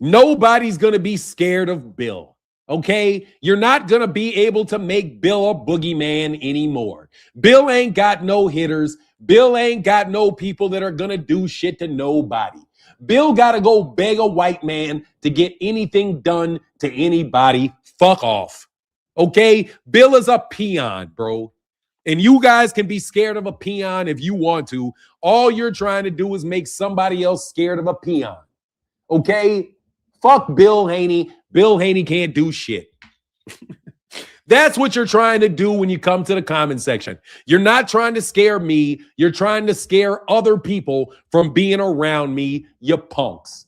Nobody's going to be scared of Bill. Okay? You're not going to be able to make Bill a boogeyman anymore. Bill ain't got no hitters. Bill ain't got no people that are going to do shit to nobody. Bill got to go beg a white man to get anything done to anybody. Fuck off. Okay? Bill is a peon, bro. And you guys can be scared of a peon if you want to. All you're trying to do is make somebody else scared of a peon. Okay? Fuck Bill Haney. Bill Haney can't do shit. That's what you're trying to do when you come to the comment section. You're not trying to scare me. You're trying to scare other people from being around me, you punks.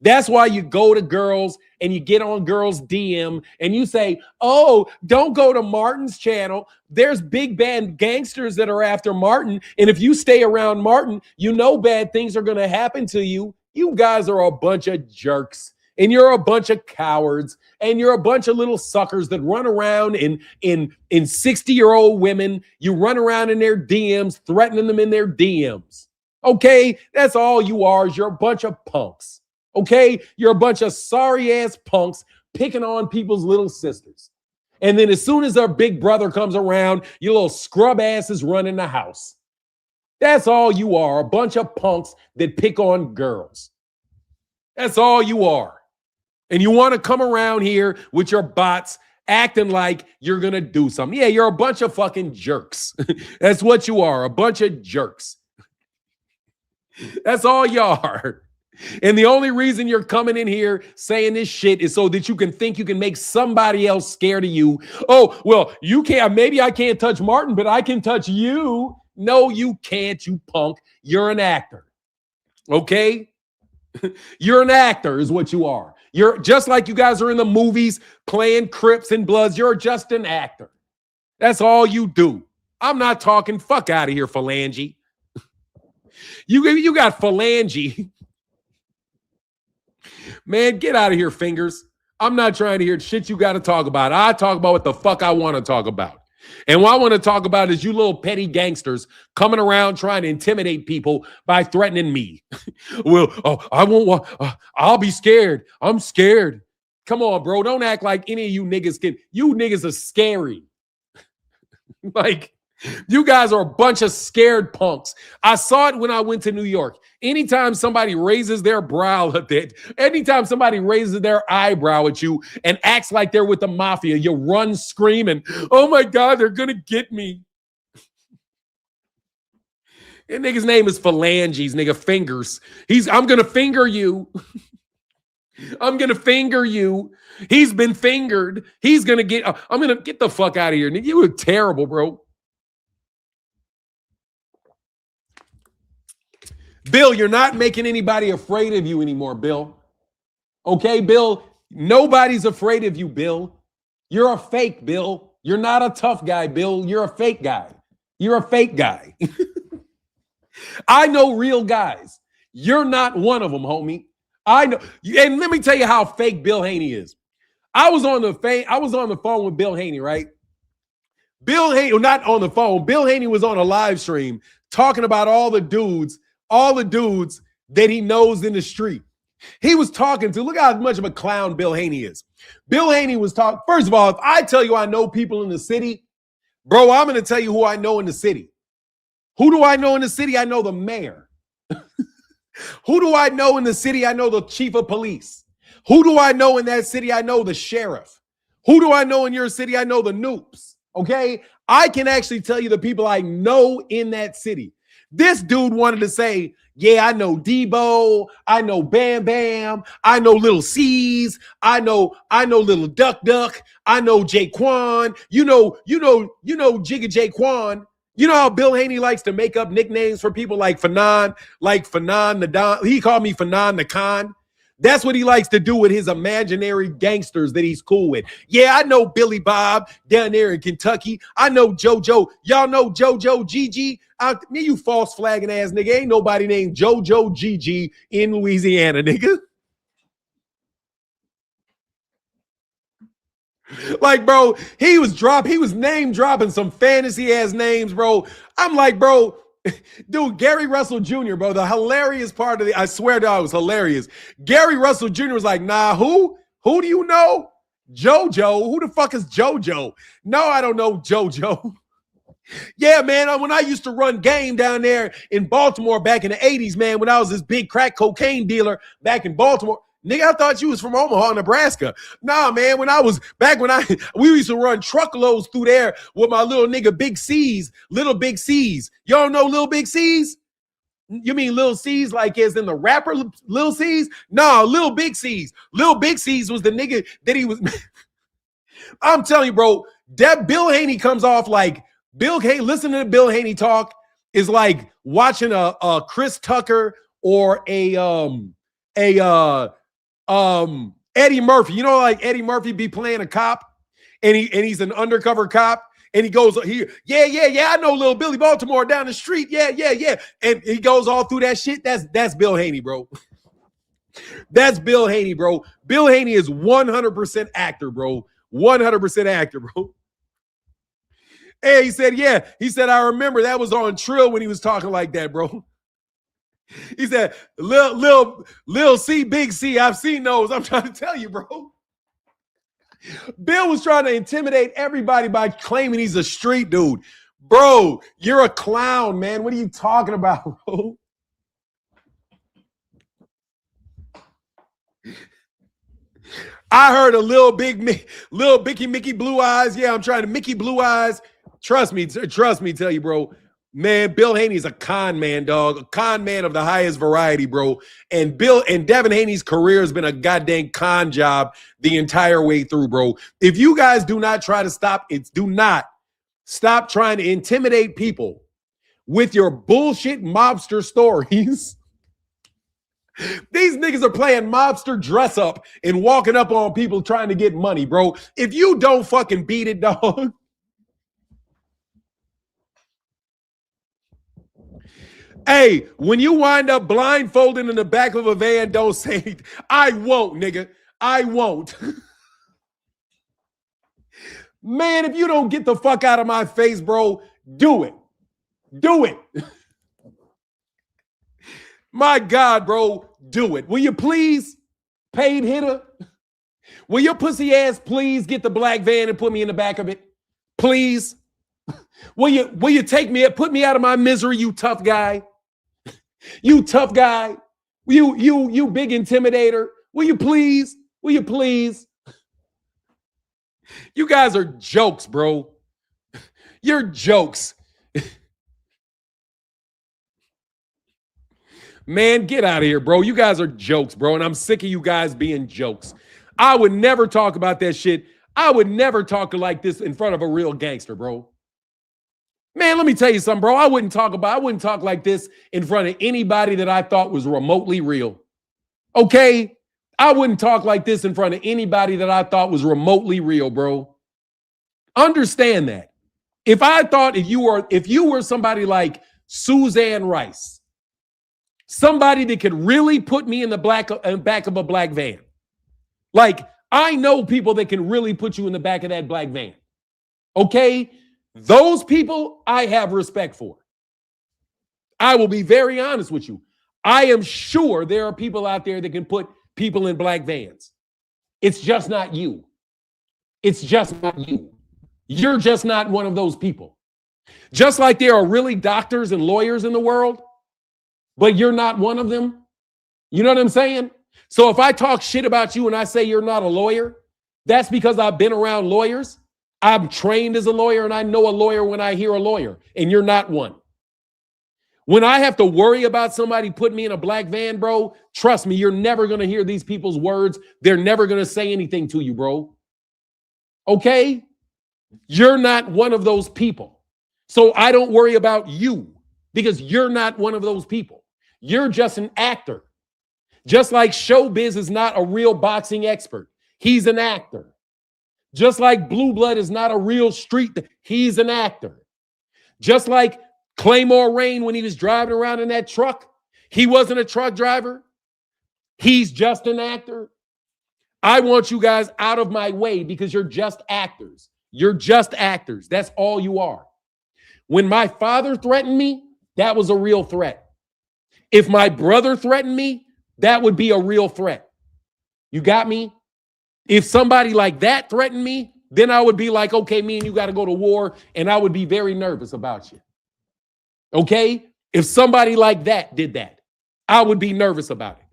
That's why you go to girls and you get on girls' DM and you say, oh, don't go to Martin's channel. There's big bad gangsters that are after Martin. And if you stay around Martin, you know bad things are going to happen to you. You guys are a bunch of jerks. And you're a bunch of cowards, and you're a bunch of little suckers that run around in 60-year-old women. You run around in their DMs, threatening them in their DMs. Okay? That's all you are, is you're a bunch of punks. Okay? You're a bunch of sorry-ass punks picking on people's little sisters. And then as soon as their big brother comes around, you little scrub asses run in the house. That's all you are, a bunch of punks that pick on girls. That's all you are. And you want to come around here with your bots acting like you're going to do something. Yeah, you're a bunch of fucking jerks. That's what you are, a bunch of jerks. That's all you are. And the only reason you're coming in here saying this shit is so that you can think you can make somebody else scared of you. Oh, well, you can't. Maybe I can't touch Martin, but I can touch you. No, you can't, you punk. You're an actor. Okay? You're an actor is what you are. You're just like you guys are in the movies playing Crips and Bloods. You're just an actor. That's all you do. I'm not talking. Fuck out of here, Phalange. You got Phalange. Man, get out of here, Fingers. I'm not trying to hear shit you got to talk about. I talk about what the fuck I want to talk about. And what I want to talk about is you little petty gangsters coming around trying to intimidate people by threatening me. Well, I won't want, I'll be scared. I'm scared. Come on, bro. Don't act like any of you niggas can. You niggas are scary. Like, you guys are a bunch of scared punks. I saw it when I went to New York. Anytime somebody raises their brow at it, anytime somebody raises their eyebrow at you and acts like they're with the mafia, you run screaming, oh my God, they're going to get me. That nigga's name is Phalanges, nigga, Fingers. I'm going to finger you. I'm going to finger you. He's been fingered. He's going to get, I'm going to get the fuck out of here. Nigga, you were terrible, bro. Bill, you're not making anybody afraid of you anymore, Bill. Okay, Bill? Nobody's afraid of you, Bill. You're a fake, Bill. You're not a tough guy, Bill. You're a fake guy. You're a fake guy. I know real guys. You're not one of them, homie. I know. And let me tell you how fake Bill Haney is. I was on the phone with Bill Haney, right? Bill Haney, not on the phone. Bill Haney was on a live stream talking about all the dudes that he knows in the street. He was talking to, look how much of a clown Bill Haney is. Bill Haney was talking, first of all, if I tell you I know people in the city, bro, I'm going to tell you who I know in the city. Who do I know in the city? I know the mayor. Who do I know in the city? I know the chief of police. Who do I know in that city? I know the sheriff. Who do I know in your city? I know the noops. Okay? I can actually tell you the people I know in that city. This dude wanted to say, yeah, I know Debo, I know Bam Bam, I know Little C's, I know Little Duck Duck, I know Jaquan, you know Jigga Jaquan. You know how Bill Haney likes to make up nicknames for people like Fanon the Don. He called me Fanon the Con. That's what he likes to do with his imaginary gangsters that he's cool with. Yeah, I know Billy Bob down there in Kentucky. I know JoJo. Y'all know JoJo Gigi. Me, you false flagging ass nigga. Ain't nobody named JoJo Gigi in Louisiana, nigga. Like, bro, he was name dropping some fantasy ass names, bro. I'm like, bro, dude, Gary Russell Jr., bro, the hilarious part of I swear to God, it was hilarious. Gary Russell Jr. was like, nah, who? Who do you know? JoJo. Who the fuck is JoJo? No, I don't know JoJo. Yeah, man, when I used to run game down there in Baltimore back in the 80s, man, when I was this big crack cocaine dealer back in Baltimore. Nigga, I thought you was from Omaha, Nebraska. Nah, man, we used to run truckloads through there with my little nigga Big C's, Little Big C's. Y'all know Little Big C's? You mean Lil C's like as in the rapper Lil C's? No, Lil Big C's. Lil Big C's was the nigga that he was. I'm telling you, bro, that Bill Haney comes off like listening to Bill Haney talk is like watching a Chris Tucker or Eddie Murphy. You know, like Eddie Murphy be playing a cop and he's an undercover cop and he goes, I know little Billy Baltimore down the street. Yeah. And he goes all through that shit. That's Bill Haney, bro. That's Bill Haney, bro. Bill Haney is 100% actor, bro. 100% actor, bro. Hey, he said, I remember that was on Trill when he was talking like that, bro. He said, Lil C, Big C, I've seen those. I'm trying to tell you, bro. Bill was trying to intimidate everybody by claiming he's a street dude. Bro, you're a clown, man. What are you talking about, bro? I heard a little Bicky Mickey Blue Eyes. Yeah, I'm trying to Mickey Blue Eyes. Trust me, tell you, bro. Man, Bill Haney's a con man, dog. A con man of the highest variety, bro. And Devin Haney's career has been a goddamn con job the entire way through, bro. If you guys do not try to stop trying to intimidate people with your bullshit mobster stories. These niggas are playing mobster dress up and walking up on people trying to get money, bro. If you don't fucking beat it, dog. Hey, when you wind up blindfolded in the back of a van, don't say anything. I won't, nigga. I won't. Man, if you don't get the fuck out of my face, bro, do it. Do it. My God, bro, do it. Will you please, paid hitter? Will your pussy ass please get the black van and put me in the back of it? Please. Will you take me, put me out of my misery, you tough guy? You tough guy. You big intimidator. Will you please? Will you please? You guys are jokes, bro. You're jokes. Man, get out of here, bro. You guys are jokes, bro. And I'm sick of you guys being jokes. I would never talk about that shit. I would never talk like this in front of a real gangster, bro. Man, let me tell you something, bro. I wouldn't talk like this in front of anybody that I thought was remotely real. Okay? I wouldn't talk like this in front of anybody that I thought was remotely real, bro. Understand that. If you were somebody like Suzanne Rice, somebody that could really put me in the back of a black van. Like, I know people that can really put you in the back of that black van. Okay? Those people I have respect for. I will be very honest with you. I am sure there are people out there that can put people in black vans. It's just not you. It's just not you. You're just not one of those people. Just like there are really doctors and lawyers in the world, but you're not one of them. You know what I'm saying? So if I talk shit about you and I say you're not a lawyer, that's because I've been around lawyers. I'm trained as a lawyer and I know a lawyer when I hear a lawyer, and you're not one. When I have to worry about somebody putting me in a black van, bro, trust me, you're never going to hear these people's words. They're never going to say anything to you, bro. Okay? You're not one of those people. So I don't worry about you because you're not one of those people. You're just an actor. Just like Showbiz is not a real boxing expert. He's an actor. Just like Blue Blood is not a real street, he's an actor. Just like Claymore Rain when he was driving around in that truck, he wasn't a truck driver. He's just an actor. I want you guys out of my way because you're just actors. You're just actors. That's all you are. When my father threatened me, that was a real threat. If my brother threatened me, that would be a real threat. You got me? If somebody like that threatened me, then I would be like, okay, me and you got to go to war, and I would be very nervous about you. Okay? If somebody like that did that, I would be nervous about it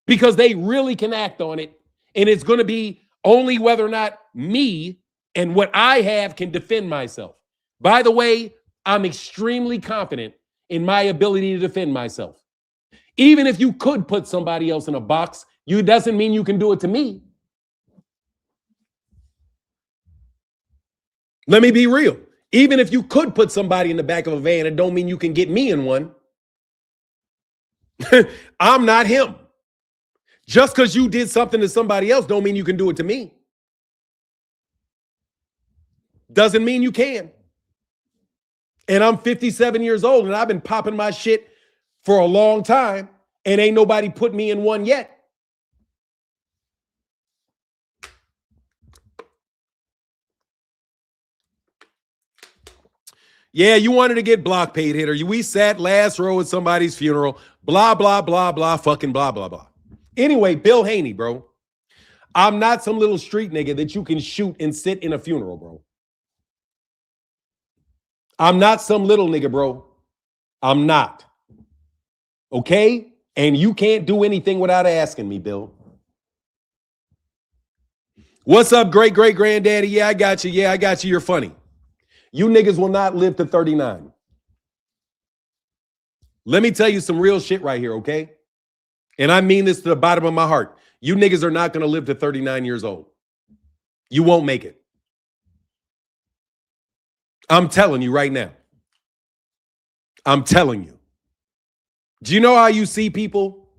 because they really can act on it, and it's going to be only whether or not me and what I have can defend myself. By the way, I'm extremely confident in my ability to defend myself. Even if you could put somebody else in a box, it doesn't mean you can do it to me. Let me be real. Even if you could put somebody in the back of a van, it don't mean you can get me in one. I'm not him. Just because you did something to somebody else don't mean you can do it to me. Doesn't mean you can. And I'm 57 years old and I've been popping my shit for a long time and ain't nobody put me in one yet. Yeah, you wanted to get block paid hitter. We sat last row at somebody's funeral. Blah, blah, blah, blah, fucking blah, blah, blah. Anyway, Bill Haney, bro. I'm not some little street nigga that you can shoot and sit in a funeral, bro. I'm not some little nigga, bro. I'm not. Okay? And you can't do anything without asking me, Bill. What's up, great granddaddy? Yeah, I got you. Yeah, I got you. You're funny. You niggas will not live to 39. Let me tell you some real shit right here, okay? And I mean this to the bottom of my heart. You niggas are not going to live to 39 years old. You won't make it. I'm telling you right now. I'm telling you. Do you know how you see people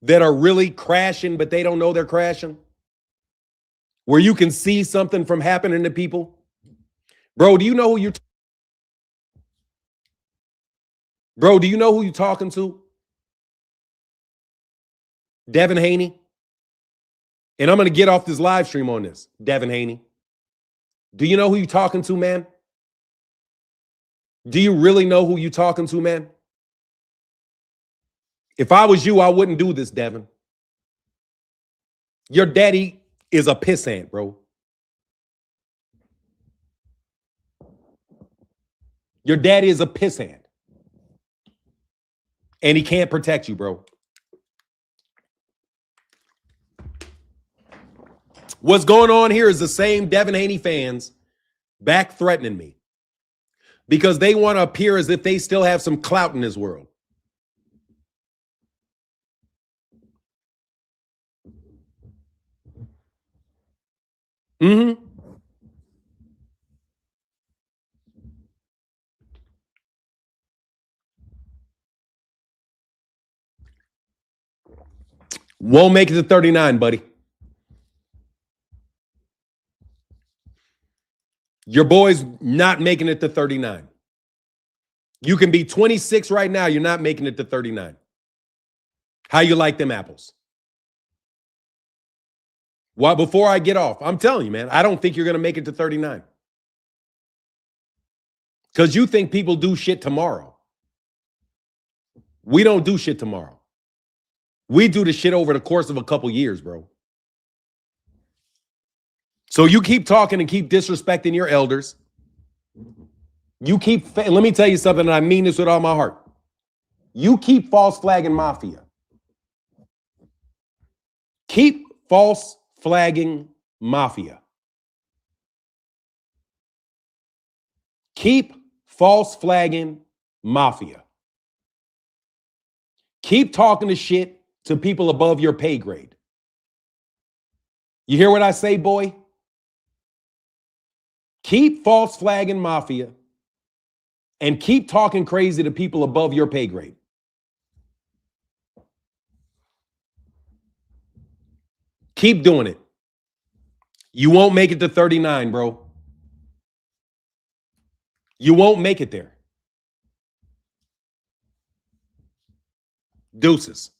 that are really crashing, but they don't know they're crashing? Where you can see something from happening to people? Bro, do you know who you're Bro, do you know who you're talking to? Devin Haney. And I'm going to get off this live stream on this. Devin Haney. Do you know who you're talking to, man? Do you really know who you're talking to, man? If I was you, I wouldn't do this, Devin. Your daddy is a pissant, bro. Your daddy is a pissant. And he can't protect you, bro. What's going on here is the same Devin Haney fans back threatening me because they want to appear as if they still have some clout in this world. Mm-hmm. Won't make it to 39, buddy. Your boy's not making it to 39. You can be 26 right now. You're not making it to 39. How you like them apples? Well, before I get off, I'm telling you, man, I don't think you're going to make it to 39. Because you think people do shit tomorrow. We don't do shit tomorrow. We do the shit over the course of a couple years, bro. So you keep talking and keep disrespecting your elders. You keep, let me tell you something, and I mean this with all my heart. You keep false flagging mafia. Keep false flagging mafia. Keep false flagging mafia. Keep talking to shit to people above your pay grade. You hear what I say, boy? Keep false flagging mafia and keep talking crazy to people above your pay grade. Keep doing it. You won't make it to 39, bro. You won't make it there. Deuces.